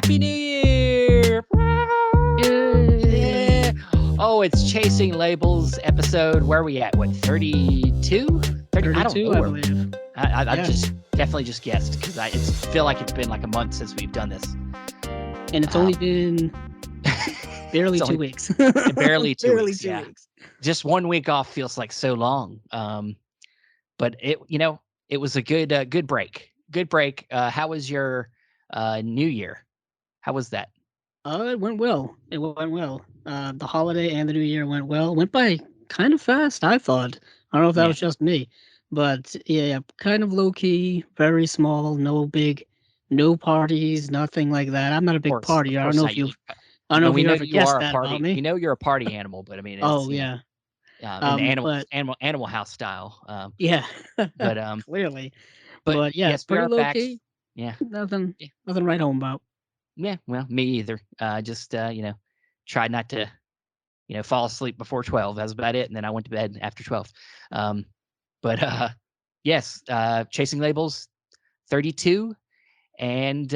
Happy New Year! Yeah. Oh, it's Chasing Labels episode. Where are we at? What, 32? 30? I don't 32, know. I believe. I've Yeah. just definitely just guessed because I feel like it's been like a month since we've done this. And it's only been barely It's 2 only weeks. barely 2 barely weeks. 2 Yeah. weeks. Just 1 week off feels like so long. But it was a good break. Good break. How was your New Year? How was that? It went well. It went well. The holiday and the new year went well. Went by kind of fast, I thought. I don't know if that Yeah. was just me. But yeah, kind of low key, very small, no parties, nothing like that. I'm not a big partier. Of I don't course know not. if you've I don't know No, if we you know ever you guessed are a that about party. We me. know you're a party animal, but I mean, it's Oh yeah. in the But animal house style. yeah. But Clearly. but But yeah, yes, we pretty are low back. key. Yeah, Nothing yeah, nothing to write home about. yeah. Well, me either. Just tried not to fall asleep before 12. That was about it, and then I went to bed after 12. Um, but yes, chasing labels 32, and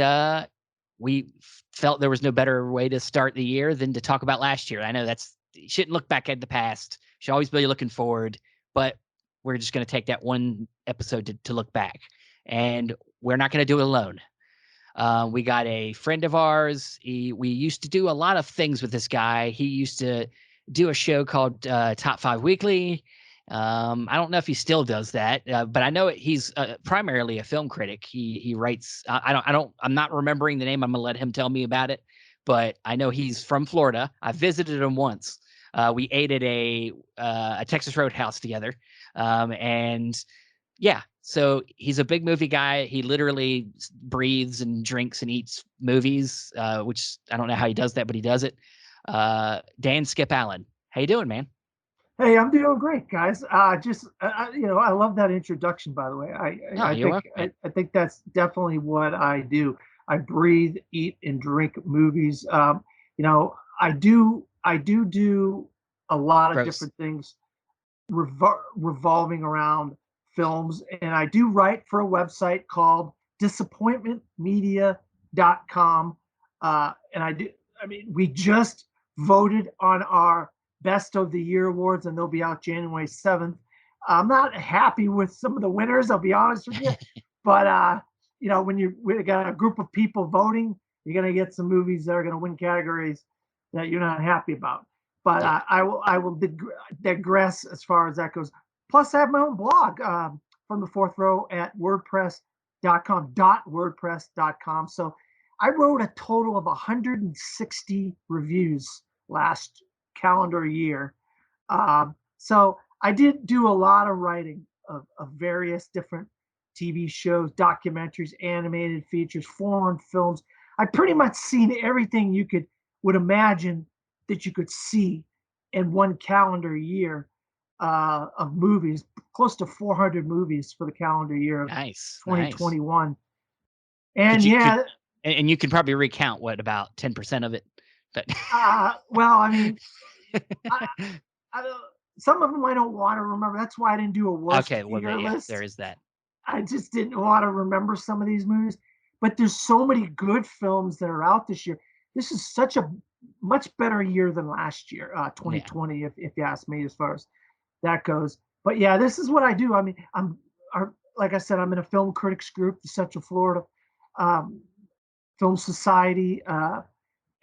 we felt there was no better way to start the year than to talk about last year. I know you shouldn't look back at the past. You should always be looking forward, but we're just going to take that one episode to look back, and we're not going to do it alone. We got a friend of ours. We used to do a lot of things with this guy. He used to do a show called Top 5 Weekly. I don't know if he still does that, but I know he's primarily a film critic. He writes. I'm not remembering the name. I'm gonna let him tell me about it. But I know he's from Florida. I visited him once. We ate at a Texas Roadhouse together, and yeah, so he's a big movie guy. He literally breathes and drinks and eats movies, which I don't know how he does that, but he does it. Dan Skip Allen, how you doing, man? Hey, I'm doing great, guys. I love that introduction. By the way, Oh, I you're think welcome, man. I think that's definitely what I do. I breathe, eat, and drink movies. I do a lot of Gross. different things revolving around films, and I do write for a website called disappointmentmedia.com. And I do. I mean, we just voted on our best of the year awards, and they'll be out January 7th. I'm not happy with some of the winners, I'll be honest with you. But when we got a group of people voting, you're gonna get some movies that are gonna win categories that you're not happy about. But Yeah. I will digress as far as that goes. Plus, I have my own blog from the fourth row at wordpress.com. So I wrote a total of 160 reviews last calendar year. So I did do a lot of writing of various different TV shows, documentaries, animated features, foreign films. I pretty much seen everything you would imagine that you could see in one calendar year of movies, close to 400 movies for the calendar year of Nice. 2021. Could And you yeah, and you can probably recount what about 10% of it, but well, I mean, I, I, some of them I don't want to remember. That's why I didn't do a worst okay, well, year yeah, list. there is that. I just didn't want to remember some of these movies. But there's so many good films that are out this year. This is such a much better year than last year, Yeah. 2020, if you ask me, as far as that goes. But yeah, this is what I do. I mean, like I said, I'm in a film critics group, the Central Florida um, Film Society,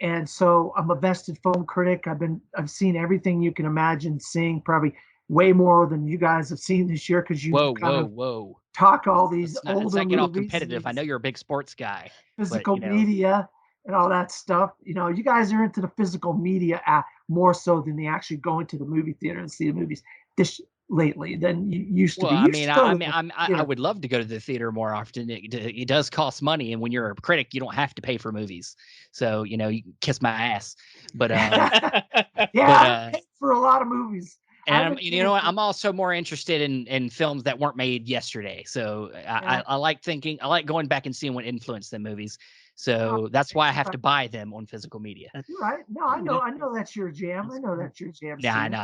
and so I'm a vested film critic. I've seen everything you can imagine seeing, probably way more than you guys have seen this year because you kind of Whoa. talk all these Let's older not get all movies, competitive. I know you're a big sports guy, but physical media and all that stuff. You guys are into the physical media more so than the actually going to the movie theater and see the movies this lately than you used to well, be. I You mean, used to go to the I theater. would love to go to the theater more often. It does cost money, and when you're a critic, you don't have to pay for movies. So you can kiss my ass. But Yeah, but I paid for a lot of movies. and you know what? I'm also more interested in films that weren't made yesterday. So Yeah. I like going back and seeing what influenced the movies. So that's why I have to buy them on physical media. You're right. No, I know that's your jam. I know that's your jam. Yeah, I Steve. know.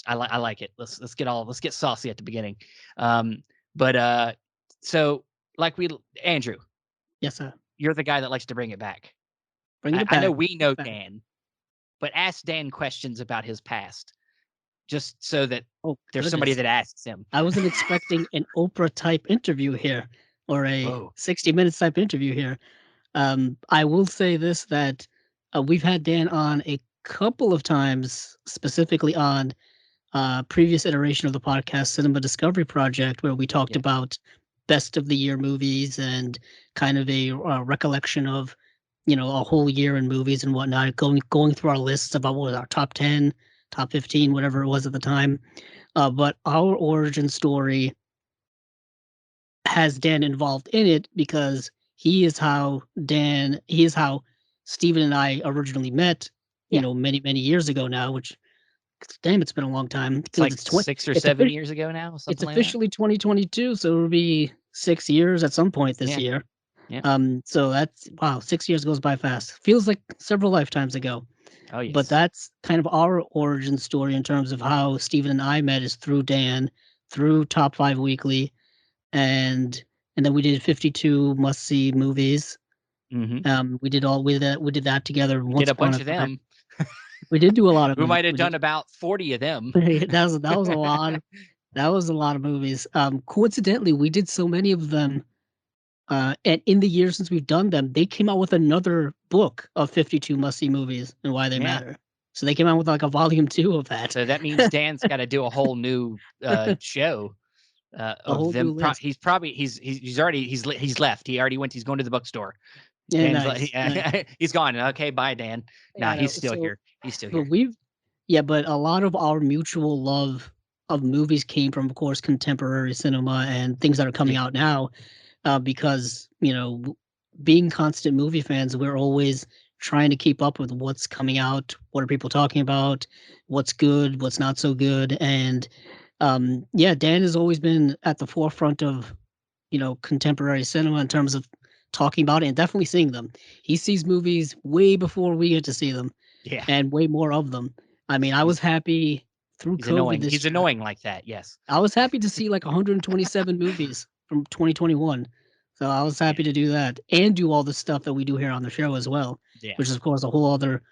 I like it. Let's get saucy at the beginning. But so like Andrew, Yes, sir. you're the guy that likes to bring it back. Bringing it I know back. we know Back. Dan, but ask Dan questions about his past, just so that Oh, there's somebody goodness. that asks him. I wasn't expecting an Oprah type interview here or a Whoa. 60 Minutes type interview here. I will say this, that we've had Dan on a couple of times, specifically on previous iteration of the podcast, Cinema Discovery Project, where we talked Yeah. about best of the year movies and kind of a recollection of, a whole year in movies and whatnot, going through our lists about what was our top 10, top 15, whatever it was at the time. But our origin story has Dan involved in it because he is how Steven and I originally met, Yeah. many, many years ago now, which damn, it's been a long time. It's like 6 or 7 years ago now, It's something like that. officially 2022, so it'll be 6 years at some point this Yeah. year. Yeah. So that's wow, 6 years goes by fast. Feels like several lifetimes ago. Oh yes. But that's kind of our origin story in terms of how Steven and I met, is through Dan, through Top 5 Weekly, and then we did 52 must-see movies. Mhm. We did that together once Did a upon bunch a of time. them. We did do a lot of We them. might have done about 40 of them. That was a lot. That was a lot of movies. Coincidentally, we did so many of them, and in the years since we've done them, they came out with another book of 52 must-see movies and why they Yeah. matter. So they came out with like a volume 2 of that. So that means Dan's got to do a whole new show A of whole new them. list. He's probably he's already he's left. He already went. He's going to the bookstore. Yeah, Dan's nice. Nice. he's gone. Okay, bye, Dan. Nah, Yeah, I know. he's still here. He's still But here. but a lot of our mutual love of movies came from, of course, contemporary cinema and things that are coming Yeah. out now. Because being constant movie fans, we're always trying to keep up with what's coming out, what are people talking about, what's good, what's not so good, and Dan has always been at the forefront of contemporary cinema in terms of talking about it and definitely seeing them. He sees movies way before we get to see them, Yeah. and way more of them. I mean, I was happy through He's COVID annoying. this He's year. annoying like that. Yes. I was happy to see like 127 movies from 2021. So I was happy to do that and do all the stuff that we do here on the show as well, Yeah. which is of course a whole other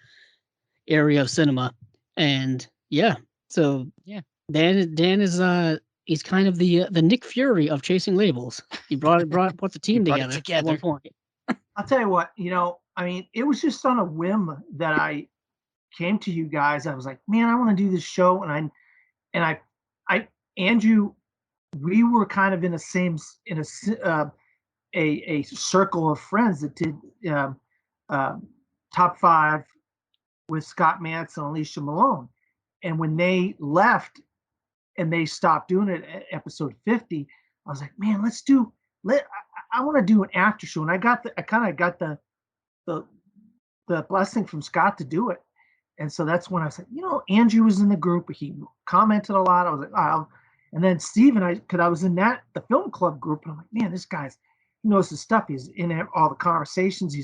area of cinema. And so Yeah. Dan is he's kind of the Nick Fury of chasing labels. He brought the team brought it together at one point. I'll tell you what, I mean, it was just on a whim that I came to you guys. I was like, man, I want to do this show, and Andrew, we were kind of in a circle of friends that did top 5 with Scott Manson and Alicia Malone, and when they left and they stopped doing it at episode 50, I was like, man, I want to do an after show, and I kind of got the blessing from Scott to do it. And so that's when I said, Andrew was in the group. He commented a lot. I was like, oh. And then Steve and I was in the film club group, and I'm like, man, this guy's, he knows his stuff. He's in all the conversations.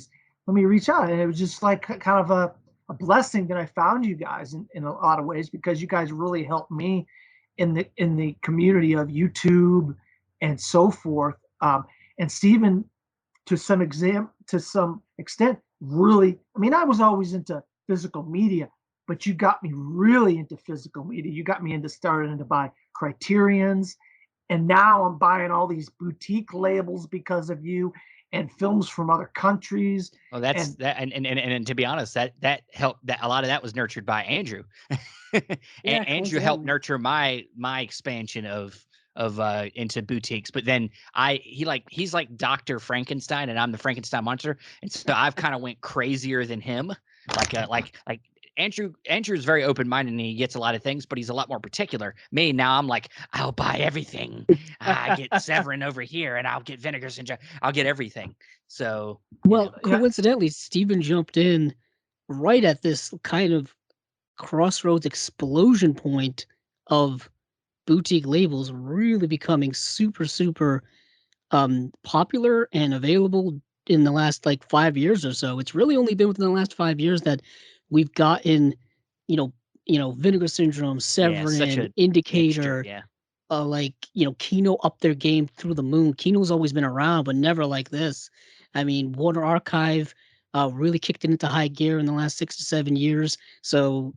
Let me reach out. And it was just like kind of a blessing that I found you guys in a lot of ways, because you guys really helped me in the community of YouTube and so forth. And Stephen, to some extent, really, I mean, I was always into physical media, but you got me really into physical media. You got me starting to buy Criterions, and now I'm buying all these boutique labels because of you, and films from other countries. Well, that's that, and to be honest, that helped. That a lot of that was nurtured by Andrew. Yeah, Andrew helped nurture my expansion of into boutiques, but then he's like Dr. Frankenstein, and I'm the Frankenstein monster, and so I've kind of went crazier than him. Like Andrew's very open-minded and he gets a lot of things, but he's a lot more particular. Me, now I'm like, I'll buy everything. I get Severin over here, and I'll get Vinegar Syndrome. I'll get everything. So well, coincidentally, Steven jumped in right at this kind of crossroads explosion point of boutique labels really becoming super, super popular and available in the last like 5 years or so. It's really only been within the last 5 years that we've gotten, Vinegar Syndrome, Severin, Indicator, Kino up their game through the moon. Kino's always been around, but never like this. I mean, Warner Archive really kicked it into high gear in the last 6 to 7 years. So,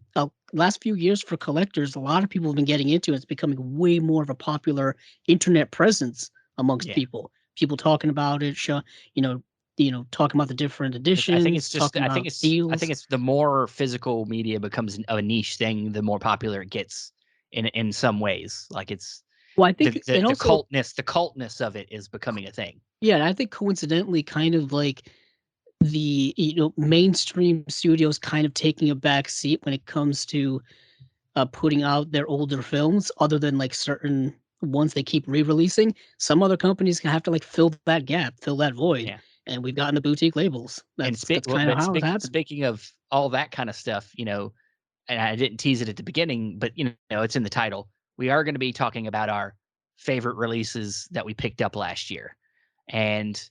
last few years for collectors, a lot of people have been getting into it. It's becoming way more of a popular internet presence amongst Yeah. people. People talking about it, you know, talking about the different I think it's editions, just talking about deals. it's the more physical media becomes a niche thing, the more popular it gets in some ways. Like it's Well, I think it also, the cultness of it is becoming a thing. yeah, and I think coincidentally, kind of like the mainstream studios kind of taking a back seat when it comes to putting out their older films, other than like certain ones they keep re-releasing. Some other companies have to like fill that gap, fill that void, Yeah. and we've gotten the boutique labels. And That's kind of how it happened. speaking of all that kind of stuff, and I didn't tease it at the beginning, but it's in the title. We are going to be talking about our favorite releases that we picked up last year. And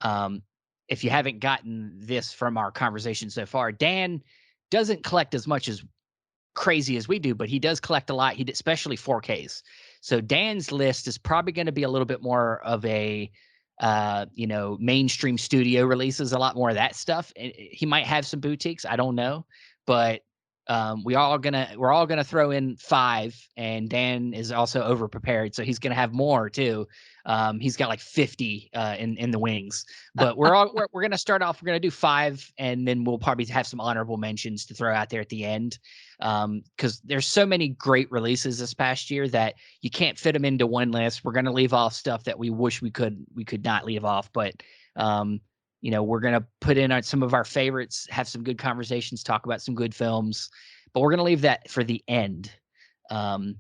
um, if you haven't gotten this from our conversation so far, Dan doesn't collect as much as crazy as we do, but he does collect a lot. Especially 4Ks. So Dan's list is probably going to be a little bit more of a mainstream studio releases, a lot more of that stuff. He might have some boutiques, I don't know, but we're all gonna throw in 5, and Dan is also over prepared, so he's gonna have more too. He's got like 50 in the wings, but we're gonna start off. We're gonna do 5, and then we'll probably have some honorable mentions to throw out there at the end, because there's so many great releases this past year that you can't fit them into one list. We're gonna leave off stuff that we wish we could not leave off, but we're going to put in some of our favorites, have some good conversations, talk about some good films, but we're going to leave that for the end. And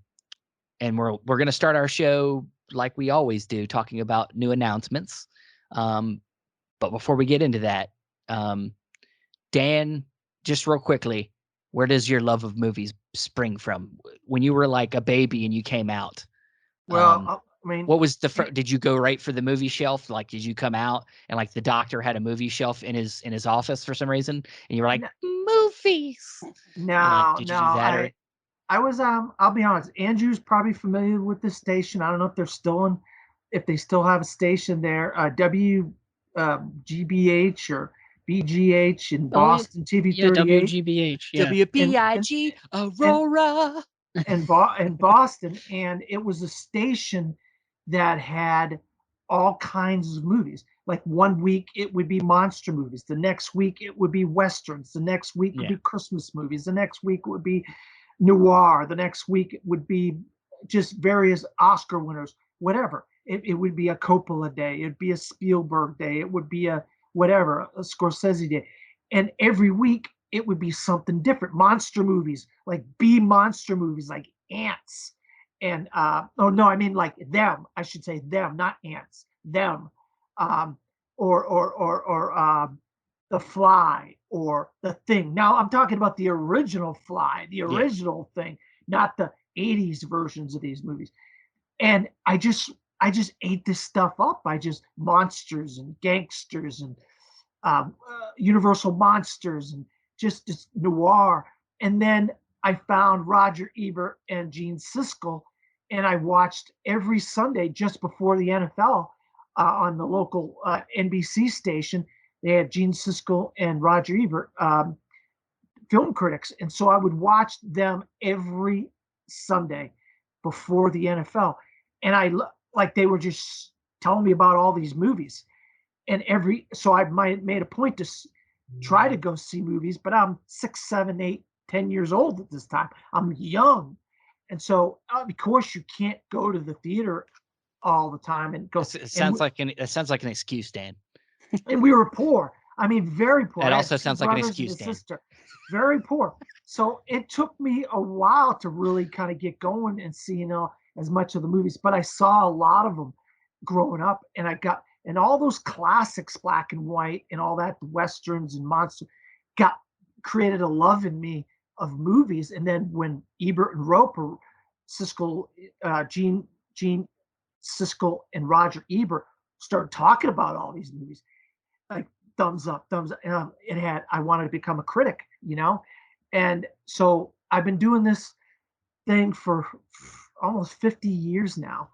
we're going to start our show like we always do, talking about new announcements. But before we get into that, Dan, just real quickly, where does your love of movies spring from? When you were like a baby and you came out, Well, I mean, what was did you go right for the movie shelf? Like, did you come out and like the doctor had a movie shelf in his office for some reason, and you were like, movies? no, Did you no, do that, or I was I'll be honest, Andrew's probably familiar with this station. I don't know if they're still in, if they still have a station there, GBH or BGH in Oh yeah, Boston, TV yeah, 38, WGBH, yeah. WBIG Aurora? in Boston, and it was a station that had all kinds of movies. Like one week it would be monster movies, the next week it would be westerns, the next week would Yeah. be Christmas movies, the next week would be noir, the next week it would be just various Oscar winners, whatever. It would be a Coppola day, it'd be a Spielberg day, it would be a whatever, a Scorsese day, and every week it would be something different. Monster movies, like B monster movies, like Ants, and oh no, I mean like them. I should say them, not ants. Them, um, or the Fly or the Thing. Now I'm talking about the original Fly, the Yeah. original Thing, not the '80s versions of these movies. And I just ate this stuff up. I just monsters and gangsters and Universal Monsters and just noir. And then I found Roger Ebert and Gene Siskel, and I watched every Sunday just before the NFL on the local NBC station. They had Gene Siskel and Roger Ebert, film critics, and so I would watch them every Sunday before the NFL, and like they were just telling me about all these movies, and so I made a point to try to go see movies, but I'm 6, 7, 8, 10 years old at this time. I'm young, and so of course you can't go to the theater all the time and go. It sounds like an excuse, Dan. And we were poor. I mean, very poor. It I also had two sounds like an brothers and excuse, a Dan. sister, very poor. So it took me a while to really kind of get going and see, as much of the movies. But I saw a lot of them growing up, and and all those classics, black and white, and all that, the westerns and monster, got created a love in me of movies. And then when Ebert and Roper, Siskel, Gene Siskel, and Roger Ebert started talking about all these movies, like thumbs up, thumbs up. I wanted to become a critic. And so I've been doing this thing for almost 50 years now.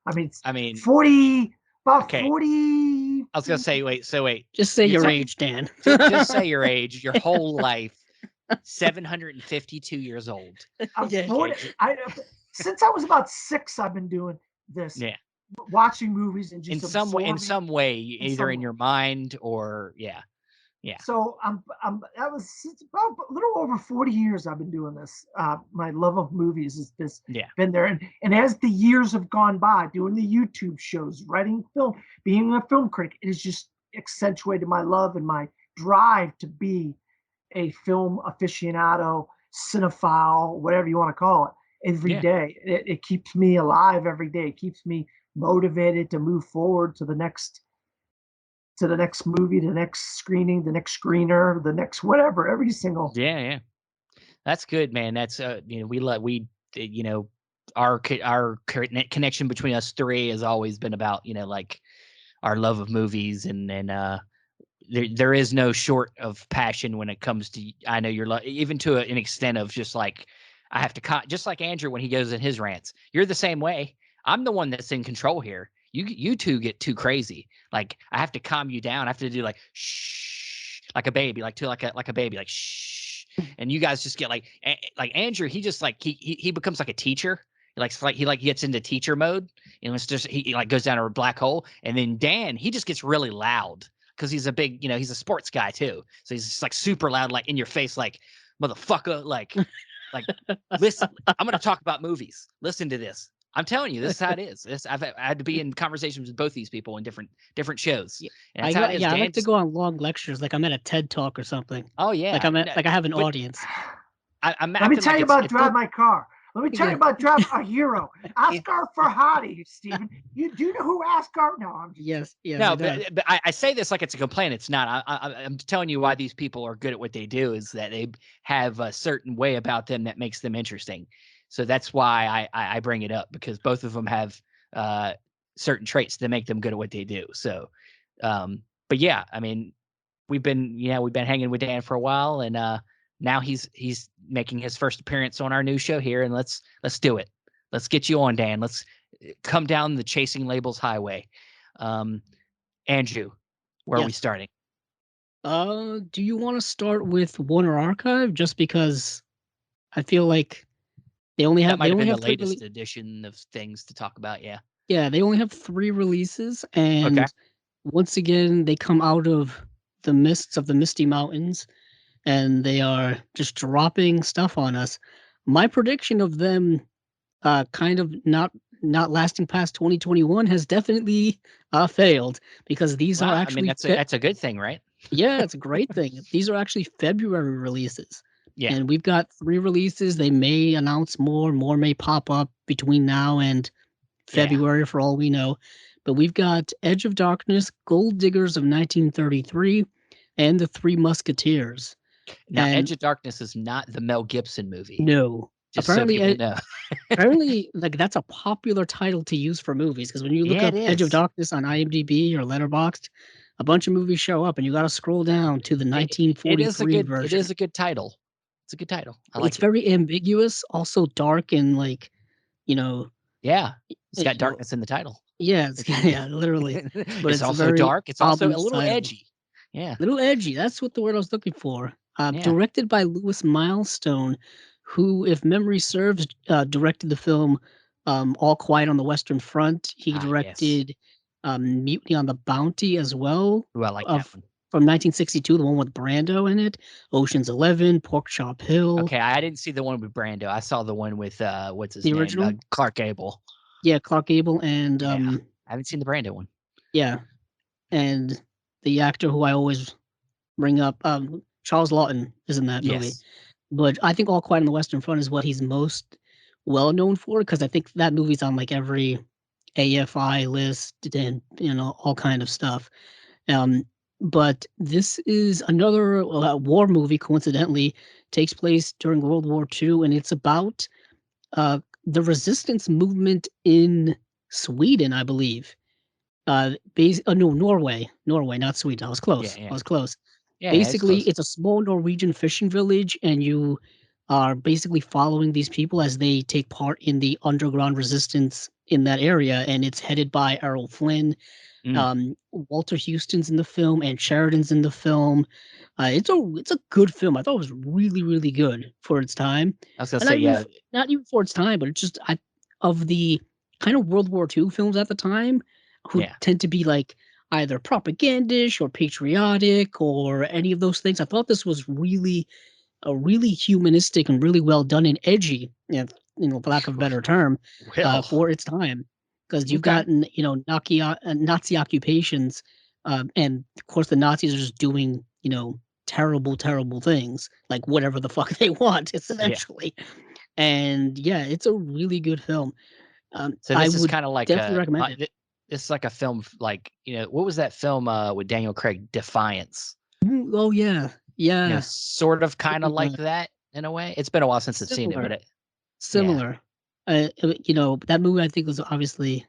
I mean, I mean, 40, about okay. 40, I was gonna say, wait. So wait, Just say you're your telling age, Dan. just say your age. Your whole life, 752 years old. I'm Yeah. 40. Okay. Since I was about 6, I've been doing this, Yeah. watching movies and In just some way, absorbing in either some in way. your mind or yeah. So that was about a little over 40 years I've been doing this. My love of movies has Yeah. been there, and as the years have gone by, doing the YouTube shows, writing film, being a film critic, it has just accentuated my love and my drive to be a film aficionado, cinephile, whatever you want to call it, every Yeah. day. It keeps me alive every day. It keeps me motivated to move forward to the next movie, the next screening, the next screener, the next whatever, every single. Yeah. Yeah. That's good, man. That's our connection between us three has always been about like our love of movies and there is no short of passion when it comes to I know you're even to an extent of just like I have to just like Andrew when he goes in his rants. You're the same way. I'm the one that's in control here. You two get too crazy. Like I have to calm you down. I have to do like shh, like a baby, like a baby, like shh. And you guys just get like Andrew. He just like he becomes like a teacher. He gets into teacher mode, and it's just he like goes down a black hole. And then Dan, he just gets really loud because he's a big, he's a sports guy too. So he's just like super loud, like in your face, like motherfucker, like listen, I'm going to talk about movies. Listen to this. I'm telling you, this is how it is. I had to be in conversations with both these people in different shows, Yeah, and that's how it is. I Dan like to just, go on long lectures, like I'm at a TED talk or something. oh Like yeah, like I have an but audience. I'm Let me acting tell like you about it's Drive My Car. Let me tell you Yeah. about Drive a Hero. Oscar Farhadi, Stephen. Do you know who Oscar? No, I'm just Yes, yes, No, it does. but I say this like it's a complaint. It's not. I'm telling you why these people are good at what they do is that they have a certain way about them that makes them interesting. So that's why I bring it up because both of them have certain traits that make them good at what they do. So, but yeah, I mean, we've been hanging with Dan for a while, and now he's making his first appearance on our new show here, and let's do it. Let's get you on, Dan. Let's come down the chasing labels highway. Um, Andrew, where are we Yes. starting? Do you want to start with Warner Archive just because I feel like That might they have only been the have latest edition of things to talk about. Yeah. yeah, they only have 3 releases, Okay. and once again they come out of the mists of the Misty Mountains and they are just dropping stuff on us. My prediction of them kind of not lasting past 2021 has definitely failed because these are Wow. I mean, actually that's a good thing, right? yeah, it's a great thing. These are actually February releases. Yeah. And we've got 3 releases. They may announce more. More may pop up between now and Yeah. February for all we know. But we've got Edge of Darkness, Gold Diggers of 1933, and The Three Musketeers. Now, And Edge of Darkness is not the Mel Gibson movie, no, just so people know. apparently, like that's a popular title to use for movies because when you look Yeah, it up Edge of is. Darkness on IMDb or Letterboxd, a bunch of movies show up, and you got to scroll down to the It is a 1943 good. It version. is a good title. It's a good title. I It's like it. very ambiguous, also dark and like, you know, Yeah. It's got you know, darkness in the title. yeah, it's, yeah, literally. But It's it's a also very dark. It's also a ominous little title. edgy. Yeah. Little edgy. That's what the word I was looking for. Yeah. Directed by Lewis Milestone, who, if memory serves, directed the film All Quiet on the Western Front. He Ah, yes. directed Mutiny on the Bounty as well, Ooh, I like that of one. from 1962, the one with Brando in it. Ocean's 11, Pork Chop Hill, Okay, I didn't see the one with Brando. I saw the one with what's his the name? original. Clark Gable. Yeah, Clark Gable and Yeah. I haven't seen the Brando one. yeah, and the actor who I always bring up, Charles Lawton is in that movie. Yes. But I think All Quiet on the Western Front is what he's most well known for because I think that movie's on like every AFI list and all kind of stuff. Um, but this is another war movie. Coincidentally, takes place during World War II, and it's about the resistance movement in Sweden, I believe. No, Norway, not Sweden. I was Yeah, close. I yeah. was close. Yeah, yeah, it's Basically, close. it's a small Norwegian fishing village, and you are basically following these people as they take part in the underground resistance in that area. And it's headed by Errol Flynn. Walter Houston's in the film, and Sheridan's in the film. It's a good film. I thought it was really, really good for its time. I was gonna And say, yeah, not even for its time, but it's just of the kind of World War II films at the time, who yeah. tend to be like either propagandish or patriotic or any of those things. I thought this was really humanistic and really well done and edgy, for lack of a better term, Well, for its time. Because you've okay. gotten, Nazi occupations, and of course the Nazis are just doing, terrible, terrible things, like whatever the fuck they want, Yeah. essentially. And yeah, it's a really good film. So I this is would kind of like definitely recommend it. this is like a film like, what was that film with Daniel Craig, Defiance? Oh yeah, yeah, Sort of kind of similar, like that in a way. It's been a while since I've seen it, but similar, yeah. similar. That movie I think was obviously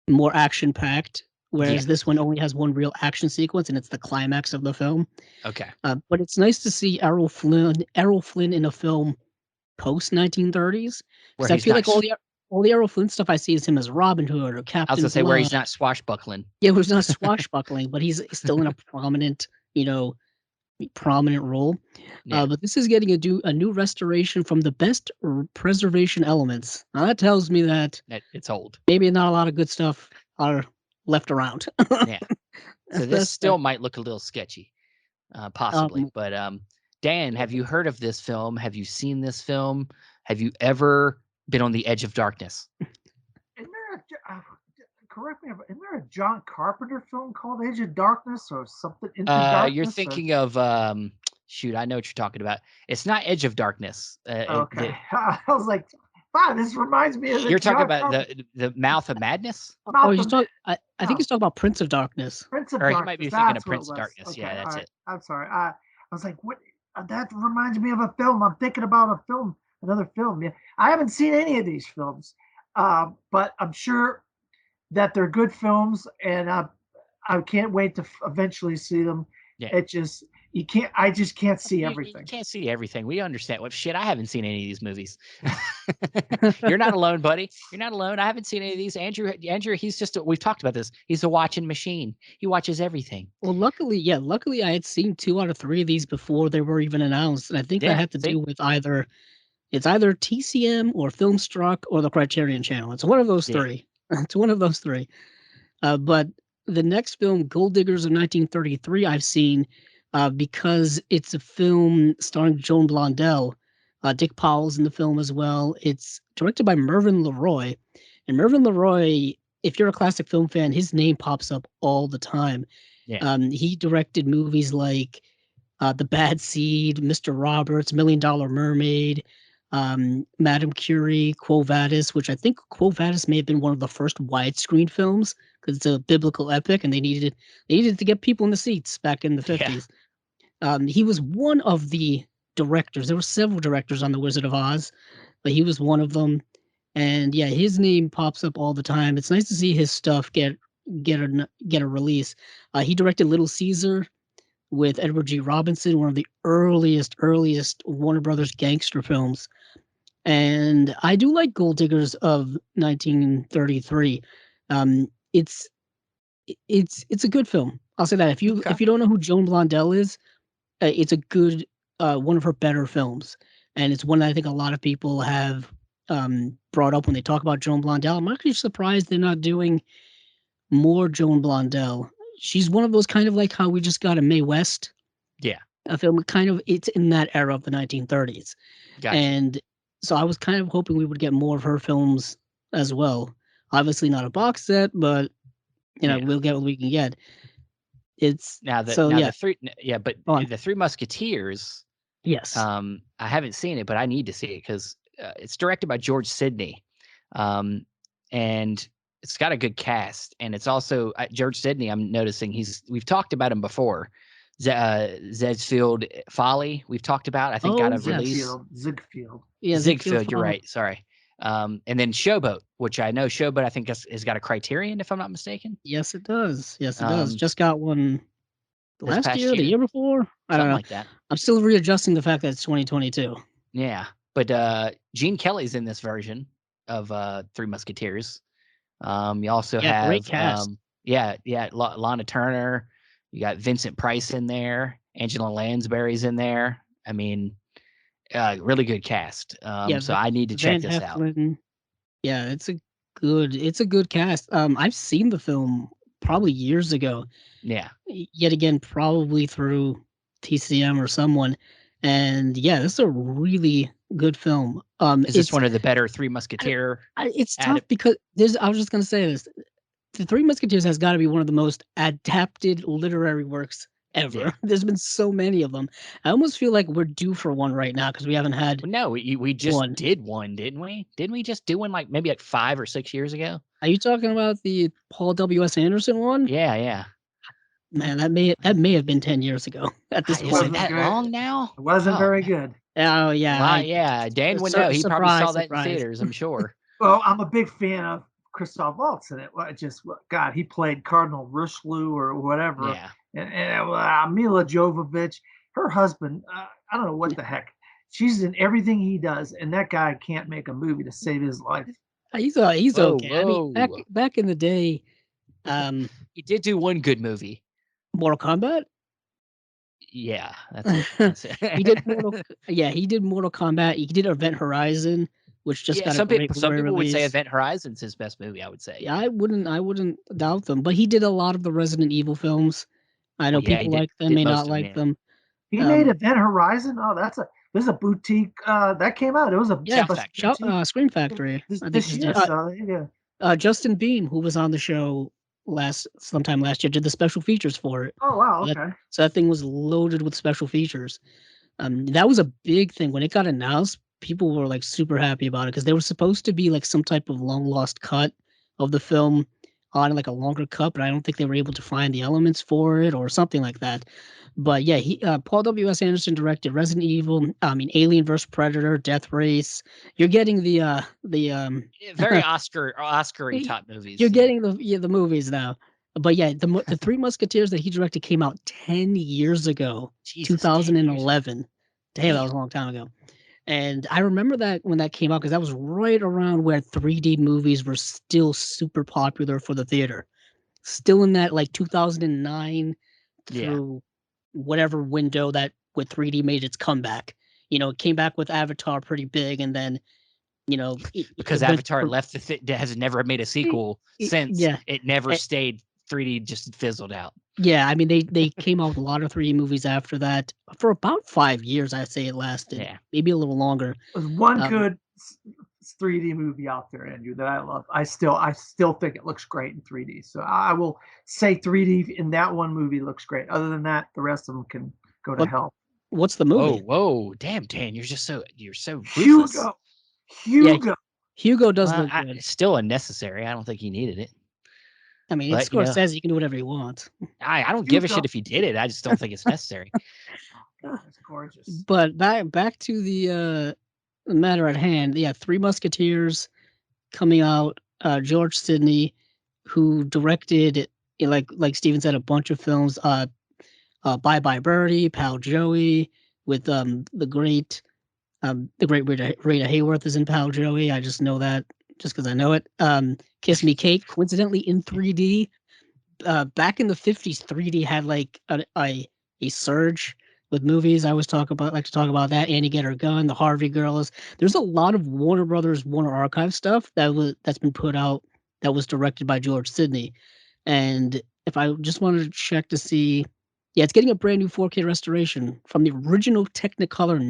more action packed, Yeah. whereas this one only has one real action sequence, and it's the climax of the film. Okay. But it's nice to see Errol Flynn in a film post 1930s, Where because I he's feel not like all the Errol Flynn stuff I see is him as Robin Hood or I was Captain gonna say where he's Blood. not swashbuckling. Yeah, who's not swashbuckling, but he's still in a prominent role. Yeah. But this is getting a new restoration from the best preservation elements. Now that tells me that It's old. maybe not a lot of good stuff are left around. Yeah. So this That's that. still might look a little sketchy, possibly. But Dan, have you heard of this film? Have you seen this film? Have you ever been on the edge of darkness? Isn't there correct me, isn't there a John Carpenter film called Edge of Darkness or something Into You're Darkness? thinking of shoot, I know what you're talking about. It's not Edge of Darkness. Okay, I was like, wow, this reminds me of the You're talking John about Carpenter, the Mouth of Madness, Oh, not he's the talking. I think no, he's talking about Prince of Darkness. Prince of or he might Darkness. be thinking of That's what it Prince of was. Darkness. Okay, Yeah, all that's right. it. I'm sorry. I was like, what? That reminds me of a film. I'm thinking about a film, another film. Yeah, I haven't seen any of these films, but I'm sure that they're good films, and I can't wait to eventually see them. Yeah. It just you can't. I just can't see You everything. can't see everything. We understand. What shit? I haven't seen any of these movies. You're not alone, buddy. You're not alone. I haven't seen any of these. Andrew, he's just. We've talked about this. He's a watching machine. He watches everything. Well, luckily I had seen 2 out of 3 of these before they were even announced, and I think that Yeah. had to See. do with either TCM or Filmstruck or the Criterion Channel. It's one of those Yeah. 3. It's one of those 3. But the next film, Gold Diggers of 1933, I've seen because it's a film starring Joan Blondell. Dick Powell's in the film as well. It's directed by Mervyn LeRoy. And Mervyn LeRoy, if you're a classic film fan, his name pops up all the time. Yeah. He directed movies like The Bad Seed, Mr. Roberts, Million Dollar Mermaid, Madame Curie, Quo Vadis, which I think Quo Vadis may have been one of the first widescreen films because it's a biblical epic, and they needed to get people in the seats back in the Yeah. 50s. He was one of the directors. There were several directors on The Wizard of Oz, but he was one of them. And yeah, his name pops up all the time. It's nice to see his stuff get a release. He directed Little Caesar with Edward G. Robinson, one of the earliest Warner Brothers gangster films. And I do like Gold Diggers of 1933. It's it's a good film. I'll say that. Okay. If you don't know who Joan Blondell is, it's a good one of her better films, and it's one that I think a lot of people have brought up when they talk about Joan Blondell. I'm actually surprised they're not doing more Joan Blondell. She's one of those kind of like how we just got a Mae West. Yeah. A film kind of it's in that era of the 1930s. Gotcha. And so I was kind of hoping we would get more of her films as well. Obviously not a box set, but we'll get what we can get. It's Now the so now yeah. the three yeah, but On. the Three Musketeers. Yes. I haven't seen it, but I need to see it because it's directed by George Sidney, and it's got a good cast. And it's also George Sidney. I'm noticing we've talked about him before. Zedsfield Folly. We've talked about. I think got a release. Ziegfeld. Yeah, Ziegfeld. You're right. Sorry. And then Showboat, which I know Showboat. I think has got a Criterion, if I'm not mistaken. Yes, it does. Yes, it does. Just got one this last past year, the year before. I don't something know. like that. I'm still readjusting the fact that it's 2022. Yeah, but Gene Kelly's in this version of Three Musketeers. You also Yeah, great have cast. Lana Turner. You got Vincent Price in there. Angela Lansbury's in there. I mean, really good cast. So I need to check Van this out. Heflin. Yeah, it's a good cast. I've seen the film probably years ago. Yeah. Yet again, probably through TCM or someone. And yeah, this is a really good film. Is this one of the better Three Musketeer? It's tough because I was just gonna say this. The Three Musketeers has got to be one of the most adapted literary works ever. Yeah. There's been so many of them. I almost feel like we're due for one right now because we haven't had. Well, no, we just did one, didn't we? Didn't we just do one like maybe like 5 or 6 years ago? Are you talking about the Paul W.S. Anderson one? Yeah. Man, that may have been 10 years ago at this Is point. it that long now? It wasn't very man. good. Oh yeah, Yeah. Dan would know. He probably saw that in theaters, I'm sure. Well, I'm a big fan of Christoph Waltz in it. God, he played Cardinal Richelieu or whatever. Yeah. And Mila Jovovich, her husband, I don't know what the heck. She's in everything he does, and that guy can't make a movie to save his life. He's okay. I mean, back in the day, he did do one good movie. Mortal Kombat. Yeah, that's it. he did Mortal Kombat. He did Event Horizon, which just got some a great people release. would say Event Horizon's his best movie. I would say. Yeah, I wouldn't doubt them. But he did a lot of the Resident Evil films. I know people like them, may not like them. He made Event Horizon. Oh, this is a boutique that came out. It was a Scream Factory. This year. Justin Beam, who was on the show sometime last year, did the special features for it. Oh wow, okay. So that thing was loaded with special features. That was a big thing when it got announced. People were like super happy about it because they were supposed to be like some type of long lost cut of the film on like a longer cut, but I don't think they were able to find the elements for it or something like that. But yeah, Paul W.S. Anderson directed Resident Evil. Alien vs Predator, Death Race. You're getting the very Oscar-y top movies. You're getting the movies now. But yeah, the Three Musketeers that he directed came out 10 years ago, Jesus, 2011. Damn, that was a long time ago. And I remember that when that came out because that was right around where 3D movies were still super popular for the theater. Still in that like 2009 through whatever window that with 3D made its comeback. It came back with Avatar pretty big, and then because Avatar left has never made a sequel since. Yeah, it never stayed 3D, just fizzled out. Yeah, I mean they came out with a lot of 3D movies after that for about 5 years. I'd say it lasted. Yeah, maybe a little longer. There's one good 3D movie out there, Andrew, that I love. I still think it looks great in 3D. So I will say 3D in that one movie looks great. Other than that, the rest of them can go to hell. What's the movie? Whoa, damn, Dan, you're so ruthless. Hugo. Yeah, Hugo does look good. It's still unnecessary. I don't think he needed it. I mean, it's Scorsese. You can do whatever you want. I don't give a shit if he did it. I just don't think it's necessary. God, it's gorgeous. But back to the matter at hand. Yeah, Three Musketeers coming out. George Sidney, who directed, like Steven said, a bunch of films. Bye Bye Birdie, Pal Joey, with the great Rita Hayworth is in Pal Joey. I just know that just because I know it. Kiss Me Kate, coincidentally in 3D. Back in the 50s, 3D had like a surge with movies. I always like to talk about that. Annie Get Her Gun, The Harvey Girls. There's a lot of Warner Brothers, Warner Archive stuff that's been put out that was directed by George Sidney. And if I just wanted to check to see, yeah, it's getting a brand new 4K restoration from the original Technicolor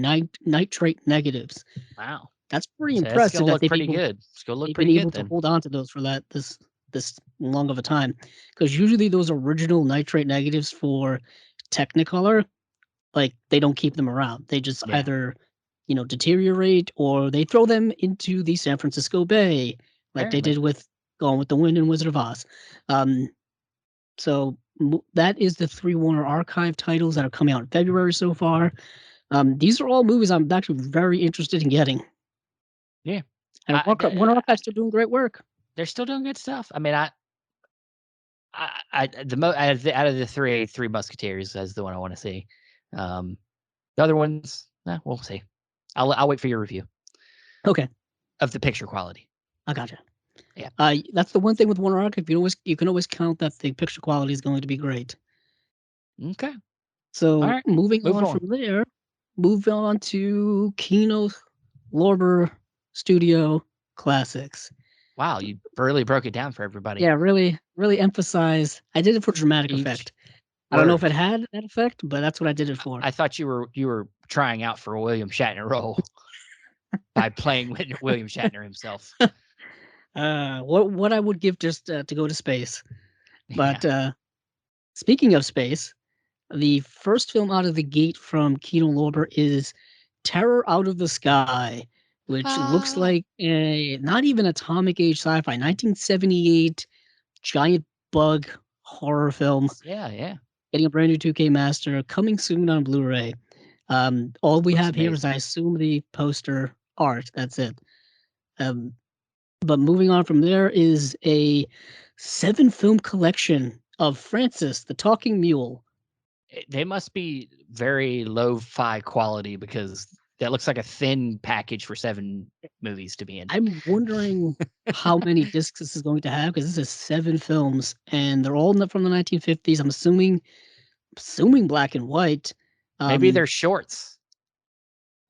nitrate negatives. Wow. That's pretty impressive. That they've been able to hold on to those for this long of a time, because usually those original nitrate negatives for Technicolor, like they don't keep them around. They just either deteriorate or they throw them into the San Francisco Bay, like they did with Gone with the Wind and Wizard of Oz. So that is the 3 Warner Archive titles that are coming out in February so far. These are all movies I'm actually very interested in getting. Yeah, and Warner Archive's still doing great work. They're still doing good stuff. I mean, out of the three Musketeers is the one I want to see. The other ones, we'll see. I'll wait for your review. Okay. Of the picture quality. I gotcha. That's the one thing with Warner Archive. You can always count that the picture quality is going to be great. Okay. All So right. moving Move on on. from there, move on to Kino Lorber Studio Classics. Wow, you really broke it down for everybody. Yeah, really emphasize. I did it for dramatic Each effect. I don't know if word. it had that effect, but that's what I did it for. I thought you were trying out for a William Shatner role by playing with William Shatner himself. What I would give just to go to space. Yeah. But speaking of space, the first film out of the gate from Kino Lorber is Terror Out of the Sky, which looks Ah. like a not even atomic age sci-fi, 1978 giant bug horror film, Yeah. getting a brand new 2K master, coming soon on Blu-ray. All we Looks have here is, amazing. I assume, the poster art. That's it. Um, but moving on from there is a 7-film collection of Francis the Talking Mule. They must be very low-fi quality because that looks like a thin package for 7 movies to be in. I'm wondering how many discs this is going to have because this is 7 films and they're all from the 1950s. I'm assuming black and white. Maybe Um, they're shorts.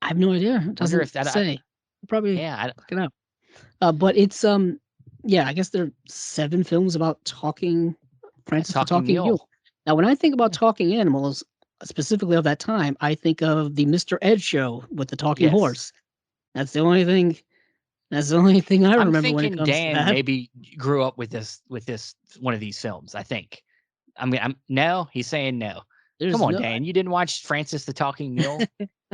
I have no idea. It Wonder doesn't if that. say. Probably Yeah. look it up. But it's yeah, I guess there are 7 films about talking Francis the Talking Talking Mule. Mule. Now, when I think about Yeah. talking animals, specifically of that time, I think of the Mr. Ed show with the talking Yes. horse. That's the only thing. That's the only thing I I'm remember when it thinking comes to Dan that. maybe grew up with this one of these films. I think. I'm no. He's saying no. There's Come on, no. Dan. You didn't watch Francis the Talking Mule?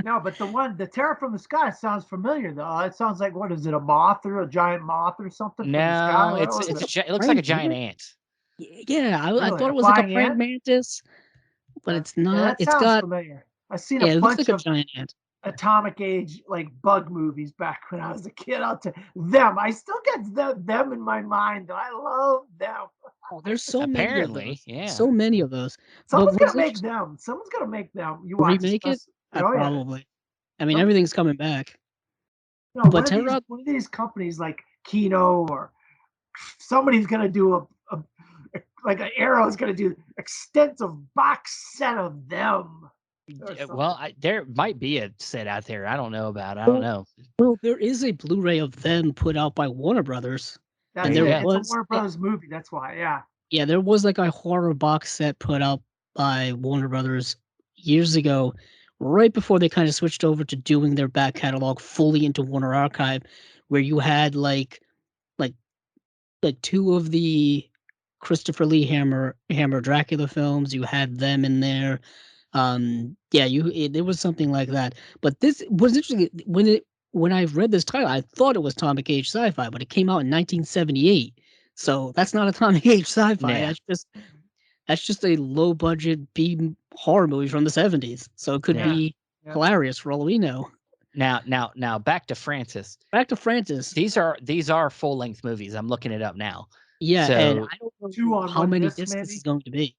No, but the Terror from the Sky sounds familiar though. It sounds like, what is it, a moth or a giant moth or something from the sky? No, What was it? it looks like a Praying giant mantis? ant. Yeah, I Really, thought a it was like a flying praying ant? mantis, but it's Yeah, not. that It's sounds got familiar. I've seen a yeah, it looks like bunch a of giant ant. atomic age like bug movies back when I was a kid. I'll tell them. I still get them in my mind. I love them. Oh, there's so many of Apparently, those. yeah. So many of those. But Someone's what's gonna make interesting? them. Someone's gonna make them. You watch, Remake it? especially. Oh yeah. Probably. I mean, Some, everything's coming back. no, But Terra, one of these companies like Kino or somebody's gonna do a like an Arrow's gonna do extensive box set of them. Well, there might be a set out there. I don't know about. I don't know. well, there is a Blu-ray of them put out by Warner Brothers, There and That's you there it. go. It's a was Warner Brothers movie. That's why. Yeah. yeah, there was like a horror box set put out by Warner Brothers years ago, right before they kind of switched over to doing their back catalog fully into Warner Archive, where you had like like 2 of the Christopher Lee Hammer Dracula films. You had them in there. Yeah, it was something like that. But this was interesting when I read this title, I thought it was Atomic Age Sci-Fi, but it came out in 1978. So that's not Atomic Age Sci-Fi. Yeah, That's just a low budget B horror movie from the 70s. So it could yeah. Yeah. be Yeah. hilarious for all we know. Now, back to Francis. Back to Francis. These are full length movies. I'm looking it up now. Yeah, and So I don't 2 know on how 1 many disc, discs this maybe. is going to be.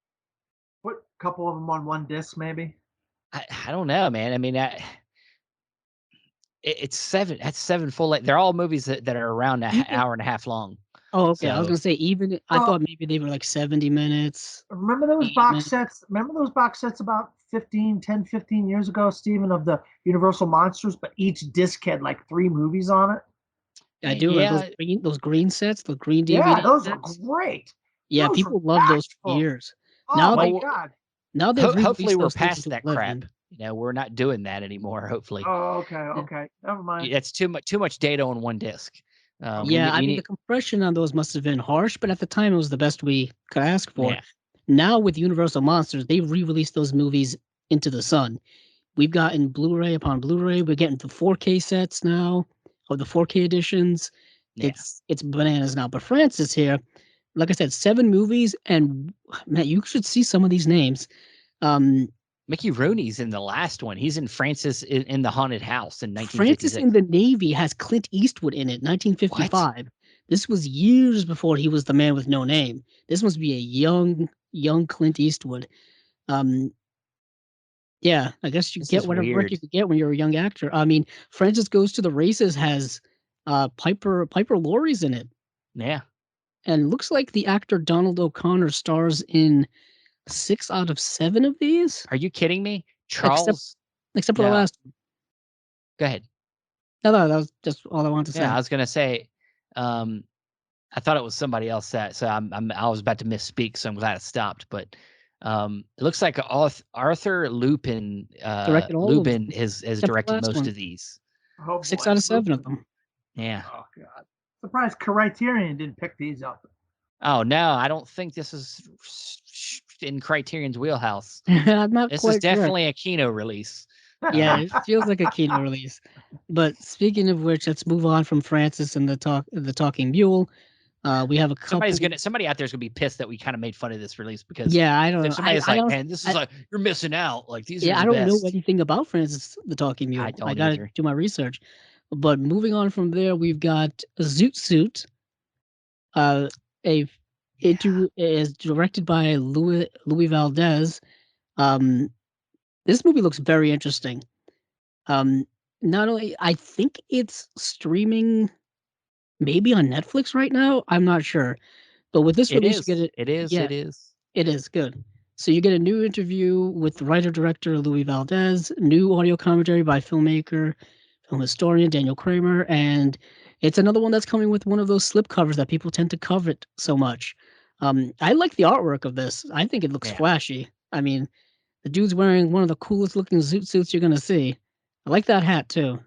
Put a couple of them on 1 disc, maybe. I don't know, man. I mean, it's 7. That's 7 full length. They're all movies that are around an Even hour and a half long. oh, okay. I was So gonna say even I Well, thought maybe they were like 70 minutes, remember those 80 box minutes. sets? Remember those box sets about 15 years ago, Steven, of the Universal Monsters, but each disc had like 3 movies on it? I do remember yeah, those green sets, the green Yeah, DVD those are sets. great. Yeah, Those were people love those packed for full. years. Oh Now my they well, God. now they've hopefully re-released we're those things past into that crap. oblivion. We're not doing that anymore. Hopefully, Oh, okay, Yeah. okay. Never mind. that's too much data on one disc. We Yeah, need I we mean the need compression on those must have been harsh, but at the time it was the best we could ask for. yeah. Now with Universal Monsters, they re-released those movies into the sun. We've gotten Blu-ray upon Blu-ray. We're getting the 4K sets now, of the 4K editions. Yeah. It's bananas now. But Francis here, like I said, 7 movies, and man, you should see some of these names. Um, Mickey Rooney's in the last one. He's in Francis in the Haunted House in Francis in 1956. the Navy has Clint Eastwood in it, What? 1955. This was years before he was the man with no name. This must be a young Clint Eastwood. Um, Yeah, I guess you This get is whatever work weird. you could get when you're a young actor. I mean, Francis Goes to the Races has Piper Laurie's in it. Yeah. and looks like the actor Donald O'Connor stars in 6 out of 7 of these, Are you kidding me? except Charles? except for the No. last one. Go ahead. No, that was just all I wanted to Yeah, say. I was gonna say, I thought it was somebody else so I was about to misspeak, so I'm glad it stopped. But it looks like Arthur Lupin Directed all of them, has except for the directed last most one. of these. Oh 6 boy, out of 7 of Lupin. them. Yeah. Oh God, surprised Criterion didn't pick these up. Oh no, I don't think this is in Criterion's wheelhouse. I'm not This is quite sure. definitely a Kino release. Yeah, it feels like a Kino release. But speaking of which, let's move on from Francis and the Talking Mule. We have a couple. Somebody out there is gonna be pissed that we kind of made fun of this release because Yeah, I don't know. if somebody's like, don't. man, this is like you're missing out. Like these are Yeah, the I don't know best. anything about Francis the Talking Mule. I I don't gotta either. do my research. But moving on from there, we've got Zoot Suit. Is directed by Louis Valdez. This movie looks very interesting. Not only I think it's streaming maybe on Netflix right now. I'm not sure, but with this It release, is. you get it. It is. Yeah, It is. it is good. So you get a new interview with writer director Louis Valdez, new audio commentary by filmmaker, film historian Daniel Kramer, and it's another one that's coming with one of those slip covers that people tend to covet so much. I like the artwork of this. I think it looks Yeah. flashy. I mean, the dude's wearing one of the coolest looking zoot suits you're gonna see. I like that hat too.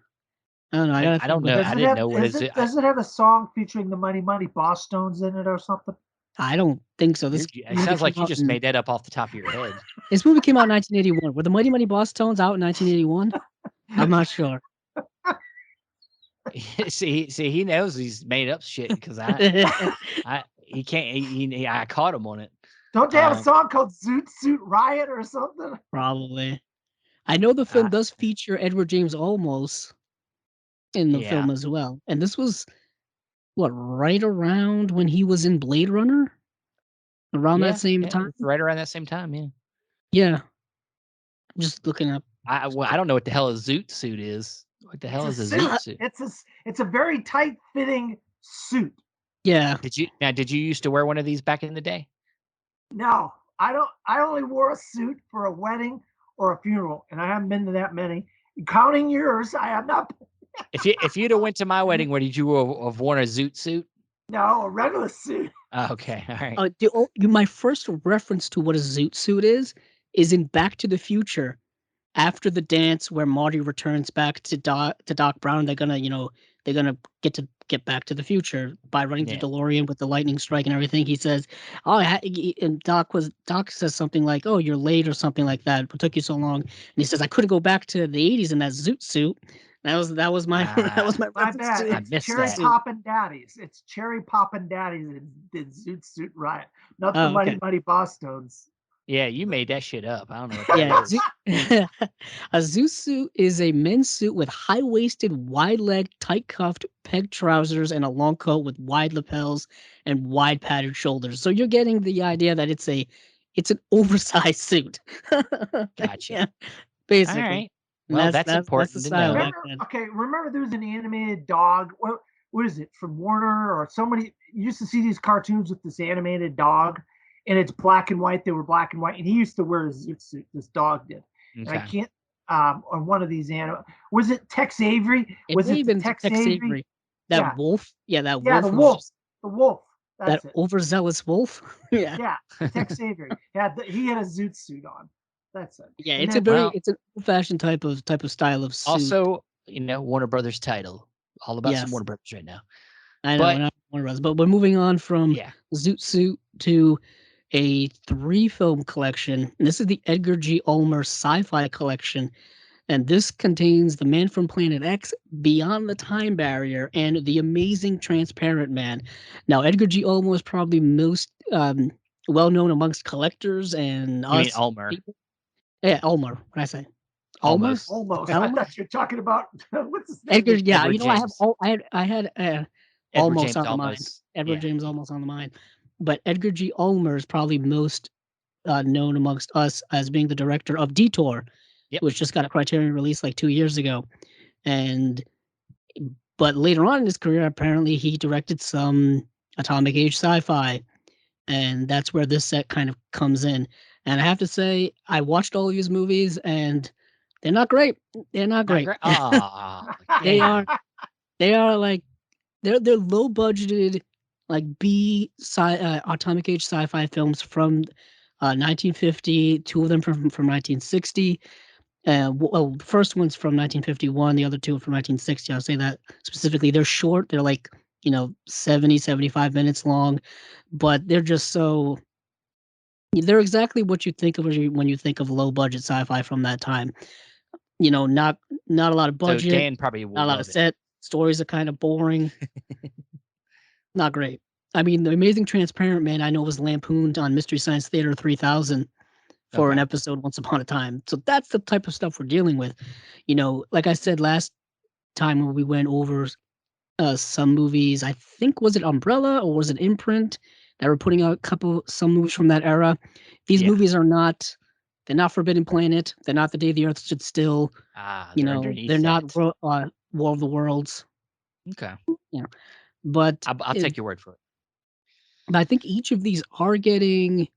I don't know. I gotta I think don't about know. that. I didn't know what Does it have a song featuring the Mighty Mighty Boss Stones in it or something? I don't think so. This It movie sounds came like you out just in made that up off the top of your head. this movie came out in 1981. Were the Mighty Mighty Boss Tones out in 1981? I'm not sure. see, he knows he's made up shit because he can't. I caught him on it. Don't they have a song called Zoot Suit Riot or something? Probably. I know the film does feature Edward James Olmos in the film as well. And this was what, right around when he was in Blade Runner? Around that same time? Right around that same time, yeah. Yeah. I'm just looking up. I don't know what the hell a zoot suit is. What the hell is a zoot suit? It's a very tight fitting suit. Yeah. Did you used to wear one of these back in the day? No, I don't. I only wore a suit for a wedding or a funeral, and I haven't been to that many. Counting yours, I have not. If you'd have went to my wedding, would you have worn a zoot suit? No, a regular suit. Okay, all right. My first reference to what a zoot suit is in Back to the Future. After the dance where Marty returns back to Doc Brown, they're gonna get back to the future by running the DeLorean with the lightning strike and everything. He says, "Oh," and Doc says something like, "Oh, you're late" or something like that. What took you so long? And he says, "I couldn't go back to the '80s in that zoot suit." That was my that was my bad. It's Cherry Poppin' Daddies. It's Cherry Poppin' Daddies in Zoot Suit Riot, not the Mighty Mighty Boss Tones. Yeah, you made that shit up. I don't know what that is. A zoot suit is a men's suit with high-waisted, wide-legged, tight-cuffed, peg trousers and a long coat with wide lapels and wide padded shoulders. So you're getting the idea that it's an oversized suit. Gotcha. Yeah, basically. All right. Well, that's important that's the style to know. Remember there was an animated dog. What is it, from Warner or somebody? You used to see these cartoons with this animated dog. And it's black and white. They were black and white, and he used to wear a zoot suit. This dog did. Okay. And I can't. On one of these animals, was it Tex Avery? Was it Tex Avery? That wolf? Yeah, that wolf. Yeah, the wolf. The wolf. That's that overzealous wolf. Yeah. Yeah, Tex Avery. He had a zoot suit on. That's it. Yeah, it's an old-fashioned type of style of suit. Also, Warner Brothers title. All about some Warner Brothers right now. I know, not Warner Brothers, but we're moving on from zoot suit to a 3-film collection. And this is the Edgar G. Ulmer Sci-Fi Collection. And this contains The Man from Planet X, Beyond the Time Barrier, and The Amazing Transparent Man. Now, Edgar G. Ulmer is probably most well-known amongst collectors and us. You mean Ulmer? People. Yeah, Ulmer. What did I say? Almost. I thought you were talking about what's his name? Edgar. Yeah, Edward James. I had almost on the mind. Edward James almost on the mind. But Edgar G. Ulmer is probably most known amongst us as being the director of Detour, which just got a Criterion release like 2 years ago. But later on in his career, apparently he directed some Atomic Age Sci-Fi, and that's where this set kind of comes in. And I have to say, I watched all of these movies, and they're not great. They're not Not great. great. Oh, They damn. are they are like they're low budgeted like Atomic Age sci-fi films from 1950. Two of them from 1960. Well, the first one's from 1951. The other two are from 1960. I'll say that specifically. They're short. They're like 70, 75 minutes long, but they're just so they're exactly what you think of when you think of low budget sci-fi from that time. Not a lot of So budget, Dan probably will not a lot of love it. set. Stories are kind of boring. Not great. I mean, The Amazing Transparent Man, I know, was lampooned on Mystery Science Theater 3000 for an Okay. episode once upon a time. So that's the type of stuff we're dealing with. Like I said last time when we went over some movies, I think, was it Umbrella or was it Imprint that were putting out some movies from that era? These Yeah. movies they're not Forbidden Planet. They're not The Day the Earth Stood Still. They're underneath They're not that. War of the Worlds. Okay. But I'll take your word for it. But I think each of these are getting,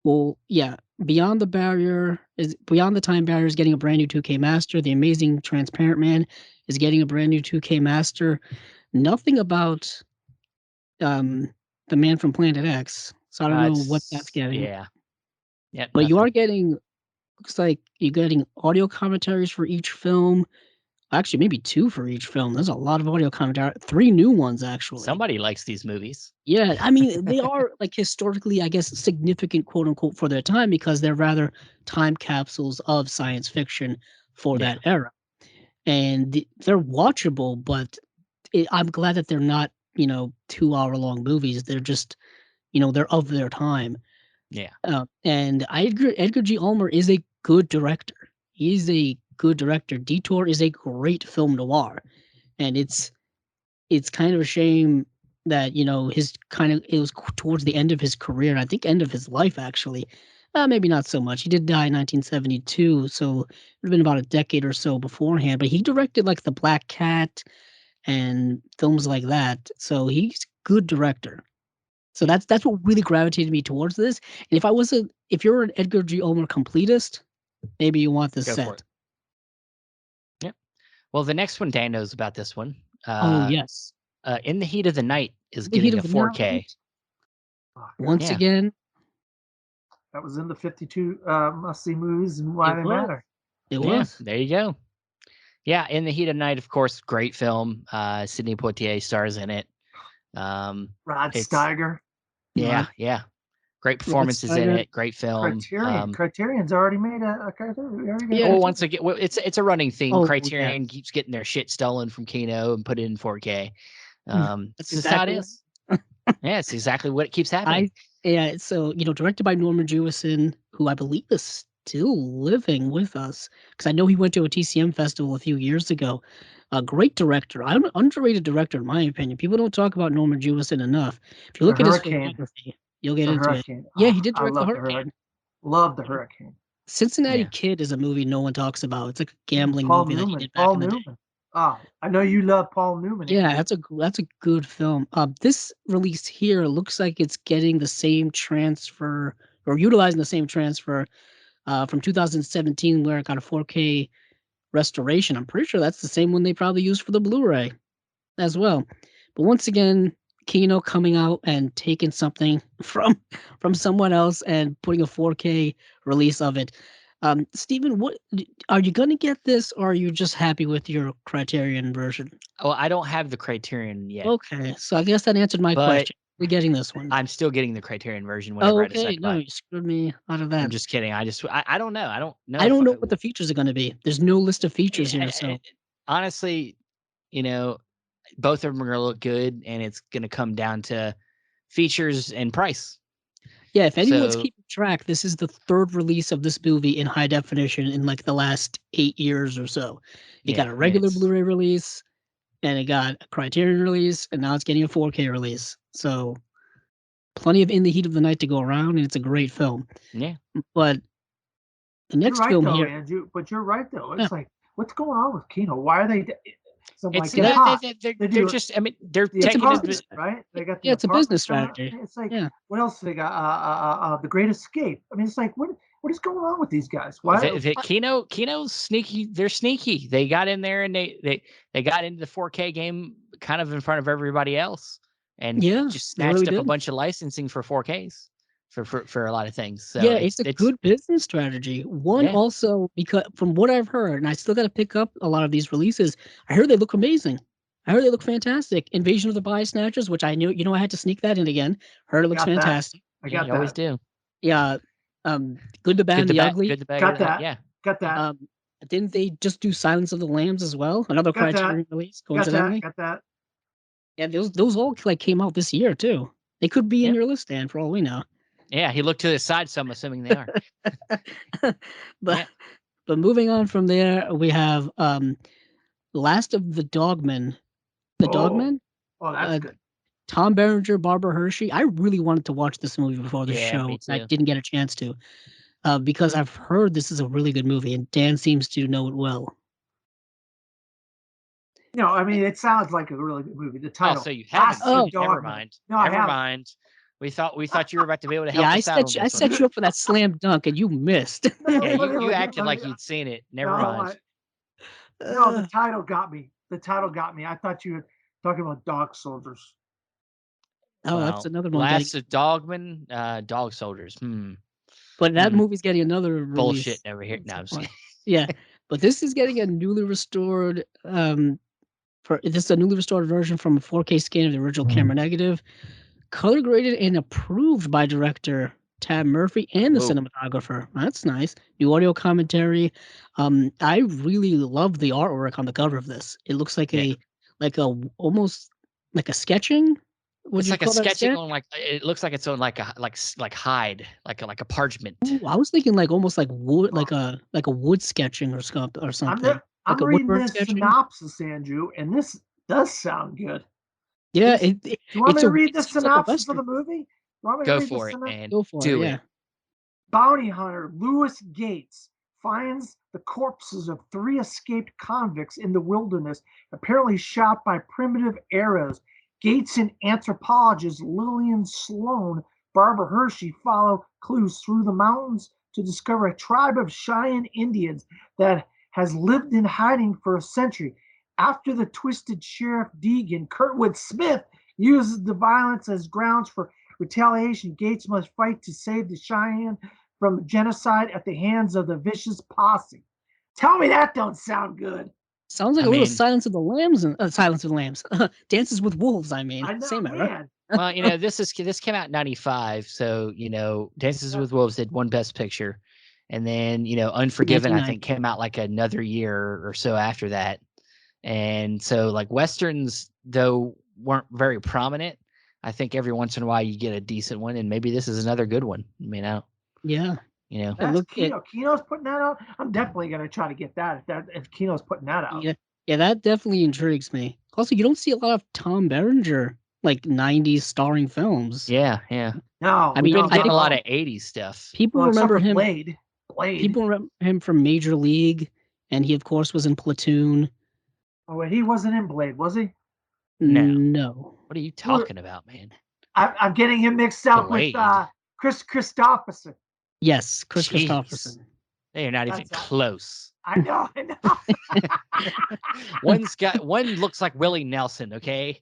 well, yeah, Beyond the Time Barrier is getting a brand new 2K Master. The Amazing Transparent Man is getting a brand new 2K Master. Nothing about the Man from Planet X. So I don't know what that's getting. Yeah. Yeah. But you nothing. are getting, looks like you're getting audio commentaries for each film. Actually, maybe 2 for each film. There's a lot of audio commentary. 3 new ones, actually. Somebody likes these movies. Yeah, I mean, they are like historically, I guess, significant, quote unquote, for their time because they're rather time capsules of science fiction for Yeah. that era, and they're watchable. But I'm glad that they're not 2-hour long movies. They're just they're of their time. Yeah. And I agree. Edgar G. Ulmer is a good director. He's a good director. Detour is a great film noir, and it's kind of a shame that it was towards the end of his career. I think end of his life actually. Maybe not so much. He did die in 1972, so it would have been about a decade or so beforehand. But he directed like The Black Cat and films like that. So he's a good director. So that's what really gravitated me towards this. And if you're an Edgar G. Ulmer completist, maybe you want this Go set. for it. Yep. Well, the next one Dan knows about this one. Oh yes. In the Heat of the Night is The Heat getting a of the 4K. Night. Oh, Once Yeah. again, that was in the 52 must-see movies and why It they was. matter. it Yeah. was. There you go. Yeah. In the Heat of the Night, of course, great film. Sidney Poitier stars in it. Rod It's Steiger. yeah. Great performances in Steiger. it. Great film. Criterion's already made a Criterion. We already got Yeah. Well, a- once again, it's a running theme. Oh, Criterion keeps getting their shit stolen from Kino and put it in 4K. That's It's just how it exactly is. Yeah, it's exactly what keeps happening. So directed by Norman Jewison, who I believe is still living with us, because I know he went to a TCM festival a few years ago. A great director, an underrated director in my opinion. People don't talk about Norman Jewison enough. If you The look at his Hurricane. filmography, you'll get The into it. Hurricane. Yeah, Oh, he did I direct The love the Hurricane. Love the Hurricane. Cincinnati Yeah. Kid is a movie no one talks about. It's a gambling Paul movie that he Newman. did back Paul in the day. Newman. Oh, I know you love Paul Newman. Yeah, Andy. that's a good film. This release here looks like it's getting the same transfer or utilizing the same transfer from 2017 where it got a 4K restoration. I'm pretty sure that's the same one they probably used for the Blu-ray as well. But once again, Kino coming out and taking something from someone else and putting a 4K release of it. Steven, what are you going to get this, or are you just happy with your Criterion version? Well, I don't have the Criterion yet, Okay, so I guess that answered my but question. We're getting this one. I'm still getting the Criterion version whenever I decide Okay, to no, buy. you screwed me out of that. I'm just kidding. I don't know. I don't know. I don't know what the features are going to be. There's no list of features here, so honestly, both of them are gonna look good, and it's gonna come down to features and price. yeah. If anyone's So- keeping track, this is the third release of this movie in high definition in like the last 8 years or so. It got a regular Blu-ray release, and it got a Criterion release, and now it's getting a 4K release. So plenty of In the Heat of the Night to go around, and it's a great film. Yeah. But the next You're right, film though, here, Andrew. But you're right, though. Yeah. It's like, what's going on with Kino? Why are they? some It's like get that- hot. they're They do just. I mean, they're the taking apartments, it. right? They got the Yeah, it's a business apartments strategy. It's like, Yeah. what else do they got? The Great Escape. I mean, it's like, what is going on with these guys? Why? Kino's sneaky. They're sneaky. They got in there and they got into the 4K game kind of in front of everybody else, and Yeah, just they really snatched up a did. bunch of licensing for 4Ks for a lot of things. So Yeah, it's a good business strategy. One Yeah. also because from what I've heard, and I still got to pick up a lot of these releases. I heard they look amazing. I heard they look fantastic. Invasion of the Body Snatchers, which I knew, I had to sneak that in again. Heard it looks Got that. fantastic. I Yeah, got you always that. do. Yeah, Good, the Bad, and the Ugly. Good, the bad, Got good, the- that. Yeah. Got that. Didn't they just do Silence of the Lambs as well? Another Got that. Criterion release, Got coincidentally. that. Got that. Yeah, those all like came out this year too. They could be in Yep. your list, Dan, for all we know. Yeah, he looked to the side, so I'm assuming they are. but Yeah. but moving on from there, we have Last of the Dogmen. The Dogmen? Oh, that's good. Tom Berenger, Barbara Hershey. I really wanted to watch this movie before the Yeah, show. me I too. didn't get a chance to because I've heard this is a really good movie, and Dan seems to know it well. No, I mean, it sounds like a really good movie. The Oh, title. so you haven't Last seen of it. Never Dogmen. mind. No, I Never haven't. mind. We thought you were about to be able to help Yeah, us out on I this set one. you up for that slam dunk, and you missed. Yeah, Let you me- acted let like me- you'd seen it. Never No, mind. No, the title got me. The title got me. I thought you were talking about Dog Soldiers. Oh, Well, that's another one. Last of Dogman, Dog Soldiers. But that movie's getting another release. Bullshit over here. No, I'm just kidding. Yeah, but this is getting a newly restored. This is a newly restored version from a 4K scan of the original camera negative, color graded and approved by director Tab Murphy and the Whoa. cinematographer. That's nice. New audio commentary. I really love the artwork on the cover of this. It looks like almost like a sketching. Would It's you like a call that sketching sketch? on it looks like it's on like hide, like a parchment. Ooh, I was thinking like almost like wood, like a wood sketching or something. I'm Like a reading woodwork this sketching? synopsis, Andrew, and this does sound good. Yeah, Do you want me to read the it seems like a synopsis of Western. the movie? You want me to Go read the for it, synopsis? man. Go for Do it. it. Yeah. Bounty hunter Lewis Gates finds the corpses of 3 escaped convicts in the wilderness, apparently shot by primitive arrows. Gates and anthropologist Lillian Sloan, Barbara Hershey follow clues through the mountains to discover a tribe of Cheyenne Indians that has lived in hiding for a century. After the twisted Sheriff Deegan, Kurtwood Smith uses the violence as grounds for retaliation. Gates must fight to save the Cheyenne from genocide at the hands of the vicious posse. Tell me that don't sound good. Sounds like I a little mean- Silence of the Lambs. Silence of the Lambs. Dances with Wolves. I mean, I know, same era. man. Well, this came out in '95, so Dances with Wolves did won Best Picture, and then Unforgiven I 1990. think came out like another year or so after that, and so like westerns though weren't very prominent. I think every once in a while you get a decent one, and maybe this is another good one. I mean, Yeah. That's look, Kino. Kino's putting that out. I'm definitely gonna try to get that if Kino's putting that out. Yeah, that definitely intrigues me. Also, you don't see a lot of Tom Berenger like '90s starring films. yeah. No, I We've mean, been I getting think a lot of '80s stuff. people well, except remember for him. Blade. People remember him from Major League, and he of course was in Platoon. Oh, wait, he wasn't in Blade, was he? No. What are you talking about, man? I'm getting him mixed up Blade. with Chris Christopherson. Yes, Chris Jeez. Christopherson. They are not even That's- close. I know. One looks like Willie Nelson, okay,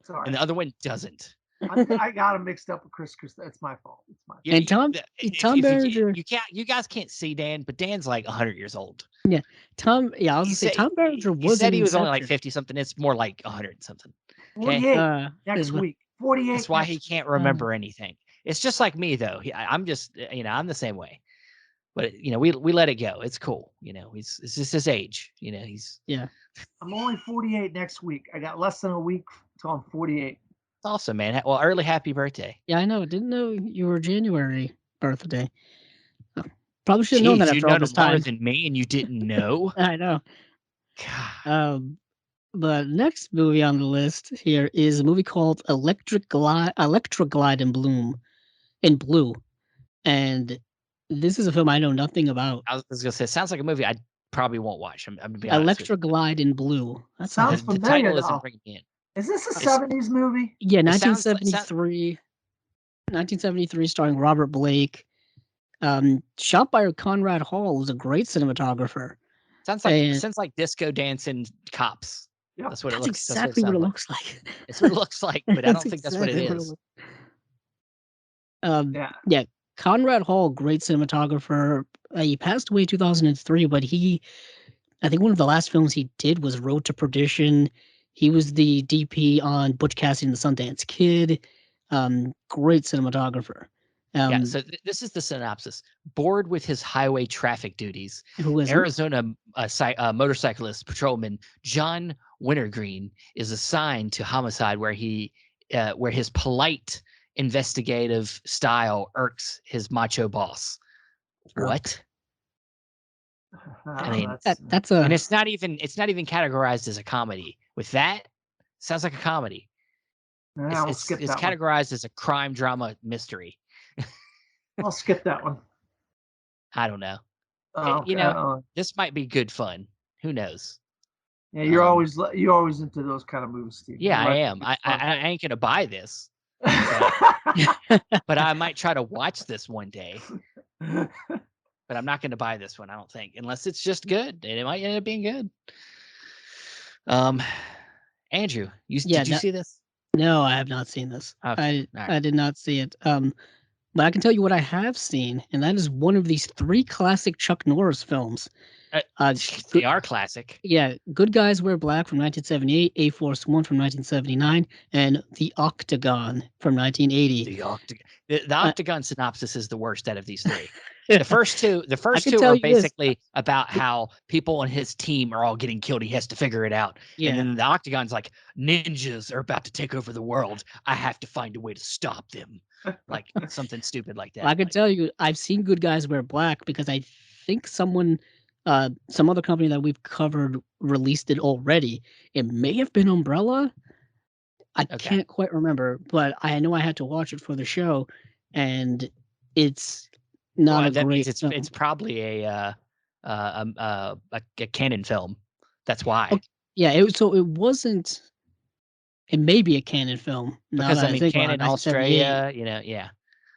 Sorry, and the other one doesn't. I got him mixed up with Chris. That's my fault. It's my fault. You- And you- Tom- the- Tom Berenger- you guys can't see Dan, but Dan's like 100 years old. I was gonna say Tom Berenger He was said in he was only like Inception. 50 something. It's more like 100 something. 48 next is- week. 48. That's why next he week. can't remember anything. It's just like me though. I'm just I'm the same way. But we let it go. It's cool. It's just his age. He's I'm only 48 next week. I got less than a week till I'm 48. awesome, man. Well, early happy birthday. Yeah, I know. Didn't know you were January birthday. Probably should have known that Jeez, you after all know this more time. than me, and you didn't know. I know. God. The next movie on the list here is a movie called Electra Glide in Blue, and this is a film I know nothing about. I was gonna say, it sounds like a movie I probably won't watch. I'm gonna be honest with Electra Glide in Blue. That's Sounds you. The familiar title isn't though. bringing me in. Is this a It's- 70s movie? yeah, It sounds like 1973, starring Robert Blake. Shot by Conrad Hall, who's a great cinematographer. And sounds like disco dancing cops. Yep. That's what it that's looks. That's what it exactly what sounds it like. looks like. It's what it looks like, but I That's don't think that's what it exactly is. Yeah. Yeah, Conrad Hall, great cinematographer. He passed away in 2003, but I think one of the last films he did was Road to Perdition. He was the DP on Butch Cassidy and the Sundance Kid. Great cinematographer. Yeah, so this is the synopsis. Bored with his highway traffic duties, Who isn't? Arizona motorcyclist patrolman John Wintergreen is assigned to homicide where his polite investigative style irks his macho boss. What? I mean, That's and a it's not even categorized as a comedy. With that, sounds like a comedy. I'll It's skip that one. categorized as a crime drama mystery. I'll skip that one. I don't know. Oh, You know, okay. this might be good fun. Who knows? Yeah, you're always into those kind of movies, Steve. Yeah, You I like am. it's I ain't gonna buy this, fun. but I might try to watch this one day. But I'm not gonna buy this one. I don't think, unless it's just good, and it might end up being good. Andrew, did you see this? No, I have not seen this. Okay, all right. I did not see it. But I can tell you what I have seen, and that is one of these 3 classic Chuck Norris films. They are classic. Yeah, Good Guys Wear Black from 1978, A Force One from 1979, and The Octagon from 1980. The Octagon synopsis is the worst out of these 3. Yeah. The first two are basically about how people on his team are all getting killed. He has to figure it out. Yeah. And then the Octagon's like, ninjas are about to take over the world. I have to find a way to stop them. Like something stupid like that. I can tell you, I've seen Good Guys Wear Black because I think some other company that we've covered released it already. It may have been Umbrella. I can't quite remember, but I know I had to watch it for the show, and it's not a that great means film. it's probably a canon film. That's why. Okay. Yeah, it wasn't. It may be a canon film. Now Because that I mean, think about canon it, 1978. Australia, yeah.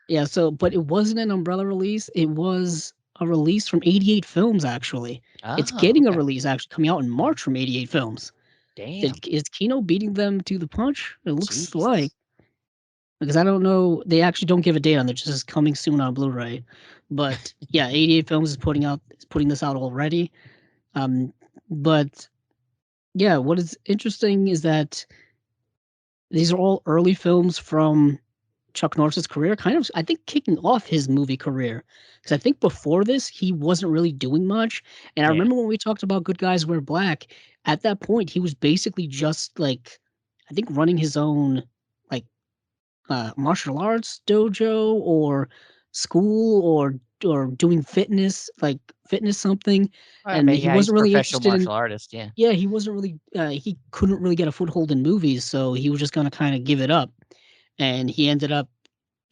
Yeah, so but it wasn't an Umbrella release. It was a release from 88 Films, actually. It's getting a release actually coming out in March from 88 Films. Damn. Is Kino beating them to the punch? It looks Jesus. like. Because I don't know, they actually don't give a date on it. It's just coming soon on Blu-ray. But yeah, 88 Films is putting this out already. But yeah, what is interesting is that these are all early films from Chuck Norris's career, kind of, I think, kicking off his movie career. Because I think before this, he wasn't really doing much. And I remember when we talked about Good Guys Wear Black, at that point, he was basically just like, I think, running his own like martial arts dojo or school or doing fitness something. I And mean, he yeah, he's a wasn't really professional interested in. martial artist. Yeah. Yeah, he wasn't really. He couldn't really get a foothold in movies, so he was just gonna kind of give it up. And he ended up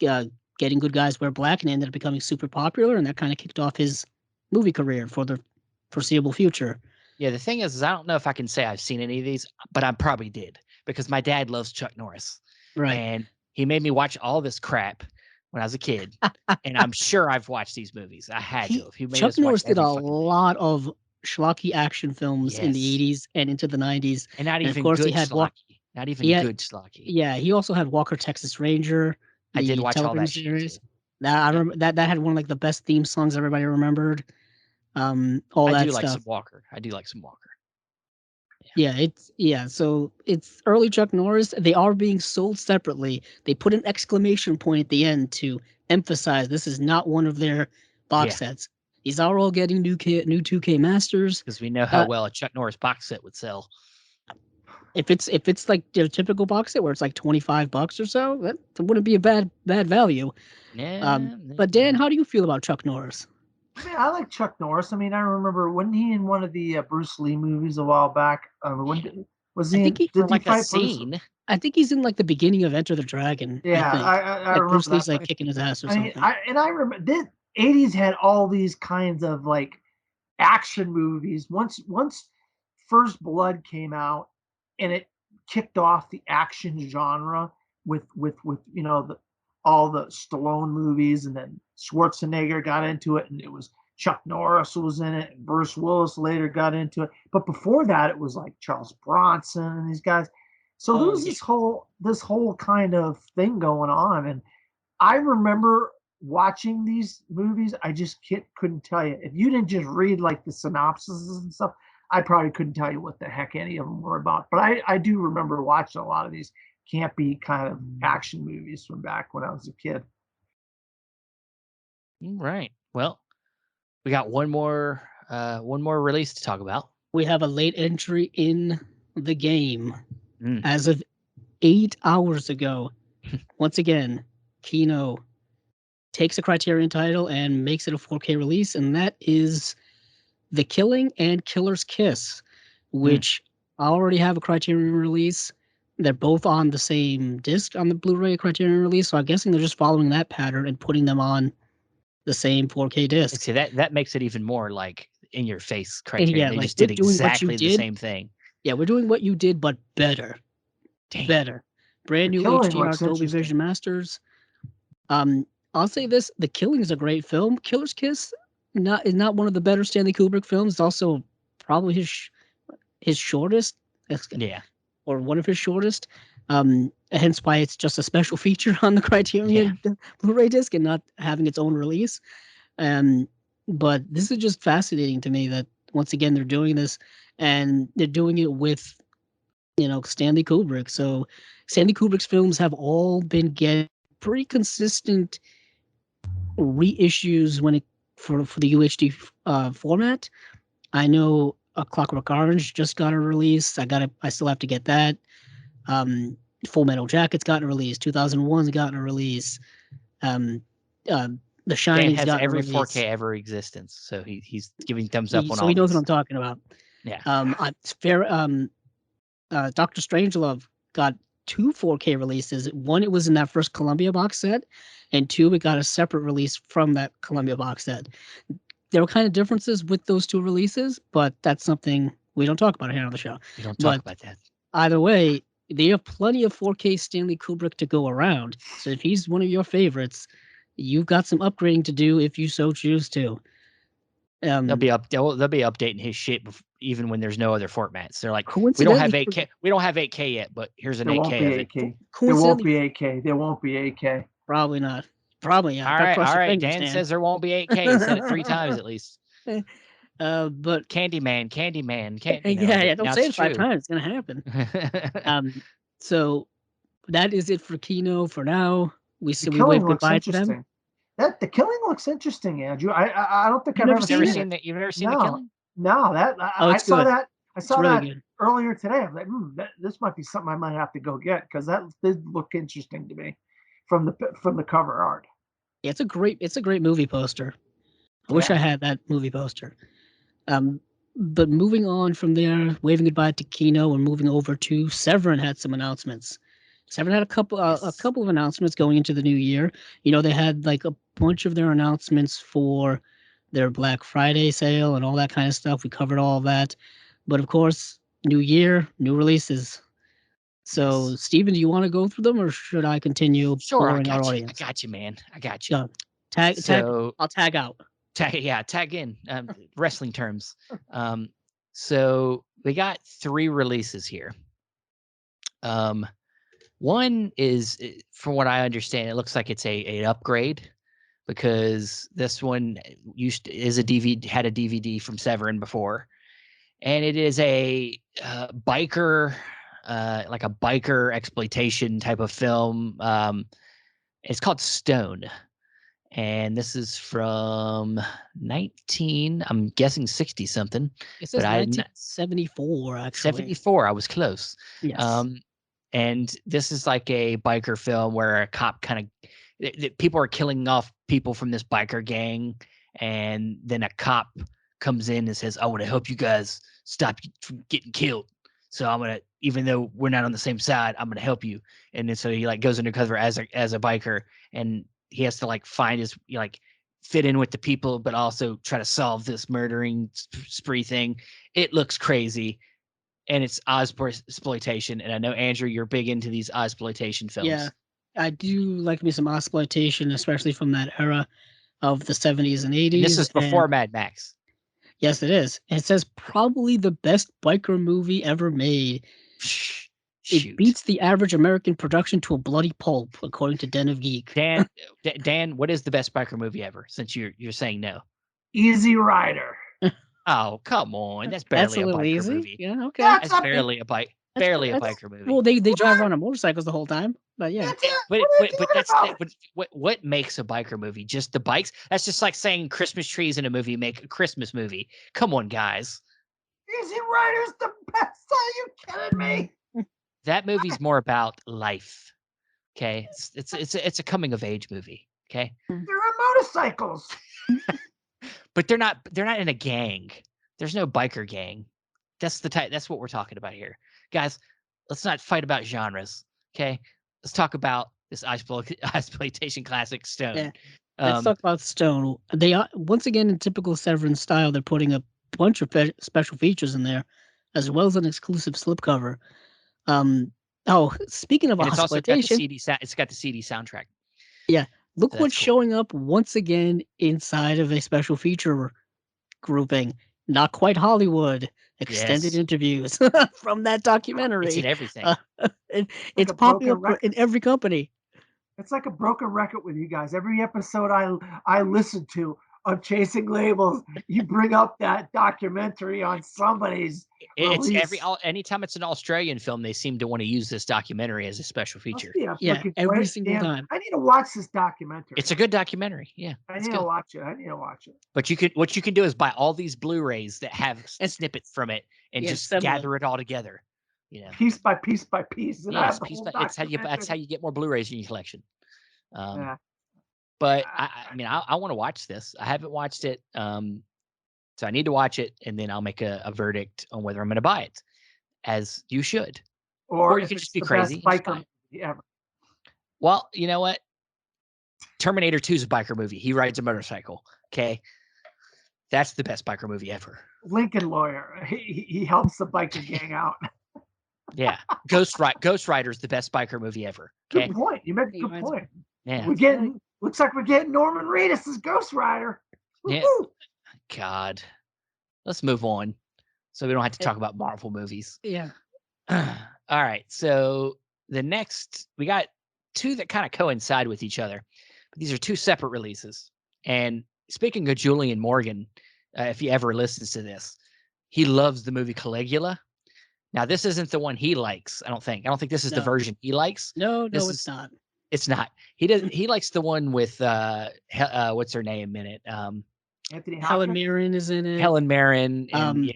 uh, getting Good Guys Wear Black and ended up becoming super popular, and that kind of kicked off his movie career for the foreseeable future. Yeah, the thing is I don't know if I can say I've seen any of these, but I probably did because my dad loves Chuck Norris. Right. And he made me watch all this crap when I was a kid. And I'm sure I've watched these movies. I had to. He made Chuck us watch Norris did every a fucking thing. lot of schlocky action films in the Yes. 80s and into the 90s. And not of even course, he good had schlocky. Not even Yeah, good schlocky. yeah. He also had Walker, Texas Ranger, I did the watch all television that shit series. too. That I remember that had one of like the best theme songs everybody remembered. All I that do like stuff. some Walker. I do like some Walker. Yeah, so it's early Chuck Norris. They are being sold separately. They put an exclamation point at the end to emphasize this is not one of their box sets. These are all getting new 2K masters. Because we know how well a Chuck Norris box set would sell. If it's like their typical box set where it's like $25 or so, that wouldn't be a bad value. Yeah. But Dan, how do you feel about Chuck Norris? I mean, I like Chuck Norris. I mean, I remember wasn't he in one of the Bruce Lee movies a while back? Was he? Did he fight scene? I think he's in like the beginning of Enter the Dragon. Yeah, I remember Bruce Lee's that, like kicking his ass or I mean, something. I remember the 80s had all these kinds of like action movies. Once First Blood came out, and it kicked off the action genre with all the Stallone movies, and then Schwarzenegger got into it, and it was Chuck Norris was in it, and Bruce Willis later got into it. But before that, it was like Charles Bronson and these guys. So there was this whole kind of thing going on, and I remember watching these movies. I just couldn't tell you if you didn't just read like the synopses and stuff. I probably couldn't tell you what the heck any of them were about. But I do remember watching a lot of these campy kind of action movies from back when I was a kid. Right. Well, we got one more release to talk about. We have a late entry in the game Mm. as of 8 hours ago. Once again, Kino takes a Criterion title and makes it a 4K release, and that is The Killing and Killer's Kiss, which I already have a Criterion release. They're both on the same disc on the Blu-ray Criterion release, so I'm guessing they're just following that pattern and putting them on the same 4K disc. See, that makes it even more like in your face Criterion. Yeah, they like just did doing what exactly you the did. same thing. Yeah, we're doing what you did, but better. Damn. Better. Brand new Killing HDR looks Dolby interesting. Vision Masters. I'll say this: The Killing is a great film. Killer's Kiss is not one of the better Stanley Kubrick films. It's also probably his shortest. Yeah. Or one of his shortest. Hence why it's just a special feature on the Criterion Blu-ray disc and not having its own release. But this is just fascinating to me that once again they're doing this, and they're doing it with Stanley Kubrick. So Stanley Kubrick's films have all been getting pretty consistent reissues for the UHD format. I know A Clockwork Orange just got a release. I still have to get that. Full Metal Jacket's gotten a release. 2001's gotten a release. The Shining's has gotten every a release. 4K ever existence, so he's giving thumbs up on So all. he knows these. what I'm talking about. Yeah. Dr. Strangelove got 2 4K releases. One, it was in that first Columbia box set, and 2, it got a separate release from that Columbia box set. There were kind of differences with those 2 releases, but that's something we don't talk about here on the show. We don't talk about that. Either way, they have plenty of 4K Stanley Kubrick to go around. So if he's one of your favorites, you've got some upgrading to do if you so choose to. They'll be updating his shit even when there's no other formats. They're like, we don't coincidentally, have 8K. We don't have 8K yet, but here's an There 8K won't be of it. 8K. There won't be 8K. There won't be 8K. Probably not. Probably not. All right. Dan says there won't be 8K. He said it 3 times at least. But Candyman. Don't say it 5 times. It's gonna happen. So that is it for Kino for now. We wave goodbye to them. The Killing looks interesting, Andrew. I don't think I've ever seen it. You've never seen The Killing? No, I saw that. I saw really that good. earlier today. I'm like, this might be something I might have to go get because that did look interesting to me from the cover art. Yeah, it's a great movie poster. I wish I had that movie poster. But moving on from there, waving goodbye to Kino and moving over to Severin had some announcements. Severin had a couple of announcements going into the new year. They had like a bunch of their announcements for their Black Friday sale and all that kind of stuff. We covered all of that. But of course, new year, new releases. So, Steven, do you want to go through them or should I continue boring our audience? I got you, man. I got you. I'll tag out. Tag in wrestling terms. So we got 3 releases here. One is, from what I understand, it looks like it's an upgrade because this one had a DVD from Severin before, and it is a biker, like a biker exploitation type of film. It's called Stone. And this is from I'm guessing 60 something. It says 1974, actually. 74, I was close. Yes. And this is like a biker film where a cop people are killing off people from this biker gang, and then a cop comes in and says, I want to help you guys stop from getting killed. So I'm going to, even though we're not on the same side, I'm going to help you. And then so he like goes undercover as a biker, and he has to like find his fit in with the people, but also try to solve this murdering spree thing. It looks crazy, and it's exploitation. And I know, Andrew, you're big into these exploitation films. Yeah, I do like me some exploitation, especially from that era of the 70s and 80s. And this is before Mad Max. Yes, it is. And it says probably the best biker movie ever made. Shoot. It beats the average American production to a bloody pulp, according to Den of Geek. Dan, what is the best biker movie ever? Since you're saying no. Easy Rider. Oh, come on. That's barely a biker easy. movie. Yeah, okay. That's barely a biker movie. Well, they drive around on motorcycles the whole time, but yeah. But what makes a biker movie? Just the bikes? That's just like saying Christmas trees in a movie make a Christmas movie. Come on, guys. Easy Rider's the best. Are you kidding me? That movie's more about life. Okay, it's a coming of age movie. Okay, they're on motorcycles. But they're not in a gang. There's no biker gang. That's the type. That's what we're talking about here, guys. Let's not fight about genres. Okay, let's talk about this exploitation classic, Stone. Yeah. Let's talk about Stone. They are, once again, in typical Severin style, they're putting a bunch of special features in there, as well as an exclusive slipcover. Speaking of exploitation, it's got the CD soundtrack. Yeah, look what's showing up once again inside of a special feature grouping. Not Quite Hollywood. Extended interviews from that documentary. It's in everything. It's popular in every company. It's like a broken record with you guys. Every episode I listen to of Chasing Labels, you bring up that documentary on somebody's release. Anytime it's an Australian film, they seem to want to use this documentary as a special feature. Yeah, every single time. I need to watch this documentary. It's a good documentary. Yeah, I need to watch it. But what you can do is buy all these Blu-rays that have snippets from it and just gather it all together. You know, piece by piece by piece. Yes, that's how you get more Blu-rays in your collection. But I want to watch this. I haven't watched it, so I need to watch it, and then I'll make a verdict on whether I'm going to buy it, as you should. Or you can just be crazy. Well, you know what? Terminator 2 is a biker movie. He rides a motorcycle. Okay, that's the best biker movie ever. Lincoln Lawyer. He helps the biker gang out. Yeah, Ghost Rider is the best biker movie ever. Okay? Good point. You made a good point. Yeah, looks like we're getting Norman Reedus as Ghost Rider. Yeah. God, let's move on, so we don't have to talk about Marvel movies. Yeah. All right. So we got two that kind of coincide with each other, but these are two separate releases. And speaking of Julian Morgan, if he ever listens to this, he loves the movie Caligula. Now, this isn't the one he likes. I don't think this is the version he likes. No, it's not. It's not. He doesn't. He likes the one with what's her name in it? Anthony Helen Mirren is in it. Helen Mirren. And,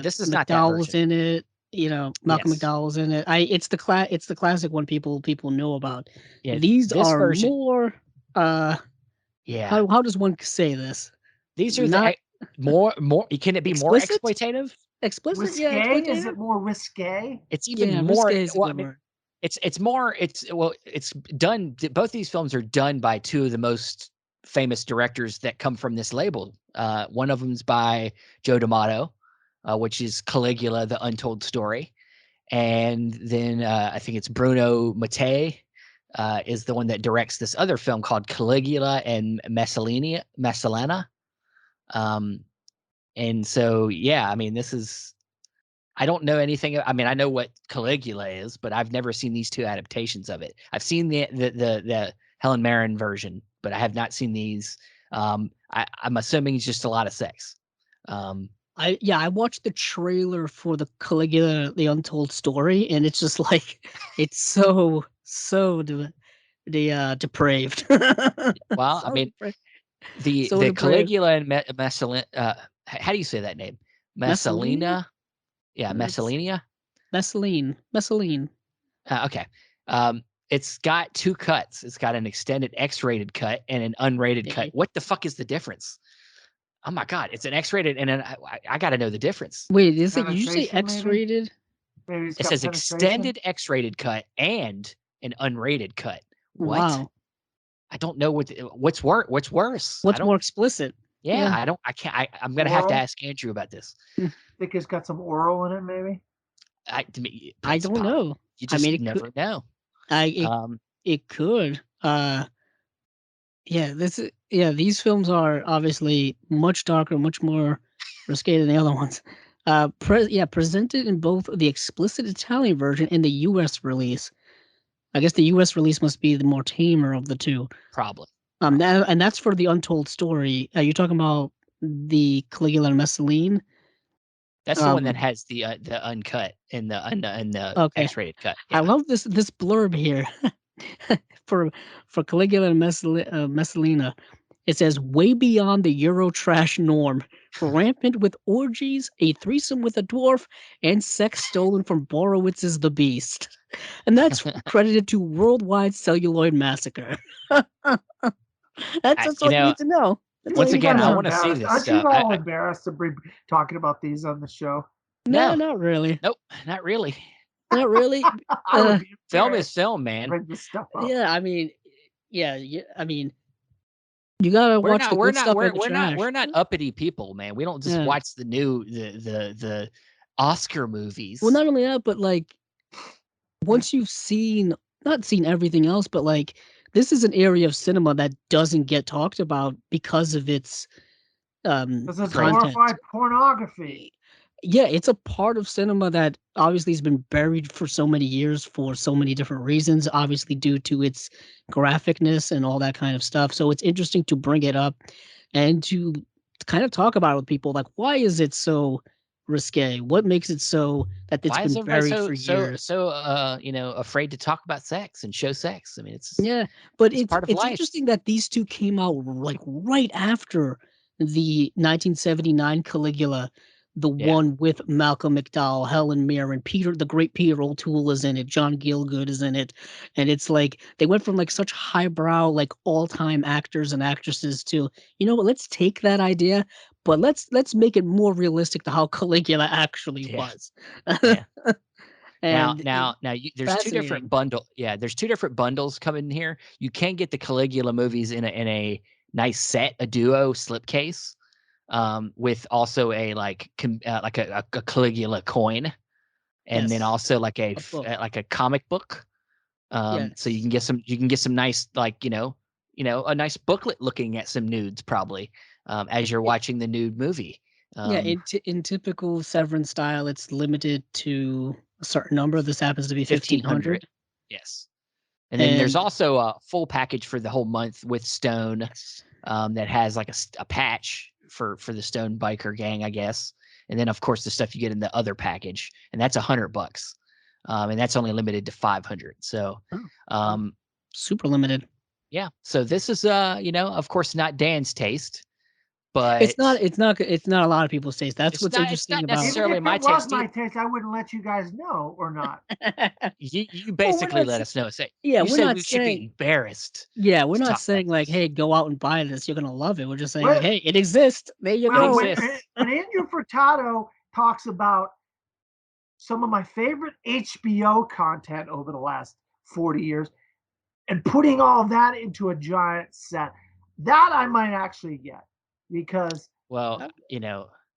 this is not that version. In it. You know, Malcolm McDowell's in it. It's the classic one people know about. Yeah, these are version, more. Yeah. How does one say this? These are not more. Can it be explicit? More exploitative? Explicit? Risque? Yeah. Exploitative? Is it more risque? It's even more. It's more. It's done. Both these films are done by two of the most famous directors that come from this label. One of them's by Joe D'Amato, which is Caligula: The Untold Story, and then I think it's Bruno Mattei is the one that directs this other film called Caligula and Messalina. And so, yeah, I mean, I don't know anything. I mean, I know what Caligula is, but I've never seen these two adaptations of it. I've seen the Helen Mirren version, but I have not seen these. I'm assuming it's just a lot of sex. I watched the trailer for the Caligula: The Untold Story, and it's just like it's so depraved. Well, I mean, the Caligula and Messalina. How do you say that name? Messalina. Yeah, Messalina. Messalina. Okay. It's got two cuts. It's got an extended X-rated cut and an unrated cut. What the fuck is the difference? Oh my God, it's an X-rated and I got to know the difference. Wait, did you say X-rated? It says extended X-rated cut and an unrated cut. What? Wow. I don't know what's worse. What's worse? I What's don't. more explicit? Yeah, Yeah. I don't. I can't. I'm gonna have to Oral? ask Andrew about this. Think it's got some oral in it, maybe. To me, I it's don't know. You I mean, just never know. it Um, it could. Yeah, these films are obviously much darker, much more risque than the other ones. Presented in both the explicit Italian version and the U.S. release. I guess the U.S. release must be the more tamer of the two. probably. And that's for the untold story. Are you talking about the Caligula and Messalene? That's the one that has the uncut and the Okay. X-rated cut. I Yeah. love this blurb here for Caligula and Messalina. It says, way beyond the Eurotrash norm, rampant with orgies, a threesome with a dwarf, and sex stolen from Borowitz's The Beast. And that's credited to Worldwide Celluloid Massacre. That's all you need to know. That's all Once you need to again, I know. want to see this Aren't you stuff. all embarrassed to be talking about these on the show? No, No. not really. Nope, not really. Not really. I would be Film embarrassed is film, to man. bring this stuff up. Yeah, I mean, I mean, you gotta watch the good stuff and the trash. We're not uppity people, man. We don't just Yeah. watch the new the Oscar movies. Well, not only that, but like once you've not seen everything else, but like this is an area of cinema that doesn't get talked about because of its This is content. glorified pornography. Yeah, it's a part of cinema that obviously has been buried for so many years for so many different reasons, obviously due to its graphicness and all that kind of stuff. So it's interesting to bring it up and to kind of talk about it with people. Like, why is it so risque? What makes it so that it's Why is been everybody buried for years? afraid to talk about sex and show sex? I mean, it's But it's part of it's life. interesting that these two came out like right after the 1979 Caligula, the Yeah. one with Malcolm McDowell, Helen Mirren, the great Peter O'Toole is in it, John Gielgud is in it, and it's like they went from like such highbrow, like all-time actors and actresses to, you know what, let's take that idea, but let's make it more realistic to how Caligula actually Yeah. was. Yeah. And there's two different There's two different bundles coming in here. You can get the Caligula movies in a nice set, a duo slipcase, with also a like a Caligula coin, and then Yes. also like a book. like a comic book. So you Yes. can get some nice like a nice booklet looking at some nudes probably as you're watching the nude movie. Yeah, in typical Severin style, it's limited to a certain number. This happens to be 1,500. 1,500. Yes. And then there's And also a full package for the whole month with Stone, yes, that has like a patch for the Stone biker gang, I guess. And then of course the stuff you get in the other package, and that's $100. And that's only limited to 500. So, super limited. yeah. So this is of course not Dan's taste, but It's not a lot of people's taste. That's what's it's interesting not about necessarily Even if my it was taste. my taste, I wouldn't let you guys know or not. You basically let us know. Yeah, You we're said not we should be saying embarrassed. Yeah, we're to not talk about saying like, this. hey, go out and buy this. You're gonna love it. We're just saying Well- like, hey, it exists. There you Well, go. exists. when Andrew Furtado talks about some of my favorite HBO content over the last 40 years and putting all of that into a giant set, that I might actually get because Well,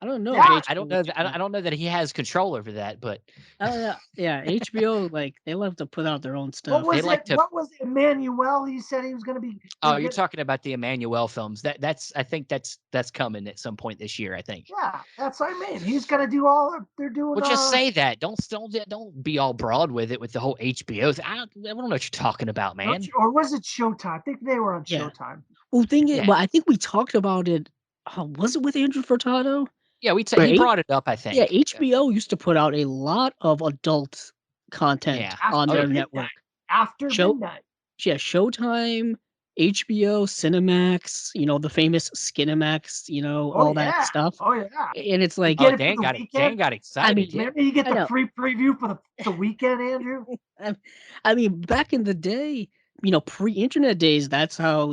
I don't know. Yeah, if I don't know. HBO I don't know that he has control over that, but I don't know. Yeah, HBO like they love to put out their own what stuff. was They like it? to- What was Emmanuel? He said he was going to be. oh, you're talking about the Emmanuel films. I think that's coming at some point this year. I think. Yeah, that's what I mean. He's going to do all. They're doing. Well, just say that. Don't be all broad with it with the whole HBO. I don't know what you're talking about, man. Or was it Showtime? I think they were on Yeah. Showtime. Well, I think we talked about it. Was it with Andrew Furtado? Yeah, he Right? brought it up. I think. Yeah, HBO used to put out a lot of adult content Yeah. on After their midnight. network. After midnight. Yeah, Showtime, HBO, Cinemax, the famous Skinemax, all that stuff. Oh yeah. And it's like, get Oh, it for Dan the got weekend? Dan got excited. I mean, Remember, you get I the know. free preview for the weekend, Andrew. I mean, back in the day, pre-internet days, that's how,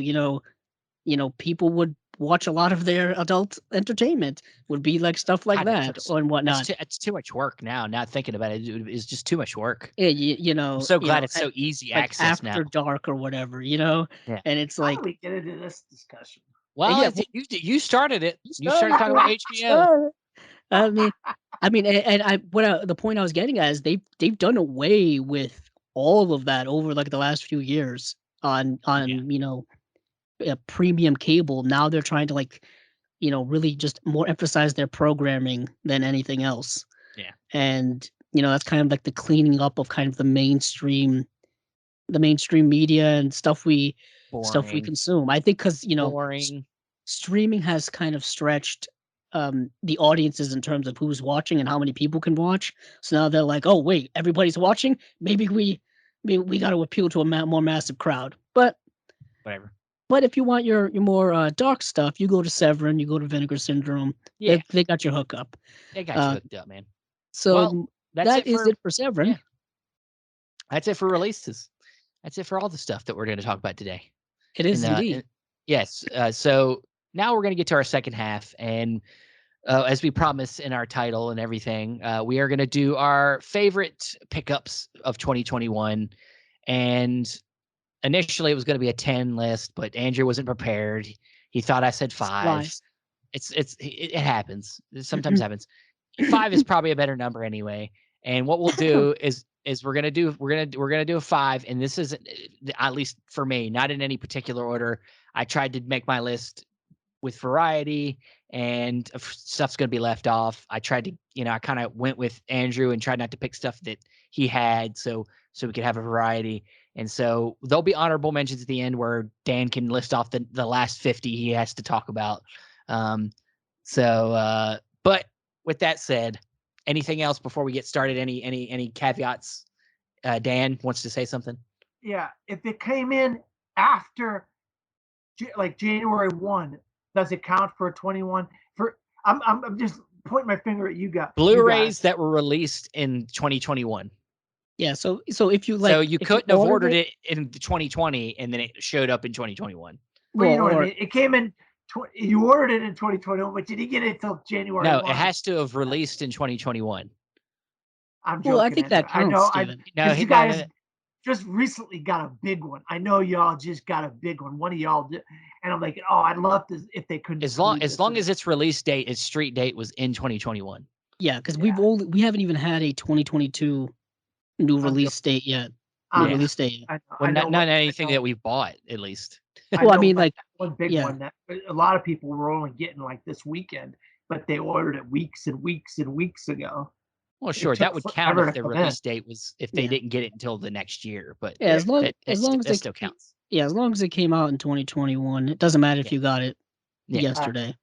people would watch a lot of their adult entertainment. Would be like stuff like God, that and whatnot. It's too much work now. Now thinking about it, it's just too much work. Yeah, I'm so glad it's so easy like access now. after dark or whatever, Yeah. and it's How like, do we get into this discussion? Well, yeah, you started it. You started talking about HBO. I mean, the point I was getting at is they've done away with all of that over like the last few years on premium cable. Now they're trying to like really just more emphasize their programming than anything else. Yeah. And that's kind of like the cleaning up of kind of the mainstream media and stuff we Boring. consume. I think because Boring. streaming has kind of stretched the audiences in terms of who's watching and how many people can watch. So now they're like, oh wait, everybody's watching. Maybe we got to appeal to a more massive crowd. But Whatever. but if you want your more dark stuff, you go to Severin, you go to Vinegar Syndrome. Yeah. They got your hookup. They got you hooked up, man. So Well, that is it for Severin. Yeah. That's it for releases. That's it for all the stuff that we're going to talk about today. It is indeed. Yes. So now we're going to get to our second half. And as we promised in our title and everything, we are going to do our favorite pickups of 2021. And initially it was going to be a 10 list, but Andrew wasn't prepared. He thought I said 5. It happens. It sometimes happens. 5 is probably a better number anyway. And what we'll do is we're gonna do a 5, and this is, at least for me, not in any particular order. I tried to make my list with variety, and stuff's gonna be left off. I tried to, I kind of went with Andrew and tried not to pick stuff that he had, so we could have a variety. And so there'll be honorable mentions at the end where Dan can list off the last 50 he has to talk about. But with that said, anything else before we get started? Any caveats? Dan wants to say something. Yeah, if it came in after like January 1, does it count for 21? I'm just pointing my finger at you guys. Blu-rays that were released in 2021. Yeah, so if you like, so you couldn't have ordered it in 2020 and then it showed up in 2021. Well, you know what I mean. It came in. You ordered it in 2021, but you didn't get it until January. No, 1. It has to have released in 2021. I'm joking. Well, I think that counts, Steven. You guys just recently got a big one. I know y'all just got a big one. One of y'all did, and I'm like, oh, I'd love to if they couldn't. As long as its release date, its street date was in 2021. Yeah, because we haven't even had a 2022 new release date yet. Release date. Not anything that we've bought, at least. Well, I mean, like one big one that a lot of people were only getting like this weekend, but they ordered it weeks and weeks and weeks ago. Well, sure, that would count if the release date was if they didn't get it until the next year. But as long as it still counts. Yeah, as long as it came out in 2021, it doesn't matter if you got it yesterday.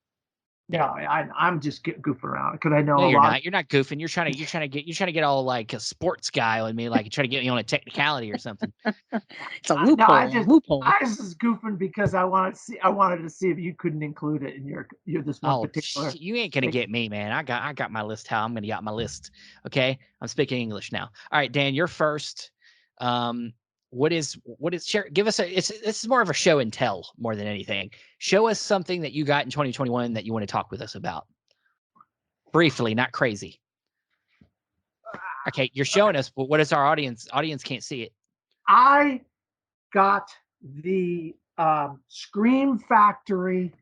No, I'm just goofing around because I know no, you're not. You're not goofing. You're trying to get all like a sports guy on me, like trying to get me on a technicality or something. It's a loophole. Loophole. I was just goofing because I wanted to see if you couldn't include it in your this one particular. You ain't gonna get me, man. I got my list. How I'm gonna get my list. Okay, I'm speaking English now. All right, Dan, you're first. What is give us this is more of a show and tell more than anything. Show us something that you got in 2021 that you want to talk with us about. Briefly, not crazy. Okay, you're showing us, but what is our audience can't see it. I got the Scream Factory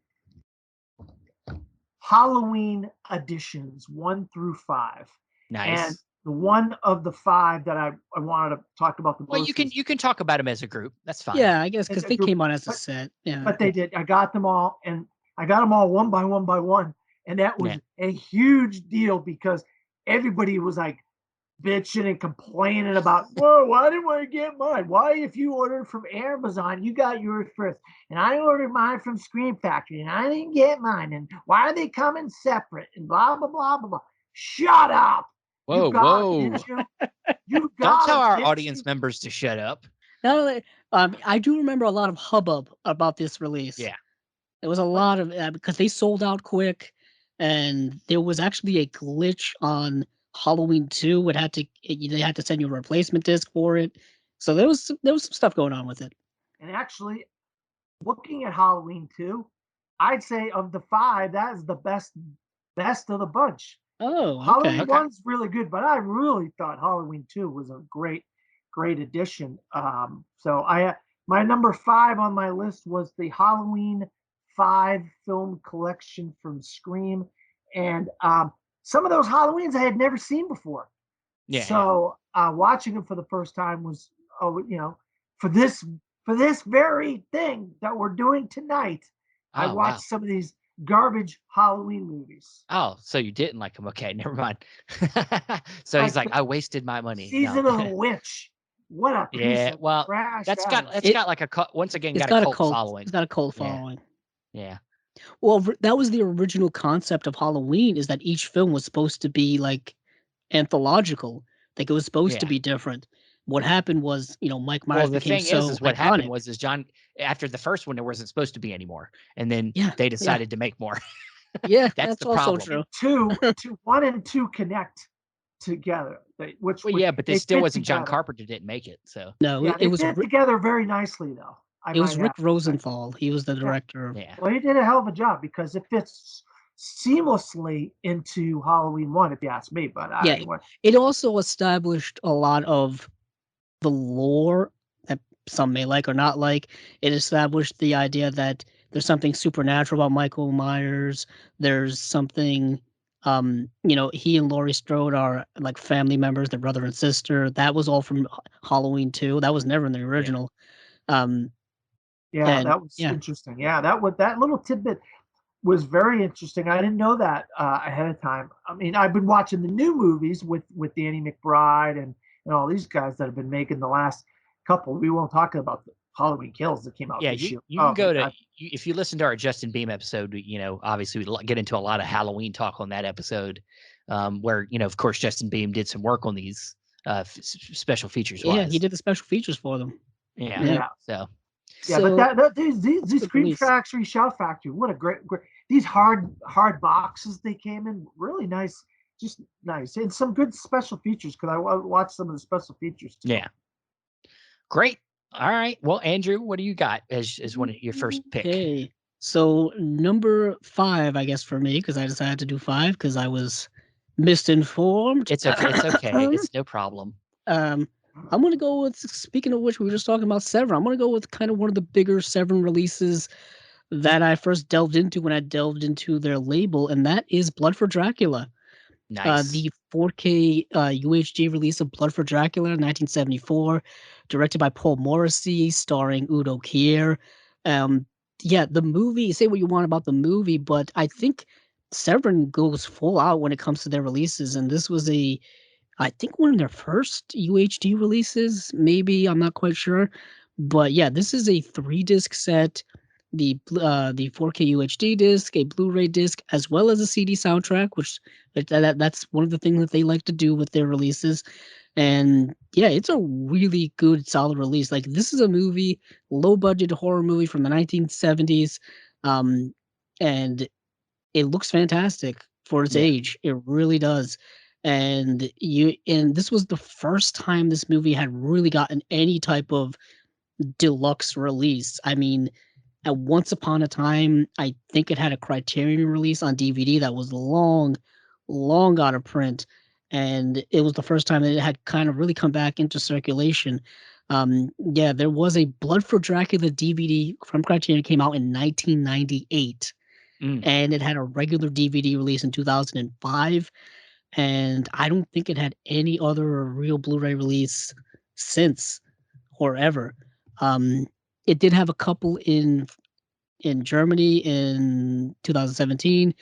Halloween editions 1 through 5. Nice. And the one of the 5 that I wanted to talk about the most. Well, you can talk about them as a group. That's fine. Yeah, I guess because they came out as a set. Yeah, but they did. I got them all, and I got them all one by one, and that was a huge deal because everybody was like bitching and complaining about, whoa, why didn't I get mine? Why, if you ordered from Amazon, you got yours first, and I ordered mine from Scream Factory, and I didn't get mine, and why are they coming separate? And blah blah blah blah blah. Shut up. Whoa. Don't tell our audience members to shut up. No, I do remember a lot of hubbub about this release. Yeah. There was a lot of because they sold out quick, and there was actually a glitch on Halloween 2. They had to send you a replacement disc for it. So there was some stuff going on with it. And actually, looking at Halloween 2, I'd say of the 5, that is the best of the bunch. Oh, okay. Halloween Okay. 1's really good, but I really thought Halloween 2 was a great addition. So my number 5 on my list was the Halloween 5 film collection from Scream, and some of those Halloweens I had never seen before. Yeah. So watching them for the first time was, oh, for this for this very thing that we're doing tonight, I Oh watched wow. some of these garbage Halloween movies. Oh, so you didn't like him? Okay, never mind. So he's Like like, I wasted my money. No. Season of the Witch. What a piece Yeah. of Well, trash that's that got is. that's It got like once again it's got a got a cult cult. It's following. got a cult Yeah. following. Yeah. Well, that was the original concept of Halloween, is that each film was supposed to be like anthological. Like it was supposed to Yeah. be different. What happened was, Mike Well, Myers the became thing is so what happened iconic. was John after the first one there wasn't supposed to be any more, and then Yeah, they yeah, decided to make more. yeah. That's That's the also problem. true. Two, 1 and 2 connect together. Well, yeah, but they They still fit wasn't John together. Carpenter didn't make it. So No, Yeah, they fit together very nicely, though. I It might was Rick add. But Rosenthal. He was the yeah, director of. yeah. well, he did a hell of a job because it fits seamlessly into Halloween 1, if you ask me. But I Yeah, mean, what? it also established a lot of the lore that some may like or not like. It established the idea that there's something supernatural about Michael Myers. There's something, he and Laurie Strode are like family members, their brother and sister. That was all from Halloween 2. That was never in the Yeah. original. Um, Yeah, and that was yeah, interesting. Yeah, that little tidbit was very interesting. I didn't know that ahead of time. I mean, I've been watching the new movies with Danny McBride and all these guys that have been making the last couple. We won't talk about the Halloween Kills that came out Yeah, this you year. you can Oh my go to god! if you listen to our Justin Beam episode, obviously we get into a lot of Halloween talk on that episode, where of course Justin Beam did some work on these special features yeah, he wise. did the special features for them. Yeah, Yeah. Yeah, so yeah, but So these good Scream release. Factory, Shout Factory, what a great these hard boxes they came in, really nice, just nice, and some good special features because I watched some of the special features too. yeah, great. All right, well, Andrew, what do you got as one of your first pick? Okay. So number 5, I guess for me, because I decided to do 5 because I was misinformed. It's okay. It's okay. It's no problem. um, I'm gonna go with. Speaking of which, we were just talking about Severin. I'm gonna go with kind of one of the bigger Severin releases that I first delved into when I delved into their label, and that is Blood for Dracula. Nice. The 4K UHD release of Blood for Dracula, 1974, directed by Paul Morrissey, starring Udo Kier. Um, yeah, the movie. Say what you want about the movie, but I think Severin goes full out when it comes to their releases, and this was I think one of their first UHD releases. Maybe I'm not quite sure, but yeah, this is a 3-disc set. The 4K UHD disc, a Blu-ray disc, as well as a CD soundtrack, which that's one of the things that they like to do with their releases. And yeah, it's a really good, solid release. Like this is a movie, low budget horror movie from the 1970s, um, and it looks fantastic for its Yeah. age. It really does. And this was the first time this movie had really gotten any type of deluxe release. I mean, at once upon a time, I think it had a Criterion release on DVD that was long, long out of print, and it was the first time that it had kind of really come back into circulation. Yeah, there was a Blood for Dracula DVD from Criterion, came out in 1998, Mm. and it had a regular DVD release in 2005, and I don't think it had any other real Blu-ray release since or ever. Um, it did have a couple in Germany in 2017,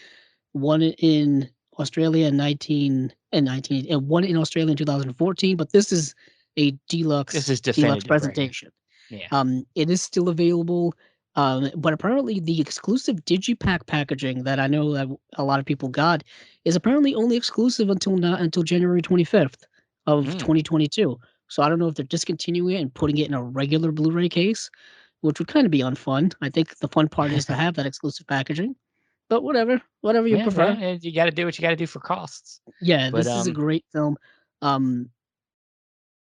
one in Australia in 19 and one in Australia in 2014, but this is a This deluxe is deluxe definitive right here. presentation. Yeah. It is still available, but apparently the exclusive digipack packaging that I know that a lot of people got is apparently only exclusive until January 25th of Mm. 2022. So I don't know if they're discontinuing it and putting it in a regular Blu-ray case, which would kind of be unfun. I think the fun part is to have that exclusive packaging, but whatever you Yeah, prefer. well, you got to do what you got to do for costs. Yeah, But this is a great film. Um,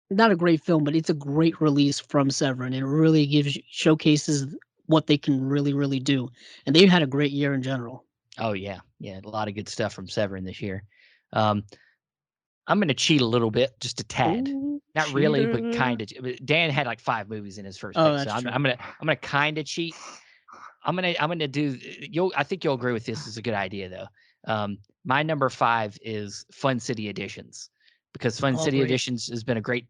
Not a great film, but it's a great release from Severin. It really showcases what they can really, really do. And they've had a great year in general. Oh yeah, yeah, a lot of good stuff from Severin this year. Um, I'm going to cheat a little bit, just a tad. Ooh, Not really, but cheater. kind of. Dan had like 5 movies in his first Oh, pick, so that's true. I'm gonna kind of cheat. I'm gonna do. I think you'll agree with this. Is a good idea though. My number 5 is Fun City Editions, because Fun Oh, City great. Editions has been a great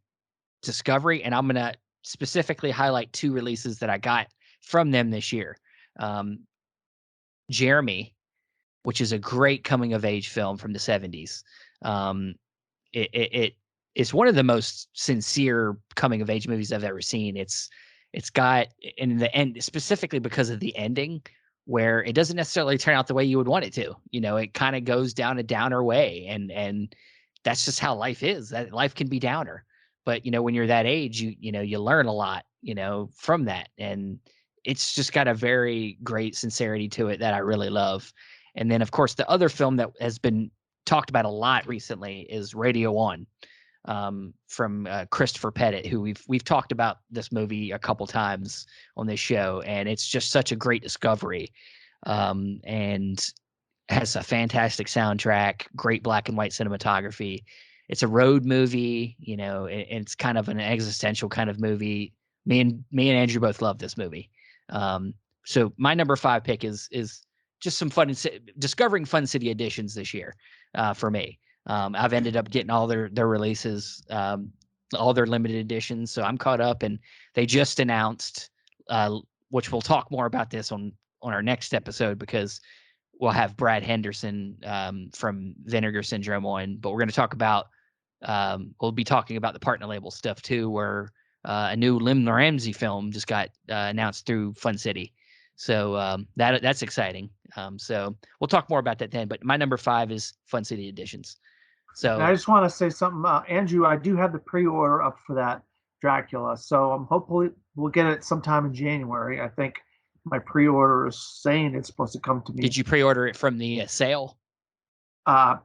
discovery, and I'm gonna specifically highlight 2 releases that I got from them this year. Um, Jeremy, which is a great coming of age film from the 70s. Um, it's one of the most sincere coming of age movies I've ever seen. It's got, in the end, specifically because of the ending, where it doesn't necessarily turn out the way you would want it to. You know, it kind of goes down a downer way, and that's just how life is. That life can be downer. But when you're that age, you learn a lot, from that. And it's just got a very great sincerity to it that I really love. And then, of course, the other film that has been talked about a lot recently is Radio On, from Christopher Pettit, who we've talked about this movie a couple times on this show, and it's just such a great discovery, and has a fantastic soundtrack, great black and white cinematography. It's a road movie, and it's kind of an existential kind of movie. Me and Andrew both love this movie. So my number 5 pick is just some fun, discovering Fun City Editions this year, for me. I've ended up getting all their releases, all their limited editions. So I'm caught up, and they just announced, which we'll talk more about this on our next episode, because we'll have Brad Henderson, from Vinegar Syndrome on, but we're going to talk about, we'll be talking about the partner label stuff too, where a new Lim Ramsey film just got announced through Fun City. So that's exciting. So we'll talk more about that then. But my number 5 is Fun City Editions. And So I just want to say something, Andrew. I do have the pre-order up for that Dracula, so I'm hopefully we'll get it sometime in January. I think my pre-order is saying it's supposed to come to me. did you pre-order it from the sale? I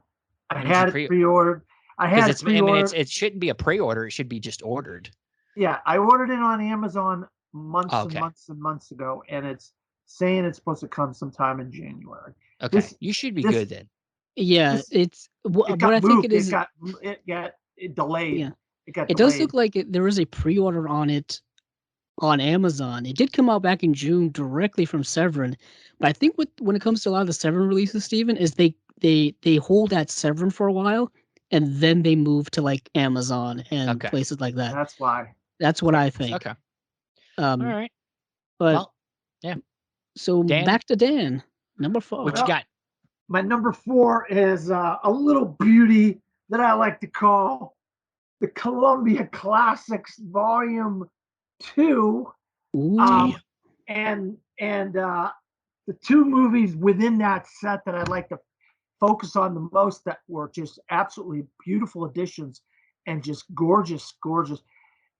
When did you had it pre-ordered. I Because had it pre-ordered. it shouldn't be a pre-order. It should be just ordered. Yeah, I ordered it on Amazon Oh, months and okay. months and months ago, and it's saying it's supposed to come sometime in January. Okay. This You should be this good then. Yeah, this it's it what got I think moved. it is. It got delayed. Yeah, It got it does delayed. look like there is a pre-order on it on Amazon. It did come out back in June directly from Severin, but I think when it comes to a lot of the Severin releases, Steven, is they hold at Severin for a while, and then they move to like Amazon and Okay. places like that. That's why. That's what Okay. I think. Okay. All Um, right. but Well, yeah. so Dan, back to Dan, number what 4. you Well, got? my number 4 is a little beauty that I like to call the Columbia Classics Volume 2. Ooh, Damn. And the 2 movies within that set that I'd like to focus on the most, that were just absolutely beautiful additions and just gorgeous, gorgeous,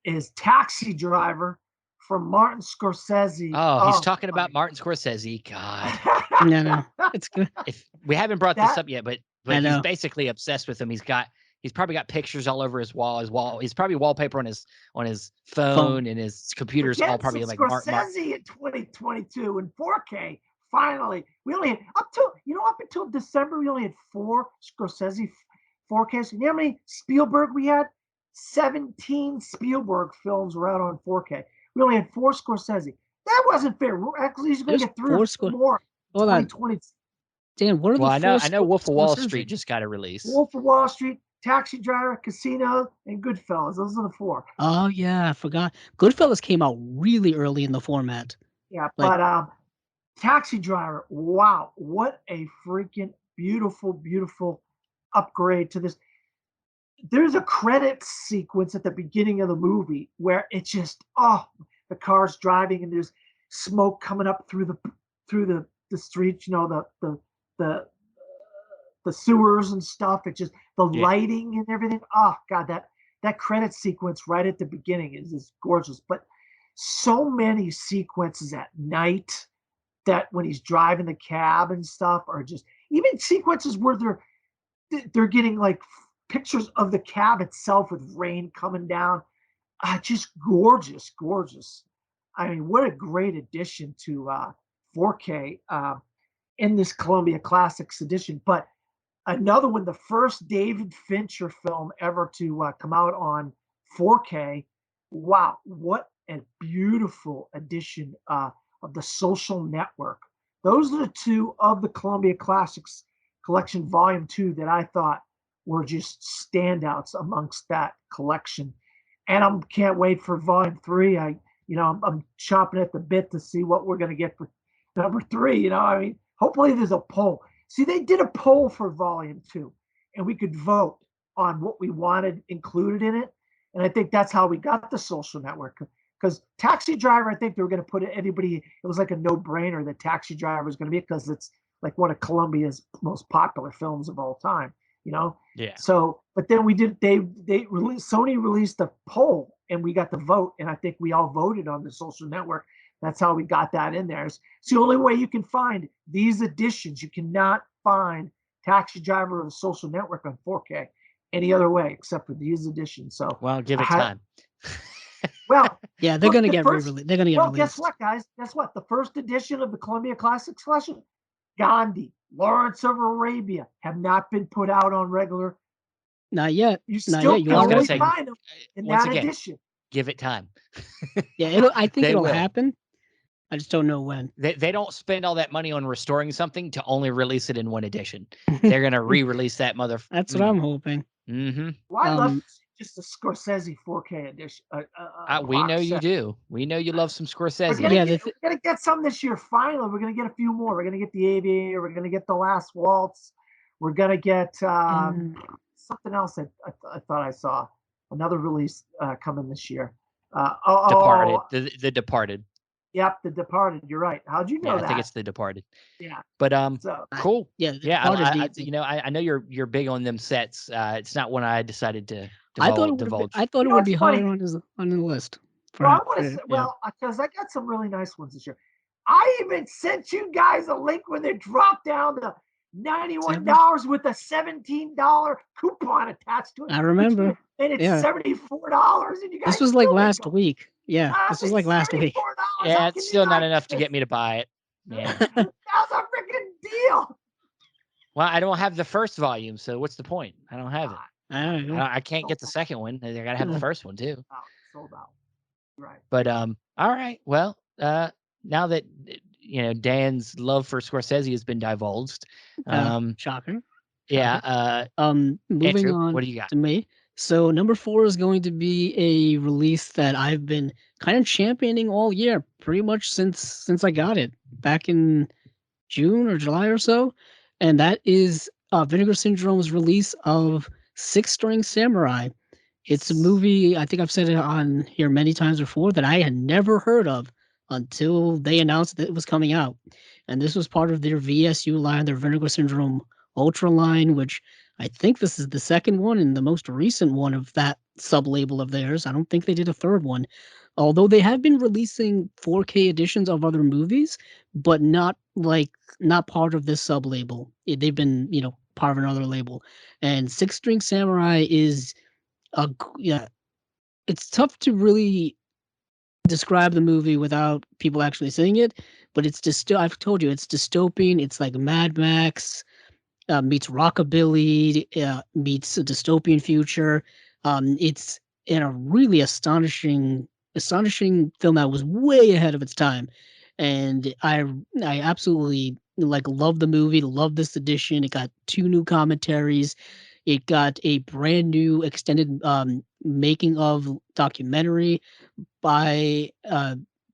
is Taxi Driver from Martin Scorsese. Oh, he's Oh talking my about Martin Scorsese. God. no, it's good. If we haven't brought this that up yet, but I he's know. basically obsessed with him. He's probably got pictures all over his wall. He's probably wallpaper on his phone, and his we're computers all getting some probably like Martin. Scorsese in 2022 in 4K. Finally, we only had up until December we only had 4 Scorsese 4Ks. You know how many Spielberg we had? 17 Spielberg films were out on 4K. We only had 4 Scorsese. That wasn't fair. We're actually going to There's get 3 or four 4 score. more in Hold on, 2020. Dan. What are Well, the four I know Wolf of Wall Scorsese? Street just got a release. Wolf of Wall Street, Taxi Driver, Casino, and Goodfellas. Those are the 4. Oh yeah, I forgot. Goodfellas came out really early in the format. Yeah, Like, but Taxi Driver, wow, what a freaking beautiful, beautiful upgrade to this. There's a credit sequence at the beginning of the movie where it's just, the car's driving and there's smoke coming up through the streets, the the sewers and stuff. It's just the Yeah. lighting and everything. Oh God, that credit sequence right at the beginning is gorgeous. But so many sequences at night, that when he's driving the cab and stuff, are just, even sequences where they're getting like pictures of the cab itself with rain coming down. Just gorgeous, gorgeous. I mean, what a great addition to 4K in this Columbia Classics edition. But another one, the first David Fincher film ever to come out on 4K. Wow, what a beautiful edition of The Social Network. Those are the two of the Columbia Classics Collection Volume 2 that I thought were just standouts amongst that collection. And I can't wait for Volume 3. I'm chomping at the bit to see what we're going to get for number 3. I mean, hopefully there's a poll. See, they did a poll for Volume 2, and we could vote on what we wanted included in it. And I think that's how we got The Social Network. Because Taxi Driver, I think they were going to put everybody, it was like a no-brainer that Taxi Driver was going to be, because it's like one of Columbia's most popular films of all time, Yeah. So, but then Sony released a poll, and we got the vote, and I think we all voted on The Social Network. That's how we got that in there. It's the only way you can find these editions. You cannot find Taxi Driver or The Social Network on 4K any other way except for these editions. So, well, give it time. Well, yeah, they're going to get re-released. They're going to get released. Guess what, guys? Guess what? The first edition of the Columbia Classics Collection, Gandhi, Lawrence of Arabia, have not been put out on regular. Not yet. You still can only find them in that edition. Give it time. Yeah, I think it'll happen. I just don't know when. They don't spend all that money on restoring something to only release it in one edition. They're going to re-release that That's what I'm hoping. Mm-hmm. Well, I love just the Scorsese 4K edition. We know you do. We know you love some Scorsese. We're going to get some this year. Finally, we're going to get a few more. We're going to get The Aviator. We're going to get The Last Waltz. We're going to get something else. I thought I saw another release coming this year. Departed. The Departed. Yep, The Departed. You're right. How'd you know that? I think it's The Departed. Yeah. But cool. Yeah. I know you're big on them sets. It's not one I decided to divulge. I thought it would be higher on the list. Because I got some really nice ones this year. I even sent you guys a link when they dropped down the $91 with a $17 coupon attached to it. I remember. And it's $74, and you guys. This was like last week. Yeah, this was like last week. Yeah, it's still not enough to get me to buy it. Yeah. That was a freaking deal. Well, I don't have the first volume, so what's the point? I don't have it. I can't get the second one. I gotta have the first one too. Sold out. Right. But all right. Well, now that Dan's love for Scorsese has been divulged, shocking. Yeah. Moving Andrew, on. What do you got? To me. So number 4 is going to be a release that I've been kind of championing all year, pretty much since I got it back in June or July or so, and that is Vinegar Syndrome's release of Six String Samurai. It's a movie, I think I've said it on here many times before, that I had never heard of until they announced that it was coming out. And this was part of their VSU line, their Vinegar Syndrome Ultra line, which I think this is the second one and the most recent one of that sub-label of theirs. I don't think they did a third one. Although they have been releasing 4K editions of other movies, but not part of this sub-label. They've been, part of another label. And Six String Samurai is it's tough to really describe the movie without people actually seeing it, but it's just I've told you it's dystopian. It's like Mad Max meets rockabilly, meets a dystopian future. It's in a really astonishing film that was way ahead of its time, and I absolutely love the movie, love this edition. It got 2 new commentaries. It got a brand new extended making of documentary by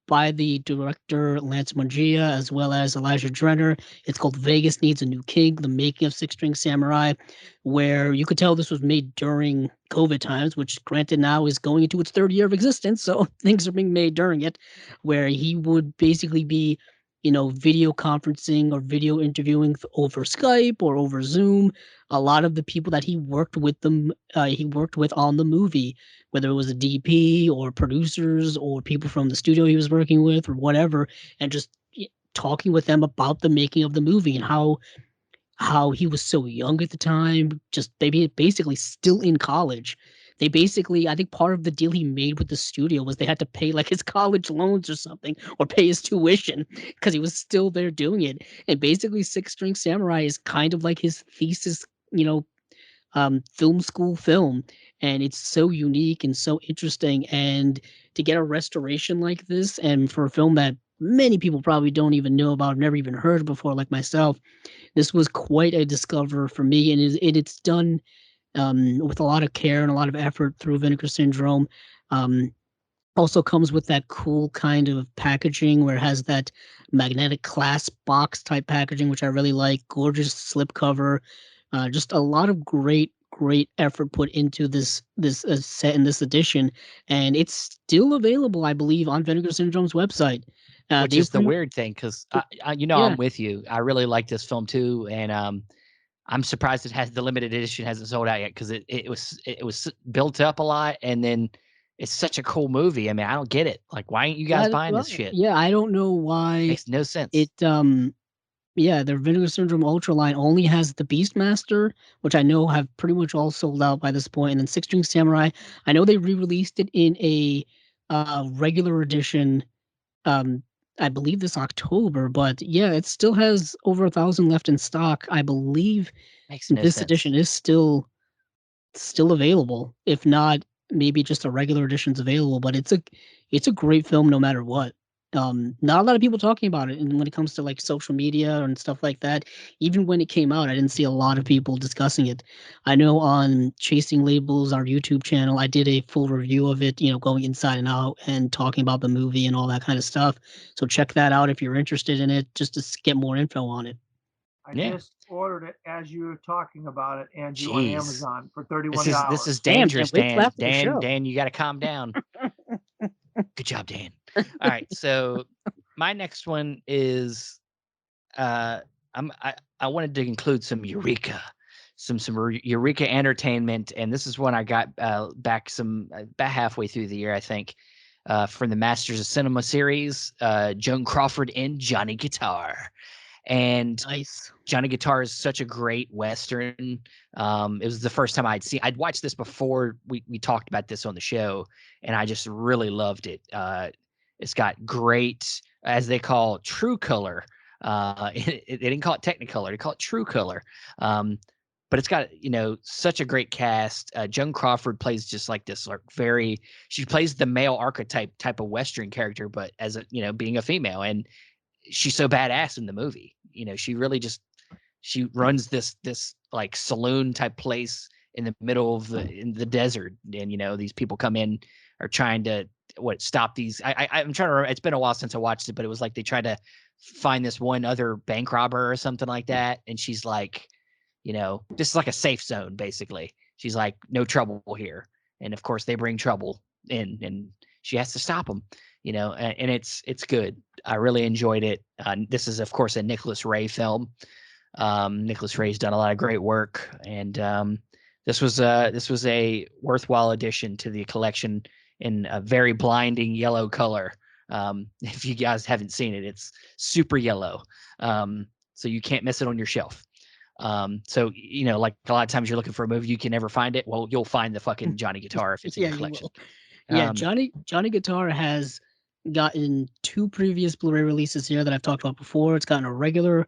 the director Lance Mungia as well as Elijah Drenner. It's called Vegas Needs a New King, The Making of Six String Samurai, where you could tell this was made during COVID times, which granted now is going into its 3rd year of existence, so things are being made during it, where he would basically be video conferencing or video interviewing over Skype or over Zoom. A lot of the people that he worked with on the movie, whether it was a DP or producers or people from the studio he was working with or whatever, and just talking with them about the making of the movie and how he was so young at the time, just basically still in college, They basically, I think part of the deal he made with the studio was they had to pay like his college loans or something, or pay his tuition because he was still there doing it. And basically, Six String Samurai is kind of like his thesis, you know, film school film, and it's so unique and so interesting. And to get a restoration like this, and for a film that many people probably don't even know about, never even heard before, like myself, this was quite a discover for me, and it's done with a lot of care and a lot of effort through Vinegar Syndrome. Um, Also comes with that cool kind of packaging where it has that magnetic clasp box type packaging, which I really like. Gorgeous slipcover. Just a lot of great effort put into this set in this edition, and it's still available, I believe, on Vinegar Syndrome's website. Which They is the pretty, weird thing, because yeah, I'm with you. I really like this film too, and I'm surprised it has the limited edition hasn't sold out yet, because it was built up a lot, and then it's such a cool movie. I mean, I don't get it. Like, why ain't you guys yeah, buying this well, shit? yeah. I don't know why Makes no sense. it yeah, their Vinegar Syndrome Ultra line only has the Beastmaster, which I know have pretty much all sold out by this point, and then Six String Samurai. I know they re-released it in a regular edition. Um, I believe this October, but yeah, it still has over 1,000 left in stock. I believe Makes no this sense. edition is still available. If not, maybe just a regular edition's available. But it's a great film no matter what. Not a lot of people talking about it, and when it comes to like social media and stuff like that, even when it came out, I didn't see a lot of people discussing it. I know on Chasing Labels, our YouTube channel, I did a full review of it, you know, going inside and out and talking about the movie and all that kind of stuff. So check that out if you're interested in it, just to get more info on it. I Yeah. just ordered it as you were talking about it, Andrew, on Jeez. Amazon for This is $31. Damn, dangerous, can't wait till Dan. after the show. Dan, you got to calm down. Good job, Dan. All right, so my next one is uh I wanted to include some Eureka, some Eureka entertainment, and this is one I got back some about halfway through the year, I think, from the Masters of Cinema series, Joan Crawford and Johnny Guitar. And Nice. Johnny Guitar is such a great Western. It was the first time I'd watched this before we talked about this on the show, and I just really loved it. It's got great, as they call, true color. They didn't call it Technicolor; they call it true color. But it's got, such a great cast. Joan Crawford plays just like this, like she plays the male archetype type of Western character, but as a, being a female, and she's so badass in the movie. She really just she runs this like saloon type place in the middle of in the desert, and these people come in, are trying to stop these. I'm trying to remember. It's been a while since I watched it, but it was like they tried to find this one other bank robber or something like that, and she's like, this is like a safe zone basically. She's like, no trouble here, and of course they bring trouble in, and she has to stop them. And it's good. I really enjoyed it. This is, of course, a Nicholas Ray film. Nicholas Ray's done a lot of great work, and this was a worthwhile addition to the collection in a very blinding yellow color. If you guys haven't seen it, it's super yellow, so you can't miss it on your shelf. So like a lot of times you're looking for a movie, you can never find it. Well, you'll find the fucking Johnny Guitar if it's in Yeah, your you collection. will. Yeah, Um, Johnny Guitar has gotten two previous Blu-ray releases here that I've talked about before. It's gotten a regular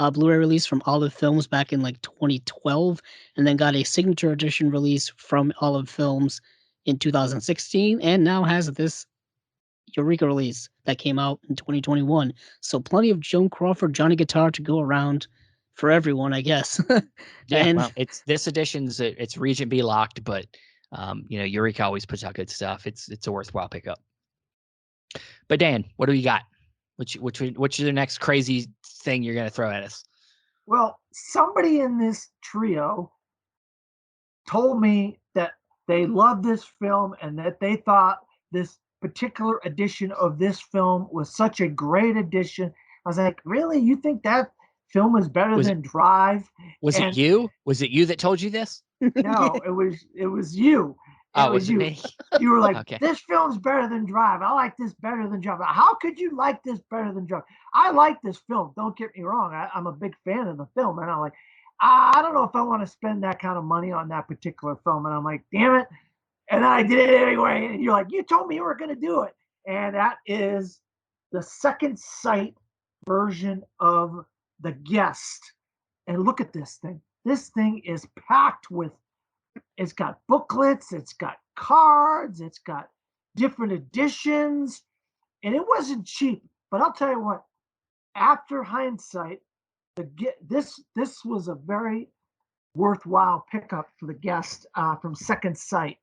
Blu-ray release from Olive Films back in like 2012, and then got a signature edition release from Olive Films in 2016, and now has this Eureka release that came out in 2021. So plenty of Joan Crawford, Johnny Guitar to go around for everyone, I guess. Yeah, And well, it's this edition's it's Regent B locked, but Eureka always puts out good stuff. It's a worthwhile pickup. But Dan, what do you got? What's your next crazy thing you're gonna throw at us? Well, somebody in this trio told me that they loved this film and that they thought this particular edition of this film was such a great edition. I was like, really? You think that film is better Was it than Drive? was it And you? Was it you that told you this? no, it was you. It Oh, was was it you. me? You were like, Okay. this film's better than Drive. I like this better than Drive. How could you like this better than Drive? I like this film. Don't get me wrong. I'm a big fan of the film, and I'm like, I don't know if I want to spend that kind of money on that particular film. And I'm like, damn it. And I did it anyway. And you're like, you told me you were going to do it. And that is the Second Sight version of The Guest. And look at this thing. This thing is packed with, it's got booklets, it's got cards, it's got different editions. And it wasn't cheap. But I'll tell you what, after hindsight, this was a very worthwhile pickup for The Guest from Second Sight.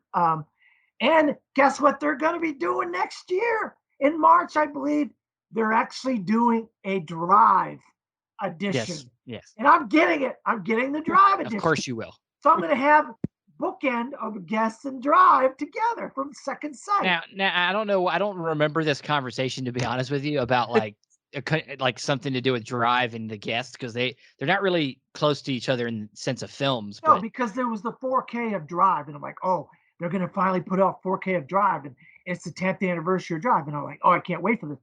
And guess what they're going to be doing next year? In March, I believe, they're actually doing a Drive edition. Yes, yes. And I'm getting it. I'm getting the Drive edition. Of course you will. So I'm going to have bookend of Guest and Drive together from Second Sight. Now I don't know. I don't remember this conversation, to be honest with you, about like something to do with Drive and The Guest, because they're not really close to each other in the sense of films. No, but because there was the 4K of Drive, and I'm like, oh, they're going to finally put out 4K of Drive, and it's the 10th anniversary of Drive, and I'm like, oh, I can't wait for this.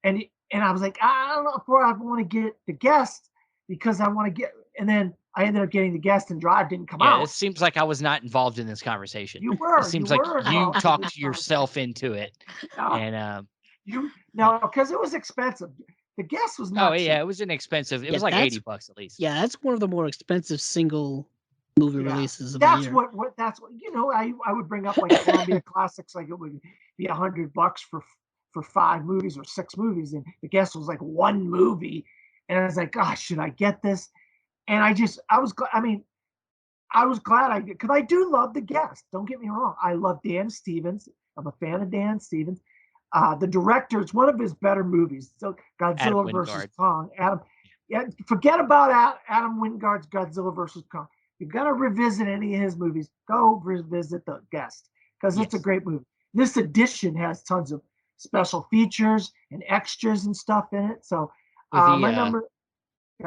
And I was like, I don't know if I want to get The Guest because I want to get, and then I ended up getting The Guest, and Drive didn't come out. It seems like I was not involved in this conversation. You were. It seems you like were you talked yourself into it, and because it was expensive. The Guest was not. Oh cheap. yeah, it was inexpensive. It was like $80 at least. Yeah, that's one of the more expensive single movie releases of that's the year. what that's what I would bring up like Columbia Classics, like it would be $100 for 5 movies or 6 movies, and The Guest was like 1 movie, and I was like, gosh, should I get this? And I was glad because I do love The Guest. Don't get me wrong, I love Dan Stevens. I'm a fan of Dan Stevens. The director, it's one of his better movies. So Godzilla versus Kong. Forget about Adam Wingard's Godzilla versus Kong. You're gonna revisit any of his movies, go revisit The Guest because it's a great movie. This edition has tons of special features and extras and stuff in it. So my number.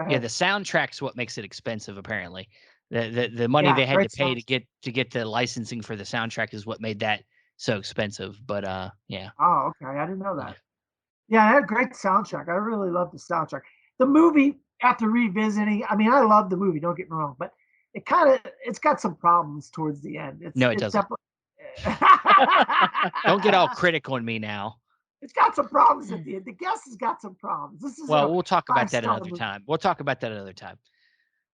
Yeah, the soundtrack's what makes it expensive. Apparently, the money they had to pay to get the licensing for the soundtrack is what made that so expensive. But yeah. Oh, okay, I didn't know that. Yeah, it had a great soundtrack. I really love the soundtrack. The movie, after revisiting, I mean, I love the movie. Don't get me wrong, but it's got some problems towards the end. It doesn't. Don't get all critical on me now. It's got some problems at the end. The Guest has got some problems. We'll talk about that another time. We'll talk about that another time.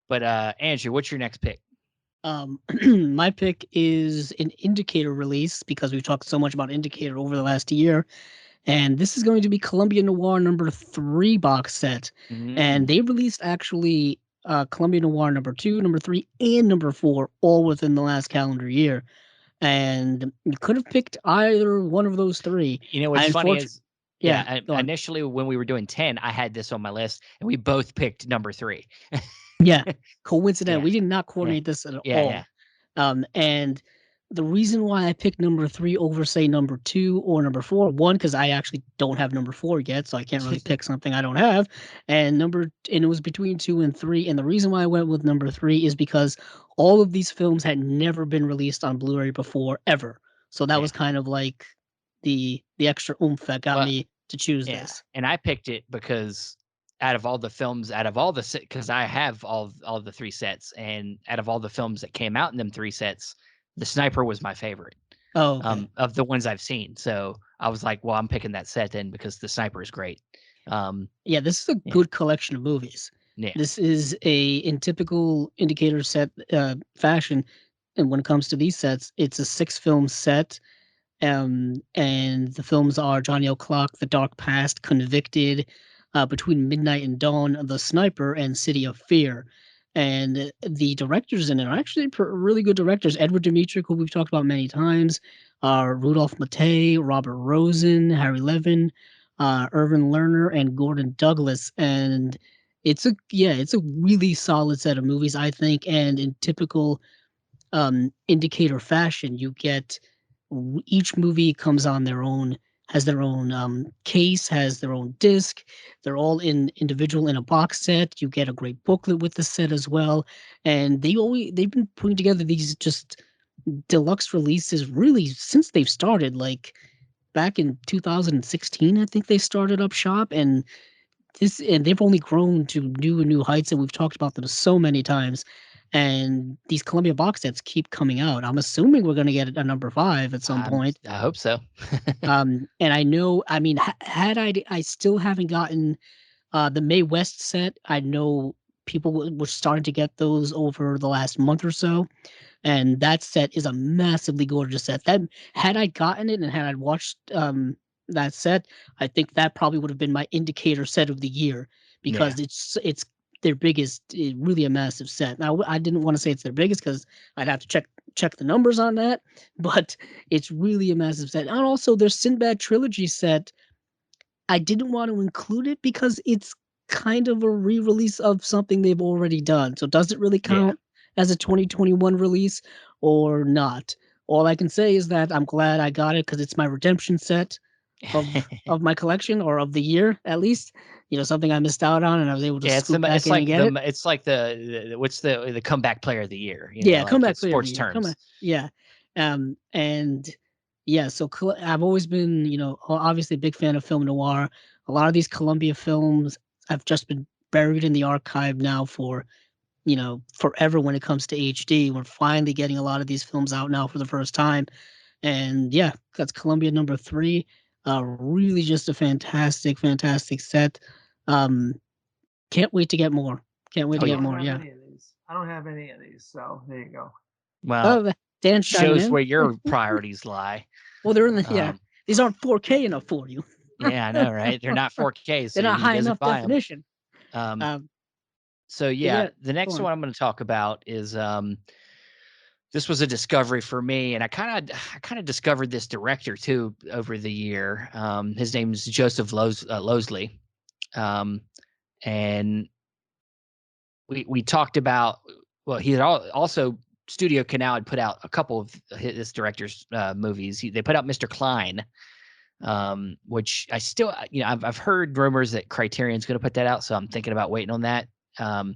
But Andrew, what's your next pick? My pick is an Indicator release because we've talked so much about Indicator over the last year. And this is going to be Columbia Noir number 3 box set. And they released actually Columbia Noir number 2, number 3, and number 4 all within the last calendar year. And you could have picked either one of those 3. You know what's funny is, initially when we were doing 10, I had this on my list, and we both picked number 3. Yeah, coincident. We did not coordinate this at all. Yeah. And the reason why I picked number 3 over, say, number 2 or number 4, one, because I actually don't have number 4 yet, so I can't really pick something I don't have. And it was between 2 and 3. And the reason why I went with number 3 is because all of these films had never been released on Blu-ray before, ever. So that was kind of like the extra oomph that got me to choose this. And I picked it because out of all the films, because I have all the 3 sets, and out of all the films that came out in them 3 sets, The Sniper was my favorite. Oh, okay. Of the ones I've seen. So I was like, well, I'm picking that set then because The Sniper is great. This is a good collection of movies. Yeah. This is in typical Indicator set fashion. And when it comes to these sets, it's a 6-film set. And the films are Johnny O'Clock, The Dark Past, Convicted, Between Midnight and Dawn, The Sniper, and City of Fear. And the directors in it are actually really good directors. Edward Dmytryk, who we've talked about many times, Rudolph Mattei, Robert Rosen, Harry Levin, Irvin Lerner, and Gordon Douglas. And it's a really solid set of movies, I think. And in typical Indicator fashion, you get each movie comes on their own, has their own case, has their own disc. They're all individual in a box set. You get a great booklet with the set as well. And they've been putting together these just deluxe releases really since they've started, like back in 2016, I think they started up shop, and they've only grown to new heights, and we've talked about them so many times. and these Columbia box sets keep coming out. I'm assuming we're going to get a number 5 at some point. I hope so. And I know, I mean, had I still haven't gotten the Mae West set. I know people were starting to get those over the last month or so, and that set is a massively gorgeous set. That had I gotten it and had I watched that set, I think that probably would have been my indicator set of the year because Yeah. it's their biggest, really a massive set. Now I didn't want to say it's their biggest because I'd have to check the numbers on that, but it's really a massive set. And also their Sinbad trilogy set, I didn't want to include it because it's kind of a re-release of something they've already done. So does it really Yeah. count as a 2021 release or not? All I can say is that I'm glad I got it because it's my redemption set of my collection, or of the year at least. Something I missed out on and I was able to Yeah, scoop back in and get it. it's like the what's the comeback player of the year, Yeah, like in comeback player of the sports year. terms. Yeah. And yeah, so I've always been, obviously a big fan of film noir. A lot of these Columbia films have just been buried in the archive now for, forever when it comes to HD. We're finally getting a lot of these films out now for the first time. And yeah, that's Columbia number 3. Really just a fantastic, fantastic set. Um, can't wait to get more. Can't wait Oh to I get yeah. don't more. have Yeah. any of these. I don't have any of these. So there you go. Well, Oh, Dan's chiming shows in. where your priorities lie. Well, they're in the yeah. Um, These aren't 4K enough for you. yeah, I know, right? They're not 4K, so They're not he high doesn't enough buy them. definition. Um, So but yeah, yeah, the go next on. one I'm going to talk about is this was a discovery for me, and I kind of discovered this director too over the year. His name's Joseph Losley, um, and we talked about, well, he had also Studio Canal had put out a couple of this director's movies. They put out Mr. Klein, which I still, I've heard rumors that Criterion's going to put that out, so I'm thinking about waiting on that. Um,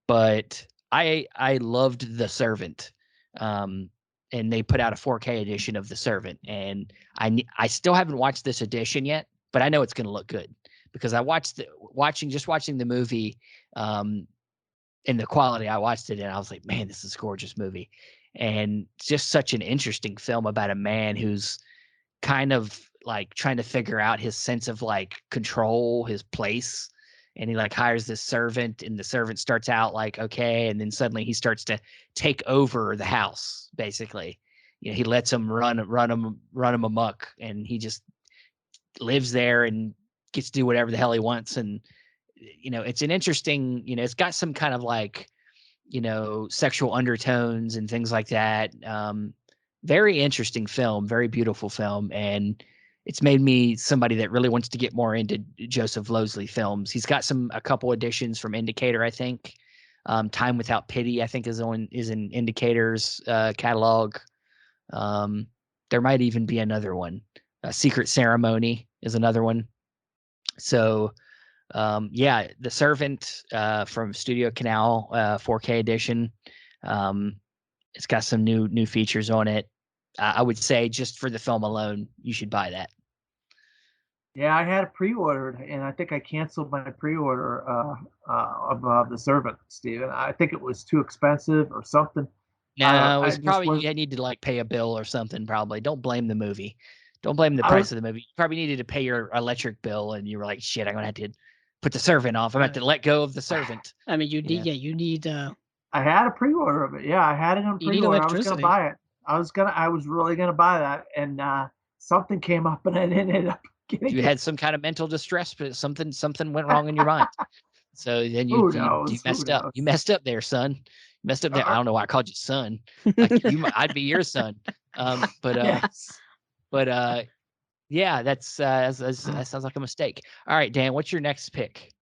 but I loved The Servant, and they put out a 4K edition of The Servant, and I still haven't watched this edition yet, but I know it's going to look good because I watching the movie, and the quality, I watched it and I was like, man, this is a gorgeous movie, and just such an interesting film about a man who's kind of like trying to figure out his sense of like control, his place. And he like hires this servant, and the servant starts out like okay, and then suddenly he starts to take over the house. Basically, he lets him run him amok, and he just lives there and gets to do whatever the hell he wants. And it's an interesting, it's got some kind of like sexual undertones and things like that. Very interesting film, very beautiful film, and it's made me somebody that really wants to get more into Joseph Losley films. He's got a couple editions from Indicator, I think. Time Without Pity, I think, is in Indicator's catalog. There might even be another one. Secret Ceremony is another one. So yeah, The Servant from Studio Canal, 4K edition. It's got some new features on it. I would say just for the film alone, you should buy that. Yeah, I had it pre-ordered, and I think I canceled my pre-order of The Servant, Steven. I think it was too expensive or something. No, it I was just probably was. you need to like pay a bill or something. Probably don't blame the movie. Don't blame the I was. price of the movie. You probably needed to pay your electric bill, and you were like, "Shit, I'm gonna have to put the servant off. I'm gonna have to let go of the servant." I mean, you You need know? yeah, you need I had a pre-order of it. Yeah, I had it on you need pre-order. I was gonna electricity. buy it. I was really gonna buy that, and something came up, and I didn't end up getting You it. had some kind of mental distress, but something went wrong in your mind. So then you Who you knows? Who messed up. You knows? messed up there, son. You messed up there. I Uh, don't know why I called you son. Like I'd be your son. But yes. but yeah, that sounds like a mistake. All right, Dan, what's your next pick?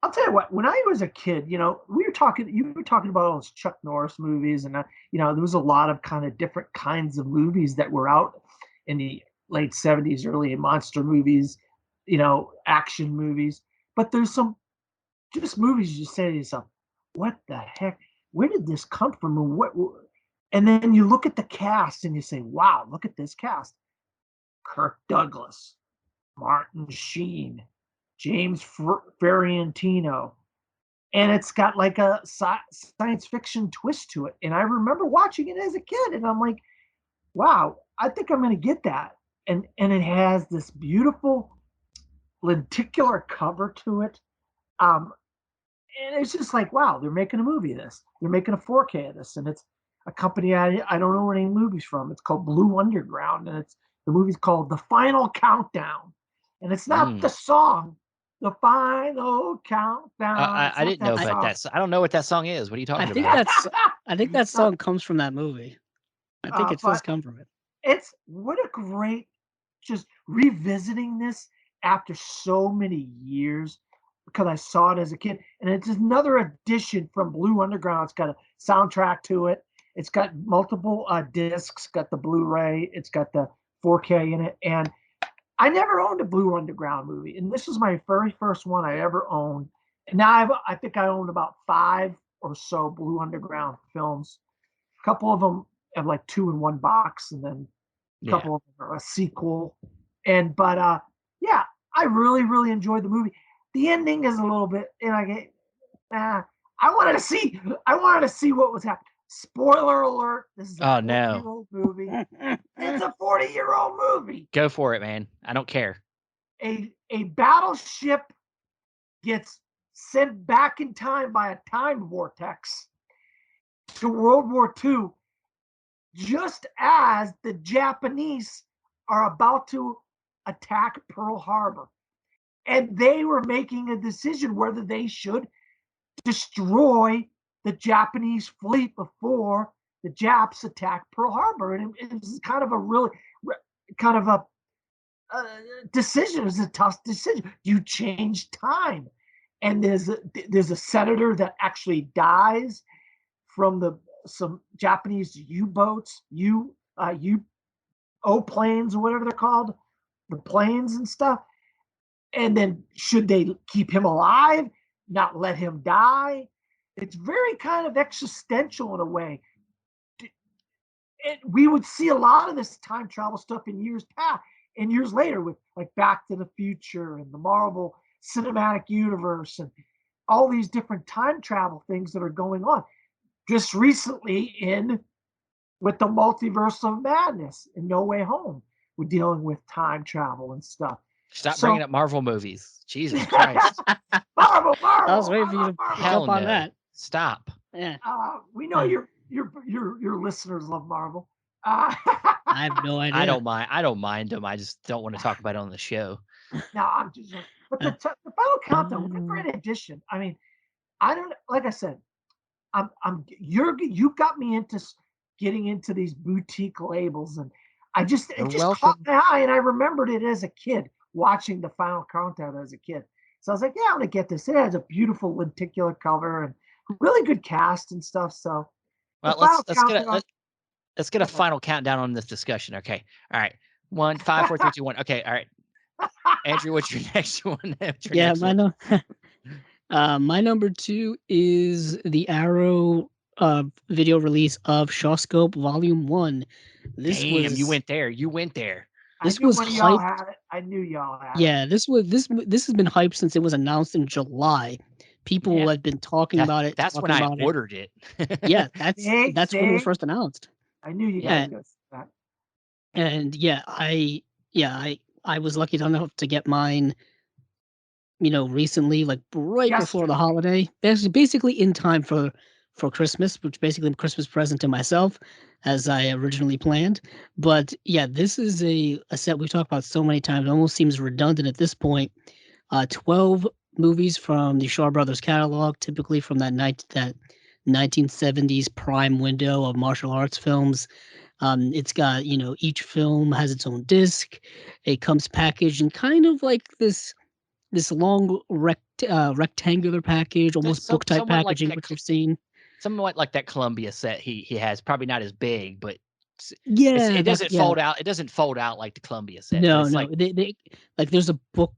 I'll tell you what. When I was a kid, we were talking. You were talking about all those Chuck Norris movies, and there was a lot of kind of different kinds of movies that were out in the late '70s, early monster movies, action movies. But there's some just movies you say to yourself, "What the heck? Where did this come from?" And what? And then you look at the cast and you say, "Wow, look at this cast: Kirk Douglas, Martin Sheen, James Ferrantino, and it's got like a science fiction twist to it. And I remember watching it as a kid, and I'm like, wow, I think I'm going to get that. And it has this beautiful lenticular cover to it. Um, and it's just like, wow, they're making a movie of this. They're making a 4K of this, and it's a company I don't know any movies from. It's called Blue Underground, and the movie's called The Final Countdown, and it's not the song, The Final Countdown. I It's not didn't know that about song. that. I don't know what that song is. What are you I talking think about? I think that song comes from that movie. I think it does But come from it. it's what a great just revisiting this after so many years because I saw it as a kid, and it's another addition from Blue Underground. It's got a soundtrack to it. It's got multiple discs. Got the Blu-ray. It's got the 4K in it, and I never owned a Blue Underground movie, and this was my very first one I ever owned. And now I think I own about 5 or so Blue Underground films. A couple of them have like 2 in one box, and then a Yeah. couple of them are a sequel. And but yeah, I really enjoyed the movie. The ending is a little bit, and I get, I wanted to see, what was happening. Spoiler alert: this is a Oh 40-year no. old movie. It's a 40-year-old movie. Go for it, man. I don't care. A battleship gets sent back in time by a time vortex to World War II, just as the Japanese are about to attack Pearl Harbor. And they were making a decision whether they should destroy the Japanese fleet before the Japs attacked Pearl Harbor. And it was kind of a really, kind of a decision. It was a tough decision. You change time. And there's a senator that actually dies from some Japanese U-boats, O planes or whatever they're called, the planes and stuff. And then should they keep him alive, not let him die? It's very kind of existential in a way. We would see a lot of this time travel stuff in years past and years later with like Back to the Future and the Marvel Cinematic Universe and all these different time travel things that are going on. Just recently with the Multiverse of Madness in No Way Home, we're dealing with time travel and stuff. Stop bringing up Marvel movies. Jesus Christ. Marvel. I was waiting for you to pick Hell up on no. that. Stop. Yeah. We know your listeners love Marvel. I have no idea. I don't mind them. I just don't want to talk about it on the show. No, I'm just. But the Final Countdown, what a great addition. I mean, I don't like I said. You got me into getting into these boutique labels, and it just caught my eye, and I remembered it as a kid watching the Final Countdown as a kid. So I was like, yeah, I'm gonna get this. It has a beautiful lenticular cover and really good cast and stuff. So well, let's get a final countdown on this discussion. Okay. All right. 1, 5, 4, 3, 2, 1. Okay. All right. Andrew, what's your next one? My number 2 is the Arrow video release of Shawscope Volume 1. You went there. This was hyped. I knew y'all had it. Yeah, this has been hyped since it was announced in July. People had been talking about it. That's when I ordered it. Yeah, that's when it was first announced. I knew you guys would that. And I was lucky enough to get mine, recently, like right before the holiday. Basically in time for Christmas, which basically a Christmas present to myself, as I originally planned. But yeah, this is a set we've talked about so many times. It almost seems redundant at this point. 12 movies from the Shaw Brothers catalog, typically from that 1970s prime window of martial arts films. It's got, each film has its own disc. It comes packaged in kind of like this long rectangular package, almost book type packaging, which you've seen. Somewhat like that Columbia set he has. Probably not as big, but it doesn't fold out. It doesn't fold out like the Columbia set. No. They there's a book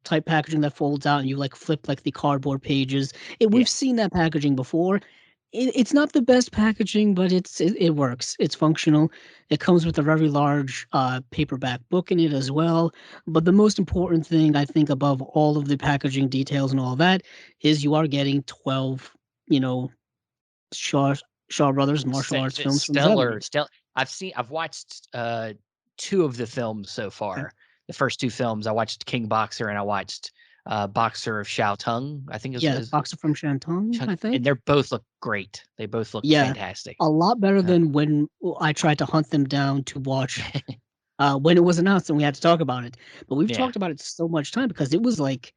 type packaging that folds out, and you like flip like the cardboard pages. We've seen that packaging before. It's not the best packaging, but it works. It's functional. It comes with a very large paperback book in it as well. But the most important thing, I think, above all of the packaging details and all that, is you are getting 12, you know, Shaw Shaw Brothers martial arts films from the Stellar, 70s. stellar. I've watched two of the films so Okay. far. The first two films, I watched King Boxer and I watched Boxer of Shao Tung, I think Yeah, is Boxer from Shantung, I and think. they're both look great. They both look Yeah, fantastic. a lot better Uh, than when I tried to hunt them down to watch when it was announced and we had to talk about it. But we've yeah, talked about it so much time because it was like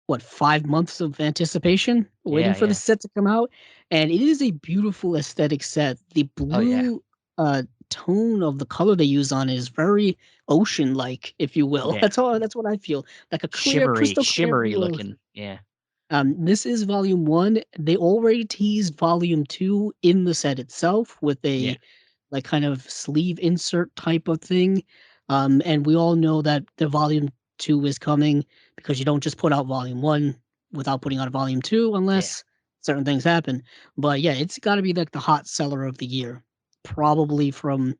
what 5 months of anticipation waiting yeah, for the yeah. set to come out, and it is a beautiful aesthetic set. The Oh yeah, blue tone of the color they use on it is very ocean like, if you will. yeah. That's what I feel, like a clear, crystal clear Shimmery blue. looking. Yeah, This is volume one. They already teased volume two in the set itself with yeah, a like kind of sleeve insert type of thing. And we all know that the volume two is coming because you don't just put out volume one without putting out a volume two yeah. unless certain things happen. But yeah, it's got to be like the hot seller of the year, probably from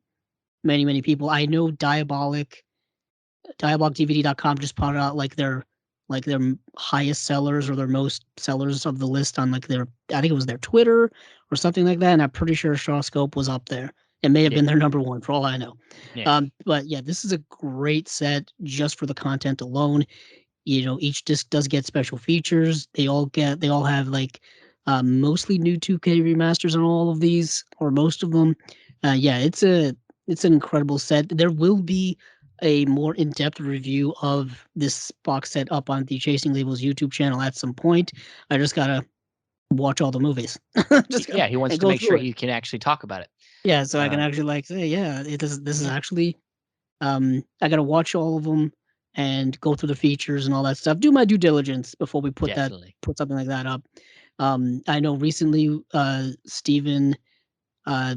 many, many people. I know DiabolicDVD.com just put out like their highest sellers or their most sellers of the list on like their, I think it was their Twitter or something like that. And I'm pretty sure Shawscope was up there. It may have Yeah, been their number one for all I know. yeah, But yeah, this is a great set just for the content alone. You know, each disc does get special features. They all have like mostly new 2K remasters on all of these or most of them. Yeah, it's an incredible set. There will be a more in-depth review of this box set up on the Chasing Labels YouTube channel at some point. I just gotta watch all the movies, just yeah. He wants and to go make sure through it. he can actually talk about it. Yeah, so I can Um, actually like say, yeah, it is. This is yeah, actually I gotta watch all of them and go through the features and all that stuff. Do my due diligence before we definitely. put something like that up. I know recently, Steven, uh,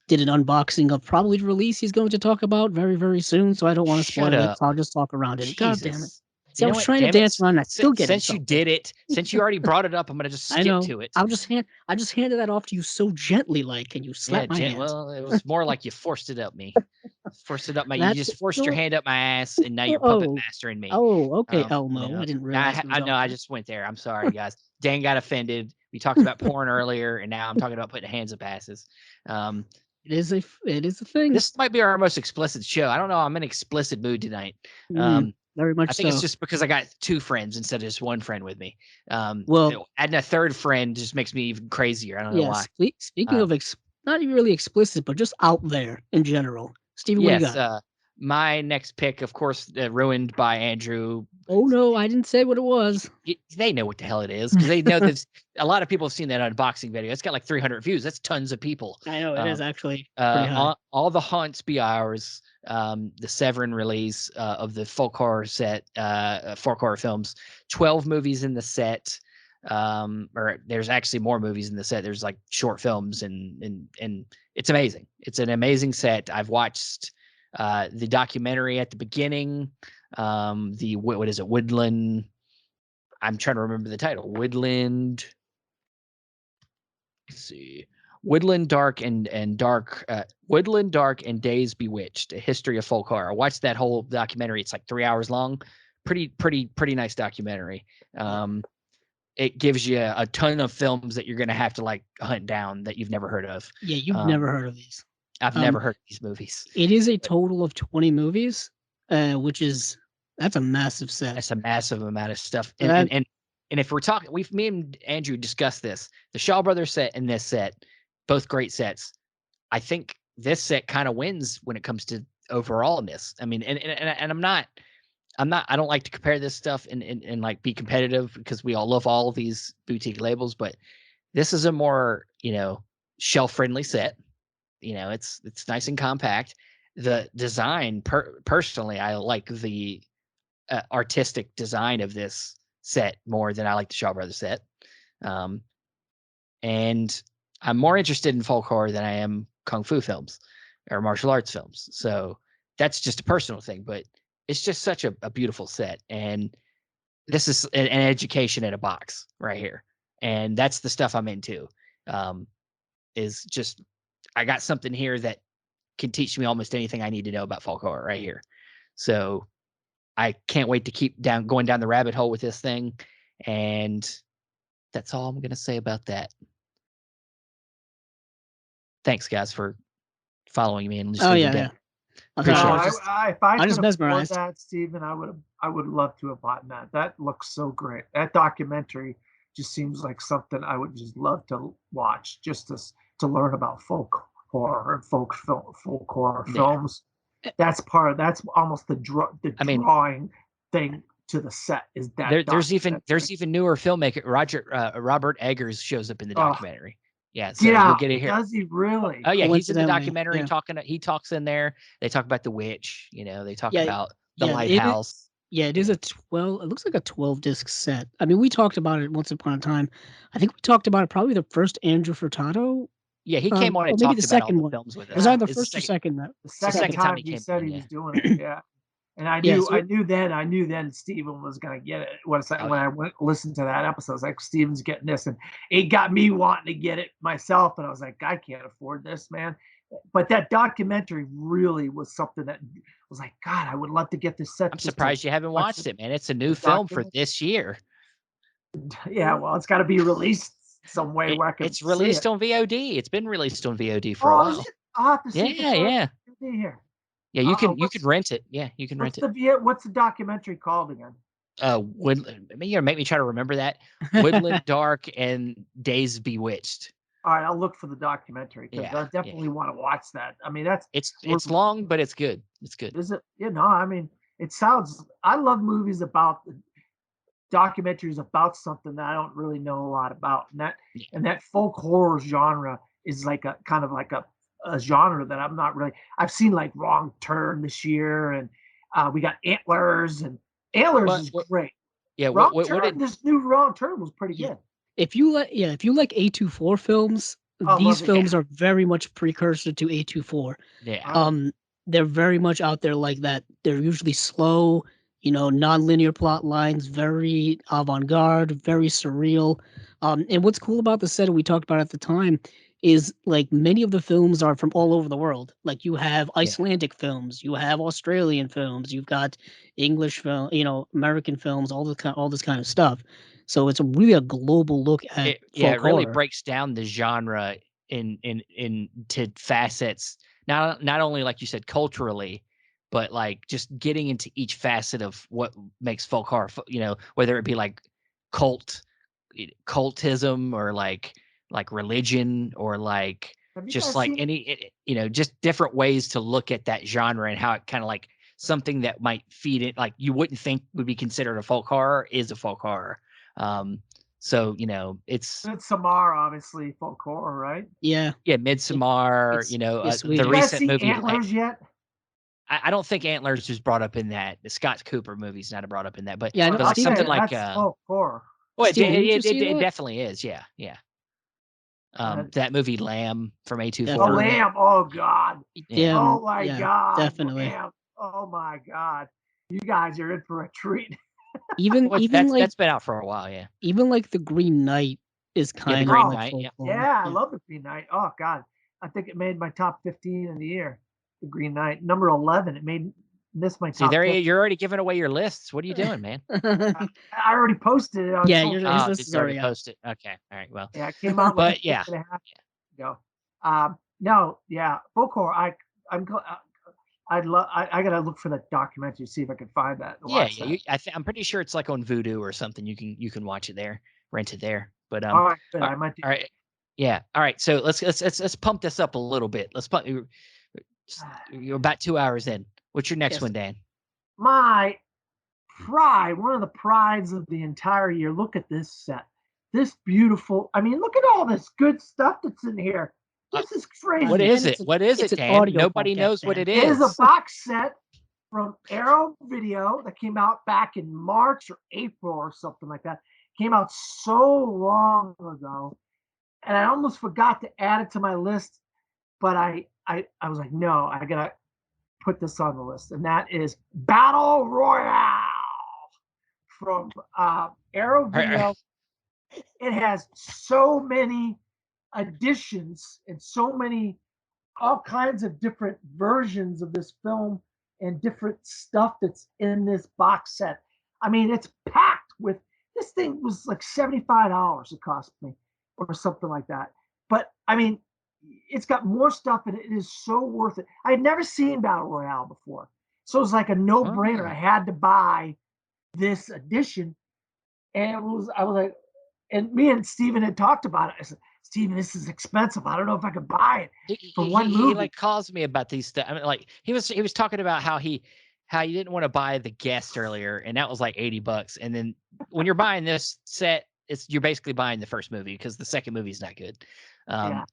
did an unboxing of probably the release he's going to talk about very, very soon, so I don't wanna Shut spoil it, up. so I'll just talk around it. God damn it. Jesus. See, You I know was what? trying to Damn it. dance around and I still get Since you insulted. did it, since you already brought it up, I'm gonna just I skip know. to it. I just handed that off to you so gently, like, and you Yeah, slapped my hand. well, it was more like you forced it up me. Forced it up my. You That's just forced your no, hand up my ass, and now you're puppet oh. mastering me. Oh, okay, You Elmo. know, I didn't realize it was I know. I Elmo. just went there. I'm sorry, guys. Dan got offended. We talked about porn earlier, and now I'm talking about putting hands up asses. Um, It is a thing. this might be our most explicit show. I don't know. I'm in explicit mood tonight. Mm, very I much think it's so. just because I got two friends instead of just one friend with me. Well, Adding a third friend just makes me even crazier. I don't know yeah, why. speaking Uh, of not even really explicit, but just out there in general. Stevie, what do you yes. got? My next pick, of course, ruined by Andrew. Oh no, I didn't say what it was. They know what the hell it is because they know that a lot of people have seen that unboxing video. It's got like 300 views. That's tons of people. I know it is actually pretty high. All the haunts be ours. The Severin release of the folk horror set, folk horror films. 12 movies in the set. Or there's actually more movies in the set. There's like short films and it's amazing. It's an amazing set. I've watched the documentary at the beginning. The what is it? Woodland. I'm trying to remember the title. Woodland. Let's see. Woodland Dark and Days Bewitched: A History of Folk Horror. I watched that whole documentary. It's like 3 hours long. Pretty nice documentary. Yeah, It gives you a ton of films that you're gonna have to like hunt down that you've never heard of. yeah, you've Um, never heard of these. I've Um, never heard of these movies. it is a But total of 20 movies, which is that's a massive set. that's a massive amount of stuff. And That if we're talking, me and Andrew discussed this. The Shaw Brothers set and this set, both great sets. I think this set kind of wins when it comes to overallness. I mean, and I don't like to compare this stuff and like be competitive because we all love all of these boutique labels, but this is a more, shelf friendly set. It's nice and compact. The design, personally, I like the artistic design of this set more than I like the Shaw Brothers set. Um, and I'm more interested in folk horror than I am kung fu films or martial arts films. So that's just a personal thing, but it's just such a beautiful set. And this is an education in a box right here. And that's the stuff I'm into. is just, I got something here that can teach me almost anything I need to know about folk horror right here. So I can't wait to keep going down the rabbit hole with this thing. And that's all I'm going to say about that. Thanks, guys, for following me and just Yeah. that. I'm Appreciate sorry, it. If I I could just afford mesmerized. that, Stephen, I would love to have bought that. That looks so great. That documentary just seems like something I would just love to watch, just to learn about folk horror and folk horror films. That's almost the drawing thing to the set is that. There's even newer filmmaker Robert Eggers shows up in the documentary. Yeah, so you'll get it here. Does he really? Oh yeah, he's in the documentary yeah. he talks in there. They talk about the witch, they talk about the yeah, lighthouse. It is a 12. It looks like a 12-disc set. I mean, we talked about it once upon a time. I think we talked about it probably the first Andrew Furtado. Yeah, he came on and maybe talked the about all second the one. films with us. Was either the first or second? The second time he said he was doing it. Yeah. And I knew then Steven was gonna get it. When I listened to that episode, I was like, Steven's getting this, and it got me wanting to get it myself. And I was like, I can't afford this, man. But that documentary really was something that was like, God, I would love to get this set. I'm surprised you haven't watched it, man. It's a new film for this year. Yeah, well, it's got to be released some way where I can. It's released on VOD. It's been released on VOD for a while. I'll have to see here. Yeah, you can rent it. Yeah, you can rent it. What's the documentary called again? Woodland. Make me try to remember that. Woodland Dark and Days Bewitched. All right, I'll look for the documentary because I definitely want to watch that. I mean, it's long, but it's good. It's good. Is it? I mean, it sounds. I love movies about documentaries about something that I don't really know a lot about, and that folk horror genre is like a kind of like a genre that I'm not really. I've seen like Wrong Turn this year, and we got Antlers, and Antlers is great. Yeah, this new Wrong Turn was pretty good. If you like A24 films, these films are very much precursor to A24. Yeah. They're very much out there like that. They're usually slow, non-linear plot lines, very avant-garde, very surreal. And what's cool about the set we talked about at the time is like many of the films are from all over the world. Like you have Icelandic films, you have Australian films, you've got English film, American films, all this kind of stuff. So it's really a global look at it really breaks down the genre into facets. Not only like you said culturally, but like just getting into each facet of what makes folk horror. Whether it be like cultism or like religion or like just like any just different ways to look at that genre and how it kind of like something that might feed it like you wouldn't think would be considered a folk horror is a folk horror. So it's Midsommar, obviously folk horror, right? Yeah, Midsommar. The recent movie. Antlers yet? I don't think Antlers was brought up in that. The Scott Cooper movie's not brought up in that, but but like something like folk horror. Well, it definitely is. Yeah. That movie Lamb from A24. Oh, Lamb! Oh God! Yeah. Oh my God! Definitely. Lamb. Oh my God! You guys are in for a treat. That's been out for a while. Yeah. Even like the Green Knight is kind of like Knight. Yeah, I love the Green Knight. Oh God, I think it made my top 15 in the year. The Green Knight, number 11. It missed my top. See, you're already giving away your lists. What are you doing, man? I already posted it. Your list is already posted. Okay, all right. Well, yeah, it came out like a week and a half ago. No, yeah, folk horror. I gotta look for that documentary to see if I can find that. I'm pretty sure it's like on Vudu or something. You can watch it there, rent it there. But all right, good. I might. All right, yeah, all right. So let's pump this up a little bit. You're about 2 hours in. What's your next one, Dan? My pride, one of the prides of the entire year. Look at this set. This beautiful. I mean, look at all this good stuff that's in here. This is crazy. What is it? What is it, Dan? Nobody knows what it is. It is a box set from Arrow Video that came out back in March or April or something like that. Came out so long ago, and I almost forgot to add it to my list. But I was like, no, I gotta put this on the list, and that is Battle Royale from Arrow Video. It has so many editions and so many, all kinds of different versions of this film and different stuff that's in this box set. I mean, it's packed with, this thing was like $75 it cost me or something like that. But I mean, it's got more stuff and it is so worth it. I had never seen Battle Royale before. So it was like a no-brainer. I had to buy this edition. And I was like, and me and Steven had talked about it. I said, Steven, this is expensive. I don't know if I could buy it for one movie. He like calls me about these stuff. I mean, like he was talking about how he didn't want to buy the guest earlier, and that was like $80. And then when you're buying this set, you're basically buying the first movie because the second movie is not good. Yeah.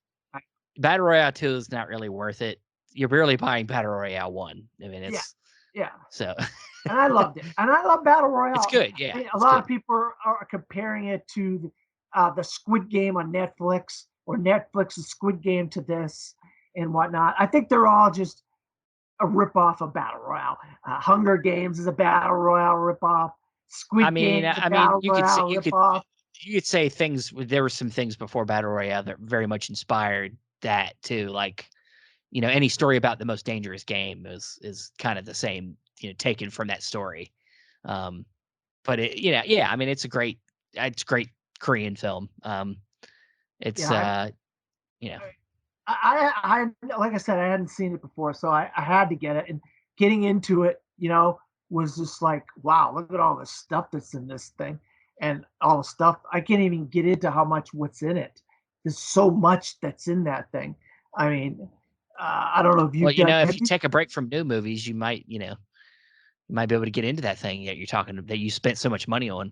Battle Royale 2 is not really worth it. You're barely buying Battle Royale 1. I mean, it's yeah. So and I loved it. And I love Battle Royale. It's good, yeah. I mean, a lot of people are comparing it to the Squid Game on Netflix, or Netflix's Squid Game to this and whatnot. I think they're all just a ripoff of Battle Royale. Hunger Games is a Battle Royale ripoff. Squid Game is a Battle Royale ripoff. You could say things. There were some things before Battle Royale that very much inspired that too. Like, any story about the most dangerous game is kind of the same, taken from that story. But I mean, it's a great Korean film. I like I said, I hadn't seen it before, so I had to get it. And getting into it, was just like, wow, look at all the stuff that's in this thing, and all the stuff. I can't even get into what's in it. There's so much that's in that thing. I mean, I don't know if you. Well, if you take a break from new movies, you might be able to get into that thing that you spent so much money on.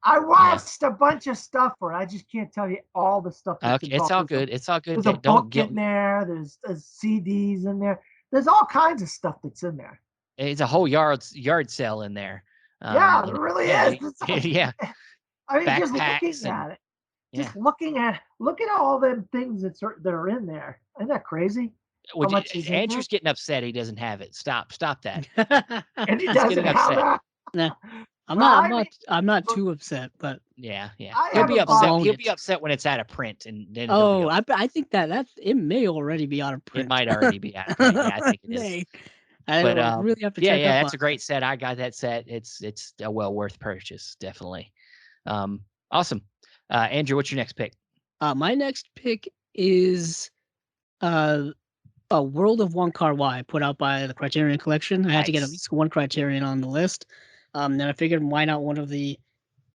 I watched a bunch of stuff for it. I just can't tell you all the stuff. Okay, it's all good. It's all good. There's a book in there. There's CDs in there. There's all kinds of stuff that's in there. It's a whole yard sale in there. Yeah, it really is. Yeah. I mean, just looking at it. Just looking at all them things that are in there. Isn't that crazy? Andrew's getting upset he doesn't have it. Stop that. And he doesn't have that. No. I'm not too upset, but yeah. He'll be upset. He'll be upset when it's out of print, and then I think it may already be out of print. It might already be out of print. Yeah, I think it is. But really have to check up that's a great set. I got that set. It's a well worth purchase, definitely. Awesome. Andrew, what's your next pick? My next pick is a World of Wong Kar-wai, put out by the Criterion Collection. I had to get at least one Criterion on the list. Then I figured, why not one of the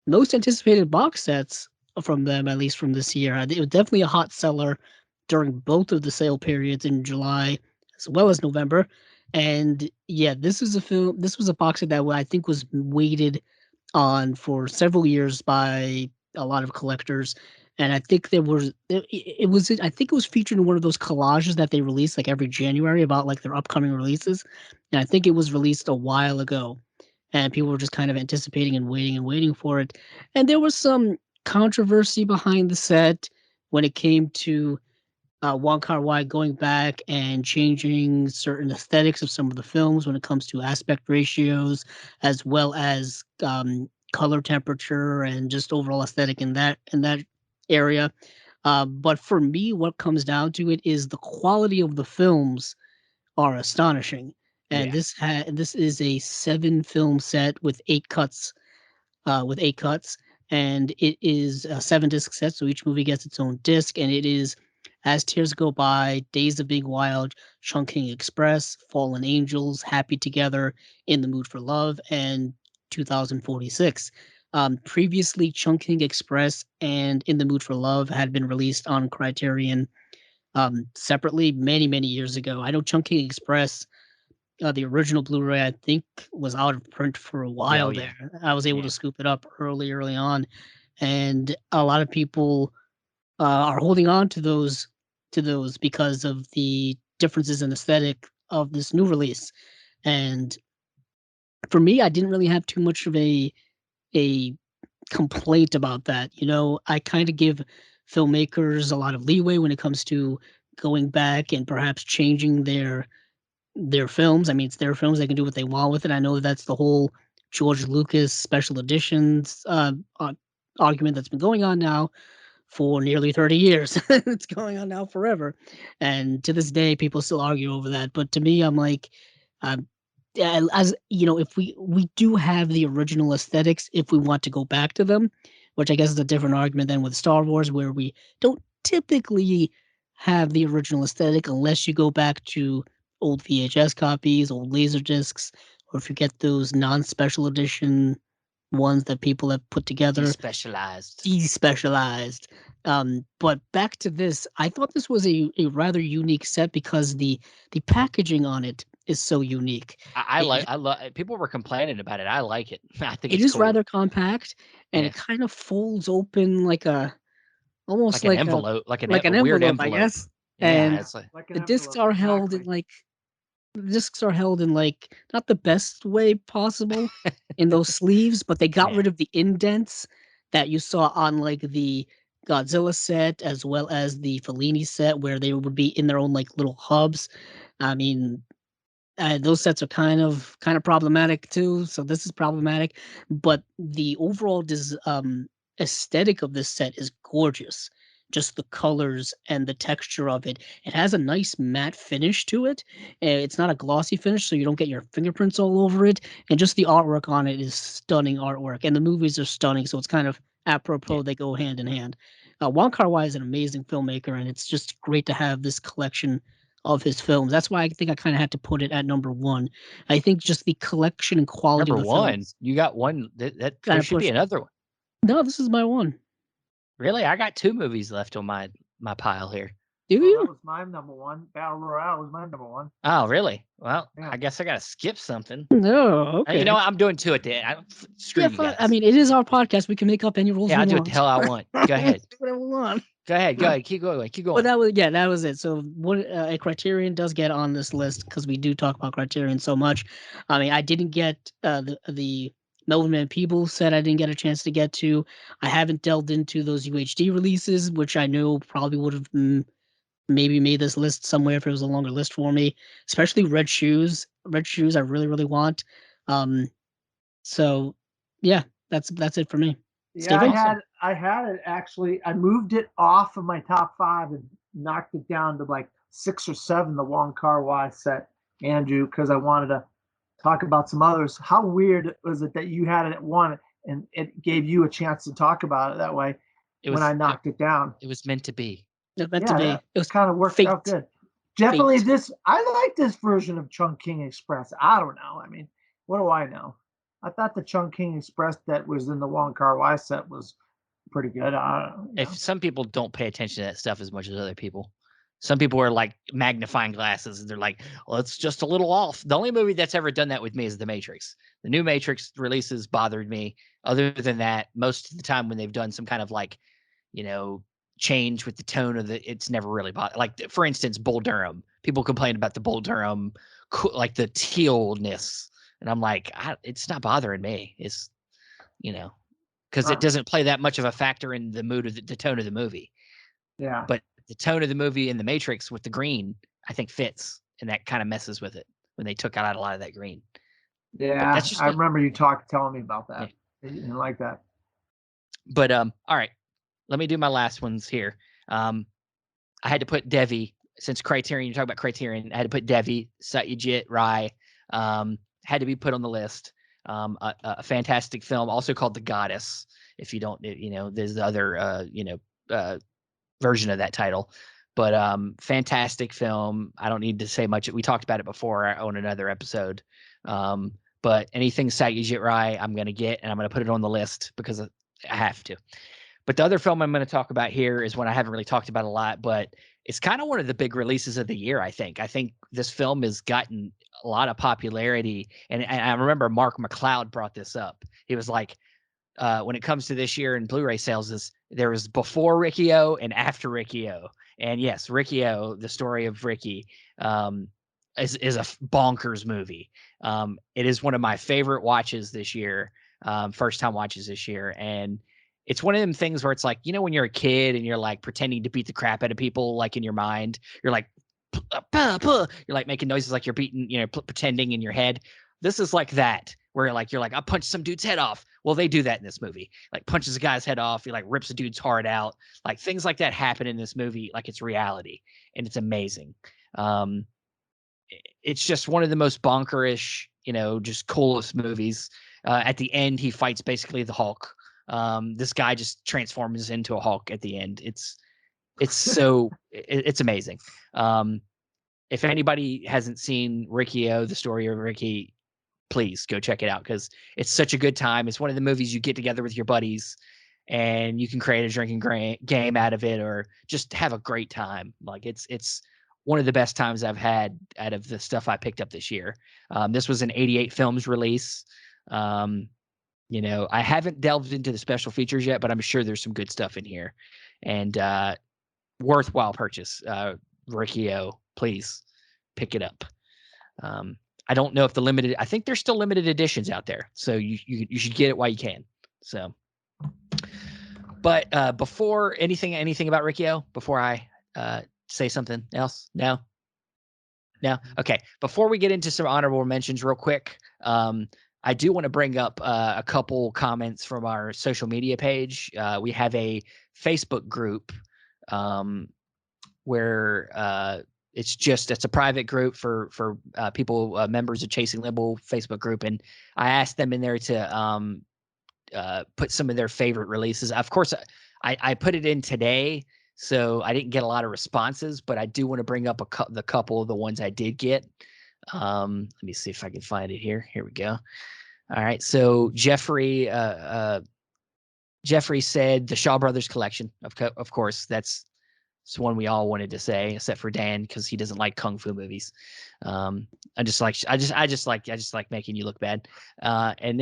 most anticipated box sets from them, at least from this year. It was definitely a hot seller during both of the sale periods in July as well as November. And yeah, this was a box set that I think was waited on for several years by a lot of collectors. And I think it was featured in one of those collages that they release like every January about like their upcoming releases. And I think it was released a while ago, and people were just kind of anticipating and waiting for it. And there was some controversy behind the set when it came to Wong Kar-wai going back and changing certain aesthetics of some of the films when it comes to aspect ratios, as well as color temperature and just overall aesthetic in that area. But for me, what comes down to it is the quality of the films are astonishing. And this is a 7-film set with 8 cuts, and it is a 7-disc set, so each movie gets its own disc, and it is As Tears Go By, Days of Being Wild, Chungking Express, Fallen Angels, Happy Together, In the Mood for Love, and 2046. Previously, Chungking Express and In the Mood for Love had been released on Criterion separately many years ago. I know Chungking Express, the original Blu-ray, I think, was out of print for a while there. I was able to scoop it up early on, and a lot of people are holding on to those because of the differences in aesthetic of this new release. And for me, I didn't really have too much of a complaint about that. I kind of give filmmakers a lot of leeway when it comes to going back and perhaps changing their films. I mean, it's their films; they can do what they want with it. I know that's the whole George Lucas special editions argument that's been going on now for nearly 30 years. It's going on now forever. And to this day, people still argue over that. But to me, I'm like, um, as you know, if we do have the original aesthetics, if we want to go back to them, which I guess is a different argument than with Star Wars, where we don't typically have the original aesthetic unless you go back to old VHS copies, old laser discs, or if you get those non-special edition ones that people have put together, Despecialized. despecialized. But back to this, I thought this was a rather unique set because the packaging on it is so unique. I like. It, I love. People were complaining about it. I like it. I think it it's is cool. rather compact, and it Yes, kind of folds open like a almost like an envelope, like an a weird envelope, I envelope. guess. Yeah, And Yeah, it's like like an the discs envelope, are held in exactly. like the discs are held in like not the best way possible in those sleeves, but they got yeah. rid of the indents that you saw on like the Godzilla set as well as the Fellini set where they would be in their own like little hubs. I mean, those sets are kind of problematic too. So this is problematic, but the overall aesthetic of this set is gorgeous. Just the colors and the texture of it. It has a nice matte finish to it. It's not a glossy finish, so you don't get your fingerprints all over it. And just the artwork on it is stunning artwork, and the movies are stunning. So it's kind of Yeah. apropos. They go hand in hand. Wong Kar-wai is an amazing filmmaker, and it's just great to have this collection of his films. That's why I think I kind of had to put it at number one. I think just the collection and quality of Number the one, films you got one. That kind there of should be pushed it. another one. No, this is my one. Really, I got two movies left on my pile here. Do Well, that you? was my number one. Battle Royale was my number one. Oh, really? Well, Yeah. I guess I gotta skip something. No, You know okay. what? I'm doing two a day. Screw Yeah, you fine. I guys. mean, it is our podcast. We can make up any rules Yeah, we I'll do what the want. hell I want. Go Do ahead. whatever we want. Go ahead. Go ahead. Keep going. Keep But going. that was it. So what a Criterion does get on this list because we do talk about Criterion so much. I mean, I didn't get the Melvin Van Peebles set. I didn't get a chance to get to. I haven't delved into those UHD releases, which I know probably would have maybe made this list somewhere if it was a longer list for me. Especially Red Shoes. Red Shoes, I really really want. Um, so yeah, that's it for me. Yeah, Steven? Awesome. I had it actually. I moved it off of my top five and knocked it down to like 6 or 7. The Wong Kar Wai set, Andrew, because I wanted to talk about some others. How weird was it that you had it at one and it gave you a chance to talk about it that way It when I was knocked it down? it was meant to be. It was meant to Yeah, be. that It was kind of worked out fate. good. Definitely Fate. this. I like this version of Chungking Express. I don't know. I mean, what do I know? I thought the Chungking Express that was in the Wong Kar Wai set was pretty good. If some people don't pay attention to that stuff as much as other people. Some people are like magnifying glasses and they're like, well, it's just a little off. The only movie that's ever done that with me is The Matrix. The new Matrix releases bothered me. Other than that, most of the time when they've done some kind of like, you know, change with the tone of it's never really bothered. Like, for instance, Bull Durham. People complain about the Bull Durham, like the tealness. And I'm like, it's not bothering me. It's, you know, because it doesn't play that much of a factor in the mood of the tone of the movie. Yeah. But the tone of the movie in The Matrix with the green, I think fits, and that kind of messes with it when they took out a lot of that green. But Yeah, that's just I me. remember you telling me about Yeah. that. You didn't like that. But all right, let me do my last ones here. I had to put Devi since Criterion. You talk about Criterion. I had to put Devi, Satyajit Rai. Had to be put on the list. A fantastic film, also called The Goddess. If you don't, there's the other, version of that title. But fantastic film. I don't need to say much. We talked about it before on another episode. But anything Satyajit Rai, I'm going to get, and I'm going to put it on the list because I have to. But the other film I'm going to talk about here is one I haven't really talked about a lot, but it's kind of one of the big releases of the year, I think. I think this film has gotten a lot of popularity. And I remember Mark McCloud brought this up. He was like, when it comes to this year in Blu-ray sales, there was before Riccio and after Riccio. And yes, Riccio, the story of Ricky, is a bonkers movie. It is one of my favorite watches this year, first time watches this year. And it's one of them things where it's like, when you're a kid and you're like pretending to beat the crap out of people, like in your mind, you're like, you're like making noises like you're beating, pretending in your head. This is like that, where like you're like, I punched some dude's head off. Well, they do that in this movie. Like punches a guy's head off, he like rips a dude's heart out. Like things like that happen in this movie, like it's reality, and it's amazing. It's just one of the most bonkerish, just coolest movies. At the end, he fights basically the Hulk. This guy just transforms into a Hulk at the end. It's so it's amazing. If anybody hasn't seen Riccio, the story of Ricky, please go check it out because it's such a good time. It's one of the movies you get together with your buddies and you can create a drinking game out of it or just have a great time. Like it's one of the best times I've had out of the stuff I picked up this year. This was an 88 films release. I haven't delved into the special features yet, but I'm sure there's some good stuff in here and worthwhile purchase. Riccio, please pick it up. I don't know if I think there's still limited editions out there, so you should get it while you can. So, but before anything about Riccio, before I say something else, no. Okay. Before we get into some honorable mentions, real quick, I do want to bring up a couple comments from our social media page. We have a Facebook group where it's a private group for people, members of Chasing Limbo Facebook group. And I asked them in there to put some of their favorite releases. Of course, I put it in today, so I didn't get a lot of responses, but I do want to bring up the couple of the ones I did get. Let me see if I can find it here. Here we go. All right. So Jeffrey said the Shaw Brothers collection. Of course, that's one we all wanted to say, except for Dan because he doesn't like kung fu movies. I just like making you look bad. And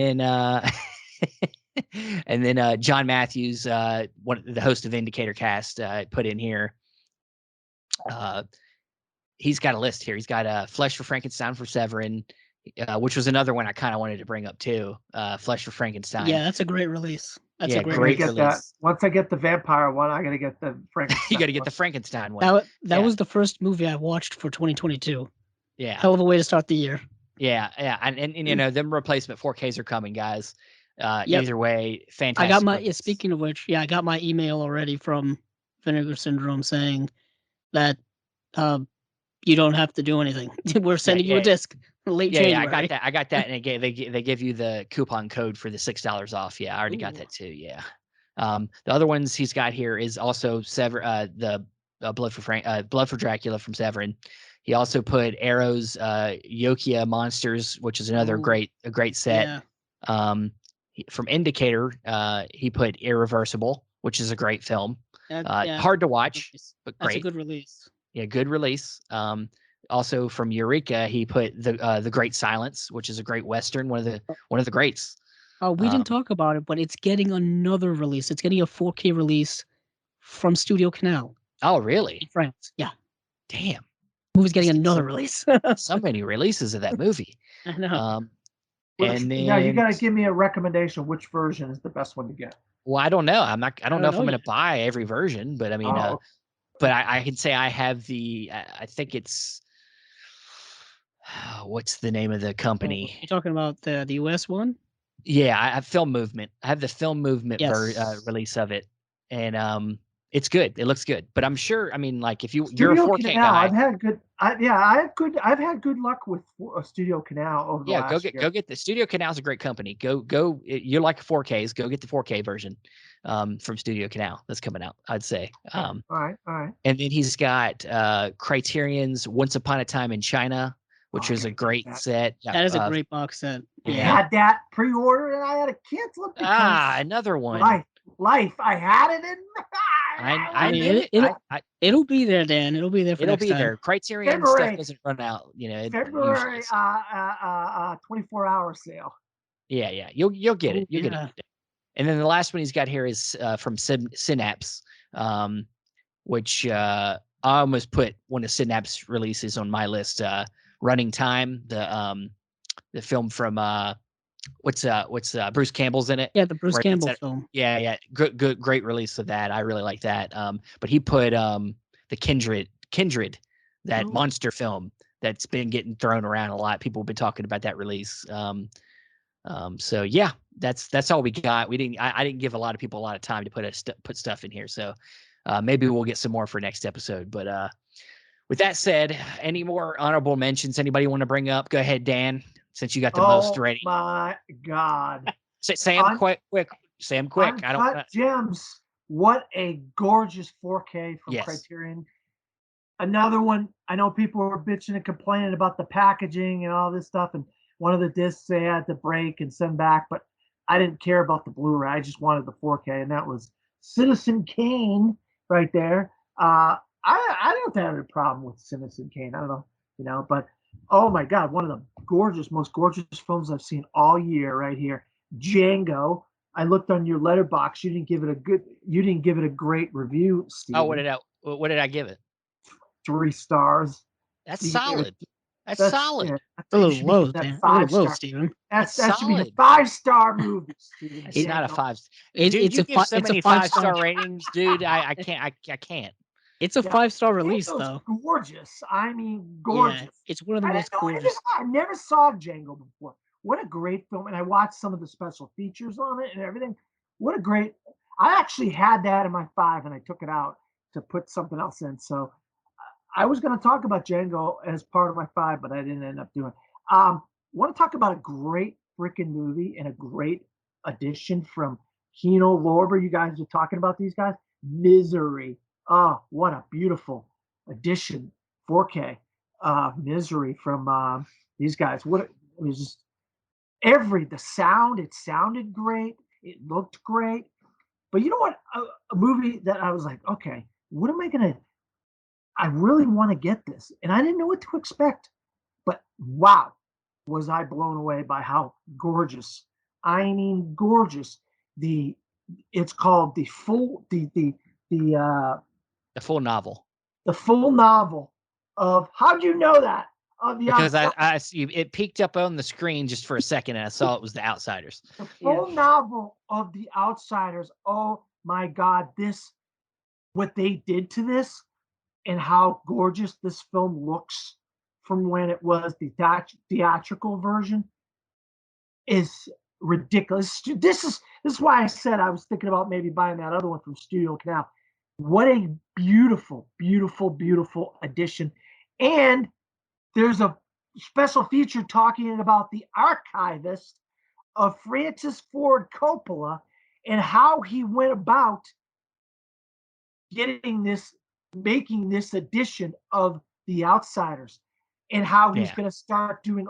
then John Matthews, the host of Indicator Cast, put in here. He's got a list here. He's got Flesh for Frankenstein for Severin, which was another one I kind of wanted to bring up too. Flesh for Frankenstein. Yeah, that's a great release. That's a great release. release. That. Once I get the vampire one, I got to get the Frankenstein. You got to get the Frankenstein one. That was the first movie I watched for 2022. Yeah. Hell of a way to start the year. Yeah. And them replacement 4Ks are coming, guys. Either way, fantastic. I got my speaking of which, I got my email already from Vinegar Syndrome saying that you don't have to do anything. We're sending you a disc late January. Yeah, I got that, and they give you the coupon code for the $6 off. Yeah, I already got that too. Yeah. The other ones he's got here is also the Blood for Dracula from Severin. He also put Arrow's Yokia Monsters, which is another great set. Yeah. From Indicator, he put Irreversible, which is a great film. Hard to watch, but great. That's a good release. Yeah, good release. Also from Eureka, he put the Great Silence, which is a great Western, one of the greats. Oh, we didn't talk about it, but it's getting another release. It's getting a 4K release from Studio Canal. Oh, really? In France. Yeah. Damn. Movie's getting another release. So many releases of that movie. I know. And then, now you got to give me a recommendation. Which version is the best one to get? Well, I don't know. I don't know if I'm going to buy every version, but I mean, but I can say I have I think it's, what's the name of the company? You're talking about the US one? Yeah, I have Film Movement. I have the Film Movement release of it, and it's good. It looks good, but I'm sure. I mean, like if you're a 4K guy, I've had good luck with Studio Canal over the last year. Go get the Studio Canal's a great company. Go. You like 4Ks? Go get the 4K version from Studio Canal that's coming out. I'd say. All right. And then he's got Criterion's Once Upon a Time in China, which is a great set. That is a great box set. I had that pre-order and I had to cancel it. Another one. Life. I had it in. I knew it. It'll be there, Dan. It'll be there for next time. There. Criterion stuff doesn't run out. February 24-hour sale. Yeah. You'll get it. You'll get it. And then the last one he's got here is from Synapse, which I almost put one of Synapse releases on my list. Running Time, the film from what's Bruce Campbell's in it? Yeah, the Bruce Campbell film. Yeah. Good, great release of that. I really like that. But he put the Kindred, that monster film that's been getting thrown around a lot. People have been talking about that release. So yeah, that's all we got. I didn't give a lot of people a lot of time to put stuff in here. So maybe we'll get some more for next episode. But with that said, any more honorable mentions anybody want to bring up? Go ahead, Dan, since you got the most ready. Oh my God. Sam, quick. Sam, quick. I don't. Uncut Gems. What a gorgeous 4K from Yes. Criterion. Another one. I know people were bitching and complaining about the packaging and all this stuff, and one of the discs they had to break and send back, but I didn't care about the Blu-ray. I just wanted the 4K, and that was Citizen Kane right there. I don't have a problem with Citizen Kane. I don't know, but oh my God, one of the most gorgeous films I've seen all year right here. Django. I looked on your letterbox. You didn't give it a great review, Steve. Oh, what did I give it? 3 stars. That's solid. That's solid. Yeah, A little low, Dan. A little low, Steven. That should be a solid. 5-star movie, Steven. It's not a 5. Dude, you give so many 5-star 5-star ratings, dude. I can't. I can't. It's a 5-star release, though. Gorgeous. I mean, gorgeous. Yeah, it's one of the most gorgeous. I never saw Django before. What a great film. And I watched some of the special features on it and everything. What a great. I actually had that in my 5 and I took it out to put something else in. So I was going to talk about Django as part of my 5, but I didn't end up doing it. Want to talk about a great freaking movie and a great addition from Kino Lorber. You guys are talking about these guys. Misery. Oh, what a beautiful addition. 4K. Misery from these guys. It was just the sound. It sounded great. It looked great. But you know what? A movie that I was like, okay, what am I going to. I really want to get this. And I didn't know what to expect. But wow, was I blown away by how gorgeous. I mean, gorgeous. It's called the full novel. The full novel of, how'd you know that? Because I see it peeked up on the screen just for a second and I saw it was The Outsiders. The full novel of The Outsiders. Oh my God, what they did to this and how gorgeous this film looks from when it was the theatrical version is ridiculous. This is why I said I was thinking about maybe buying that other one from Studio Canal. What a beautiful, beautiful, beautiful addition. And there's a special feature talking about the archivist of Francis Ford Coppola and how he went about making this edition of The Outsiders, and how he's going to start doing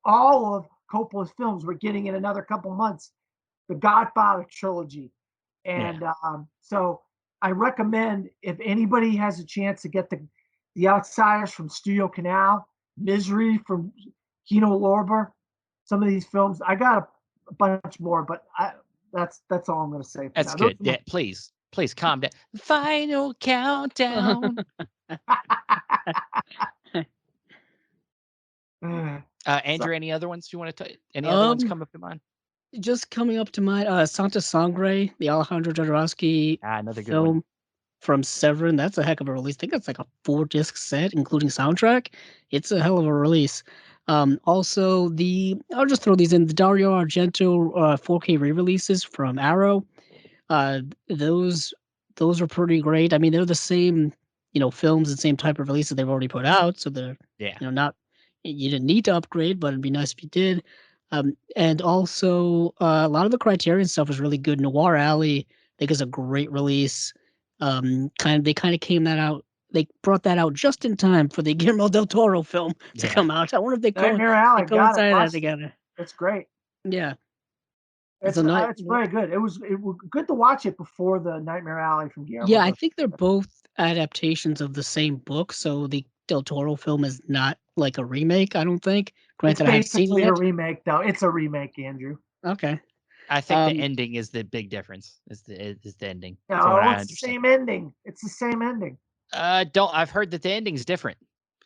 all of Coppola's films. We're getting in another couple months, the Godfather trilogy. And so I recommend, if anybody has a chance to get the Outsiders from Studio Canal, Misery from Kino Lorber, some of these films. I got a bunch more, but that's all I'm going to say. That's good. Yeah, please calm down. Final countdown. Andrew, any other ones you want to? Any other ones come up to mind? Just coming up to mind, Santa Sangre, the Alejandro Jodorowsky another good film one from Severin. That's a heck of a release. I think it's like a 4-disc set, including soundtrack. It's a hell of a release. Also, I'll just throw these in, the Dario Argento 4K re-releases from Arrow. Those are pretty great. I mean, they're the same, films and same type of releases they've already put out. So they're, not, you didn't need to upgrade, but it'd be nice if you did. And also, a lot of the Criterion stuff is really good. Noir Alley, I think, is a great release. They kind of came that out. They brought that out just in time for the Guillermo del Toro film to come out. I wonder if they coincided that together. It's great. Yeah. It's very good. It was good to watch it before the Nightmare Alley from Guillermo. Yeah, I think they're both adaptations of the same book. So the Del Toro film is not like a remake, I don't think. Granted, I haven't seen it. It's basically a remake, though. It's a remake, Andrew. Okay. I think the ending is the big difference. Is the ending? No, it's the same ending. It's the same ending. I've heard that the ending's different.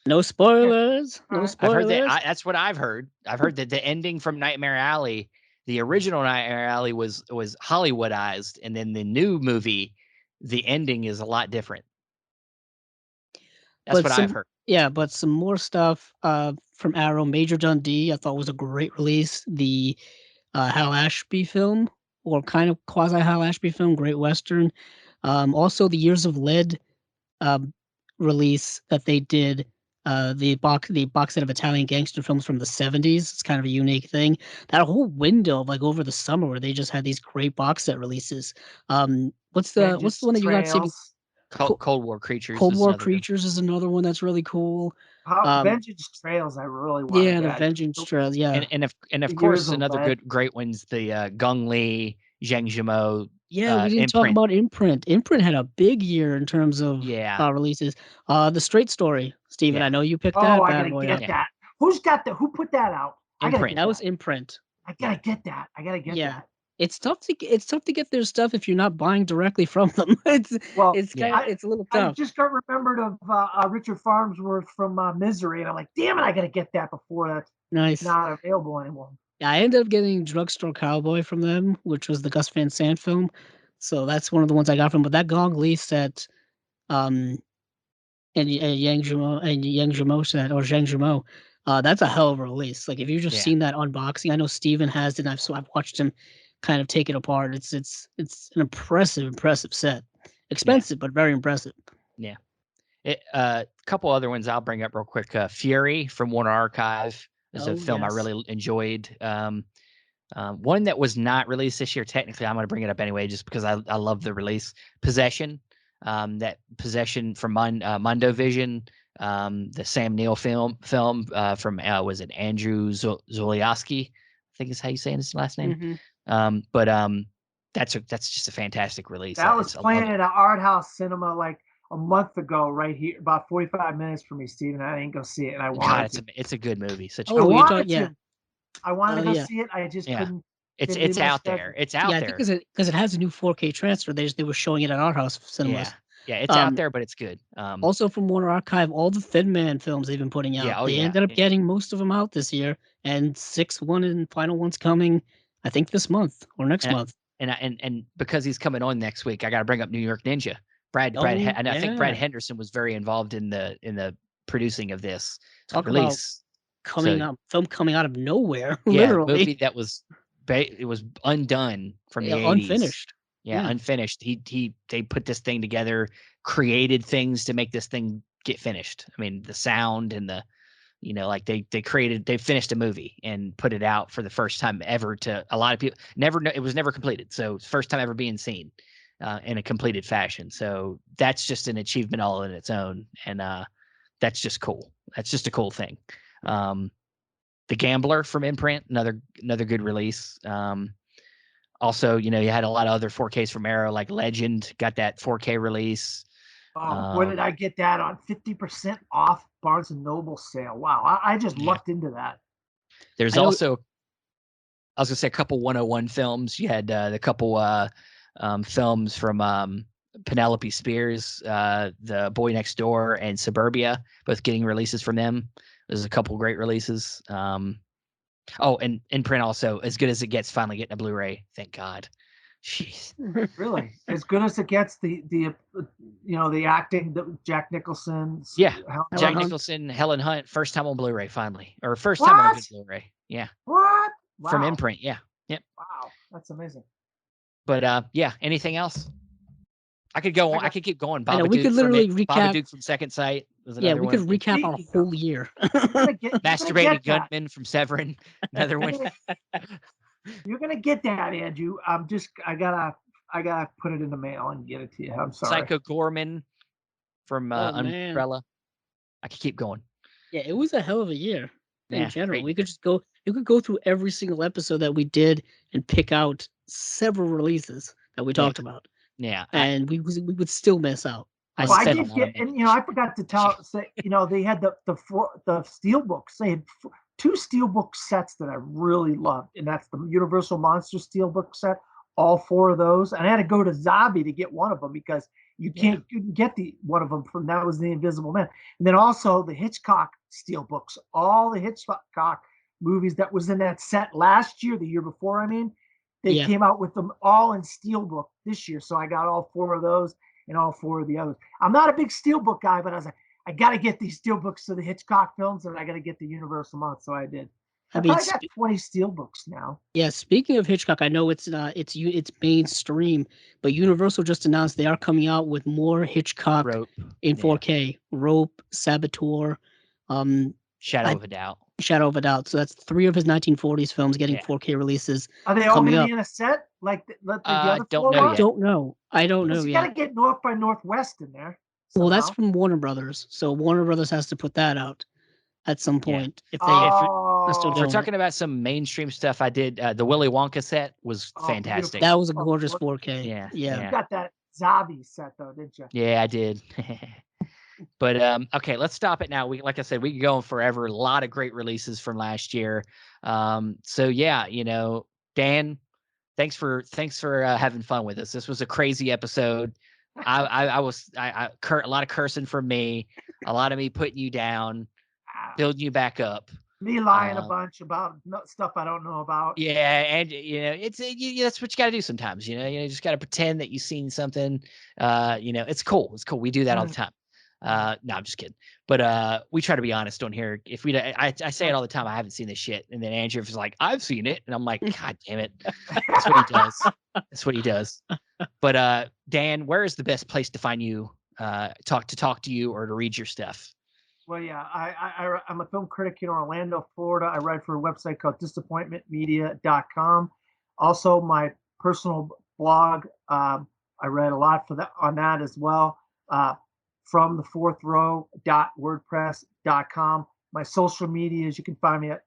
No spoilers. No spoilers. I've heard that. That's what I've heard. I've heard that the ending from Nightmare Alley, the original Nightmare Alley, was Hollywoodized, and then the new movie, the ending is a lot different. That's what I've heard. Yeah, but some more stuff from Arrow. Major Dundee, I thought was a great release. The Hal Ashby film, or kind of quasi Hal Ashby film, Great Western. Also, the Years of Lead um, release that they did. The box set of Italian gangster films from the 70s. It's kind of a unique thing. That whole window of like over the summer where they just had these great box set releases. What's the Vengeance one that you got saving? Trails. Cold War Creatures Cold is War another good. Creatures is another one that's really cool. Um, Vengeance Trails, I really want to yeah, the get. Vengeance Trails. Yeah, And of The Years course of another Lead. great one's the Gong Li, Zhang Zhimo yeah. We didn't talk imprint. about Imprint. Imprint had a big year in terms of Yeah, releases. The Straight Story, Steven. I yeah, know you picked Oh, that I bad gotta boy get up. yeah. that. Who's got the? Who put that out? I gotta Imprint. get That was that. Imprint. I Yeah. gotta get that. I gotta get Yeah. that. It's tough to get their stuff if you're not buying directly from them. Well, It's kind Yeah. of it's a little I tough. just got remembered of Richard Farnsworth from Misery, and I'm like, damn it, I gotta get that before that's Nice. not available anymore. Yeah, I ended up getting Drugstore Cowboy from them, which was the Gus Van Sant film. So that's one of the ones I got from. But that Gong Li set, um, Yang Zhimo set or Zhang Zhimo, that's a hell of a release. Like if you've just Yeah. seen that unboxing, I know Steven has it. And I've watched him kind of take it apart. It's an impressive set. Yeah. Expensive, but very impressive. Yeah. A couple other ones I'll bring up real quick. Fury from Warner Archive is a Oh film I yes. really enjoyed. One that was not released this year. Technically, I'm going to bring it up anyway, just because I love the release. Possession. That Possession from Mundo Vision. The Sam Neill film from was it Andrew Zolioski? I think is how you say his last name. Hmm. But that's just a fantastic release. That was I love playing it. at an art house cinema like a month ago, right here, about 45 minutes from me, Steven. I didn't go see it, and I God, wanted to. it's a good movie. Such a I Oh, good you're movie. talking. wanted Yeah. to. I wanted Oh to go yeah. see it. I just Yeah. couldn't It's fit it it's in my out there. schedule. It's Yeah, out I think there. because it has a new 4K transfer. They were showing it at art house Yeah. cinemas. Yeah, it's out Um, there, but it's good. Also from Warner Archive, all the Thin Man films they've been putting Yeah, out. oh They yeah. ended up Yeah. getting most of them out this year, and one and final one's coming, I think this month or next And month. and because he's coming on next week, I got to bring up New York Ninja. Oh And I think Brad yeah, Henderson was very involved in the producing of this talk about release. So film coming out of nowhere, yeah, literally movie that was it was undone from the 80s. unfinished. Yeah, Yeah, unfinished. They put this thing together, created things to make this thing get finished. I mean, the sound and the like they finished a movie and put it out for the first time ever to a lot of people. It was never completed. So it's first time ever being seen in a completed fashion. So that's just an achievement all in its own. And that's just cool. That's just a cool thing. The Gambler from Imprint, another good release. Also, you had a lot of other 4Ks from Arrow, like Legend got that 4K release. Oh, where did I get that on 50% off Barnes and Noble sale? Wow, I just Yeah. lucked into that. There's I know. also, I was gonna say a couple 101 films. You had the couple films from Penelope Spears, The Boy Next Door, and Suburbia, both getting releases from them. There's a couple great releases. Oh, and Imprint also, As Good as It Gets, finally getting a Blu-ray. Thank God. Jeez. Really, as good as it gets. The acting, Jack Nicholson. Yeah. Helen Jack Helen Hunt. Hunt. Nicholson, Helen Hunt, first time on Blu-ray finally, or first time on a What? good Blu-ray. Yeah, What? from Wow. Imprint. Yeah, yep. Wow, that's amazing. But yeah, anything else? I could go on. I could keep going. I know we could literally recap. Babadook from Second Sight was Yeah, another we could one. recap our Speaking of, whole year. you're gonna get Masturbating that. Gunman from Severin, another You're one. gonna, you're gonna get that, Andrew. I gotta put it in the mail and get it to you. I'm sorry. Psycho Gorman from Oh man. Umbrella. I could keep going. Yeah, it was a hell of a year in Yeah, general. great. We could just go you could go through every single episode that we did and pick out several releases that we Yeah, talked about. yeah. And we would still miss out I on Well, I spent a did stuff. lot of get, money and this I year. forgot to say, they had the steel books. They had two steel book sets that I really loved, and that's the Universal Monster steel book set. All four of those, and I had to go to Zabi to get one of them because you Yeah. couldn't get the one of them from that was the Invisible Man, and then also the Hitchcock steel books, all the Hitchcock movies that was in that set last year, the year before. I mean, they Yeah. came out with them all in steel book this year, so I got all four of those and all four of the others. I'm not a big steelbook guy, but I was like, I got to get these steelbooks of the Hitchcock films, and I got to get the Universal month. So I did. I mean, probably got 20 steelbooks now. Yeah, speaking of Hitchcock, I know it's mainstream, but Universal just announced they are coming out with more Hitchcock Rope. in 4K. Rope, Saboteur, Shadow of a Doubt. Shadow of a Doubt. So that's 3 of his 1940s films getting 4K releases. Are they all coming going to up. be in a set like the other Don't four know were? yet. I don't know You yet. got to get North by Northwest in there. Well, that's somehow. from Warner Brothers, so Warner Brothers has to put that out at some point. If they, if we're talking about some mainstream stuff, I did the Willy Wonka set was fantastic. That was a gorgeous 4K. Yeah. You got that Zabi set though, didn't you? Yeah, I did. But okay, let's stop it now. Like I said, we can go on forever. A lot of great releases from last year. So yeah, Dan, thanks for having fun with us. This was a crazy episode. I was a lot of cursing from me, a lot of me putting you down, building you back up. Me lying a bunch about stuff I don't know about. Yeah, and it's that's what you got to do sometimes. You just got to pretend that you've seen something. It's cool. It's cool. We do that all the time. No, I'm just kidding. But we try to be honest on here. If I say it all the time. I haven't seen this shit, and then Andrew is like, "I've seen it," and I'm like, "God damn it!" That's what he does. That's what he does. But Dan, where is the best place to find you? Talk to you or to read your stuff? Well, yeah, I'm a film critic in Orlando, Florida. I write for a website called disappointmentmedia.com. Also, my personal blog, I read a lot on that as well. From the fourth row.wordpress.com. My social medias, you can find me at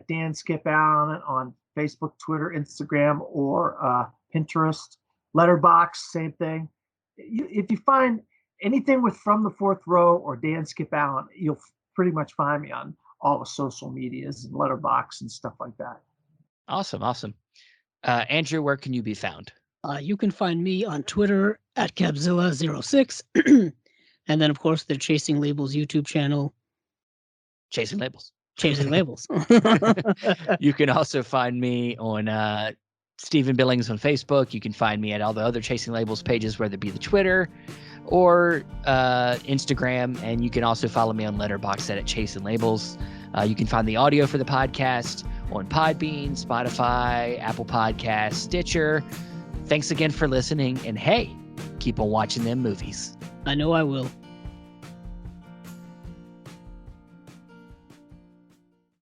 Dan Skip Allen on Facebook, Twitter, Instagram, or Pinterest. Letterbox, same thing. If you find anything with From the Fourth Row or Dan Skip Allen, you'll pretty much find me on all the social medias and Letterbox and stuff like that. Awesome. Andrew, where can you be found? You can find me on Twitter at Capzilla06. And then, of course, the Chasing Labels YouTube channel. Chasing Labels. You can also find me on Stephen Billings on Facebook. You can find me at all the other Chasing Labels pages, whether it be the Twitter or Instagram. And you can also follow me on Letterboxd at Chasing Labels. You can find the audio for the podcast on Podbean, Spotify, Apple Podcasts, Stitcher. Thanks again for listening. And hey, keep on watching them movies. I know I will.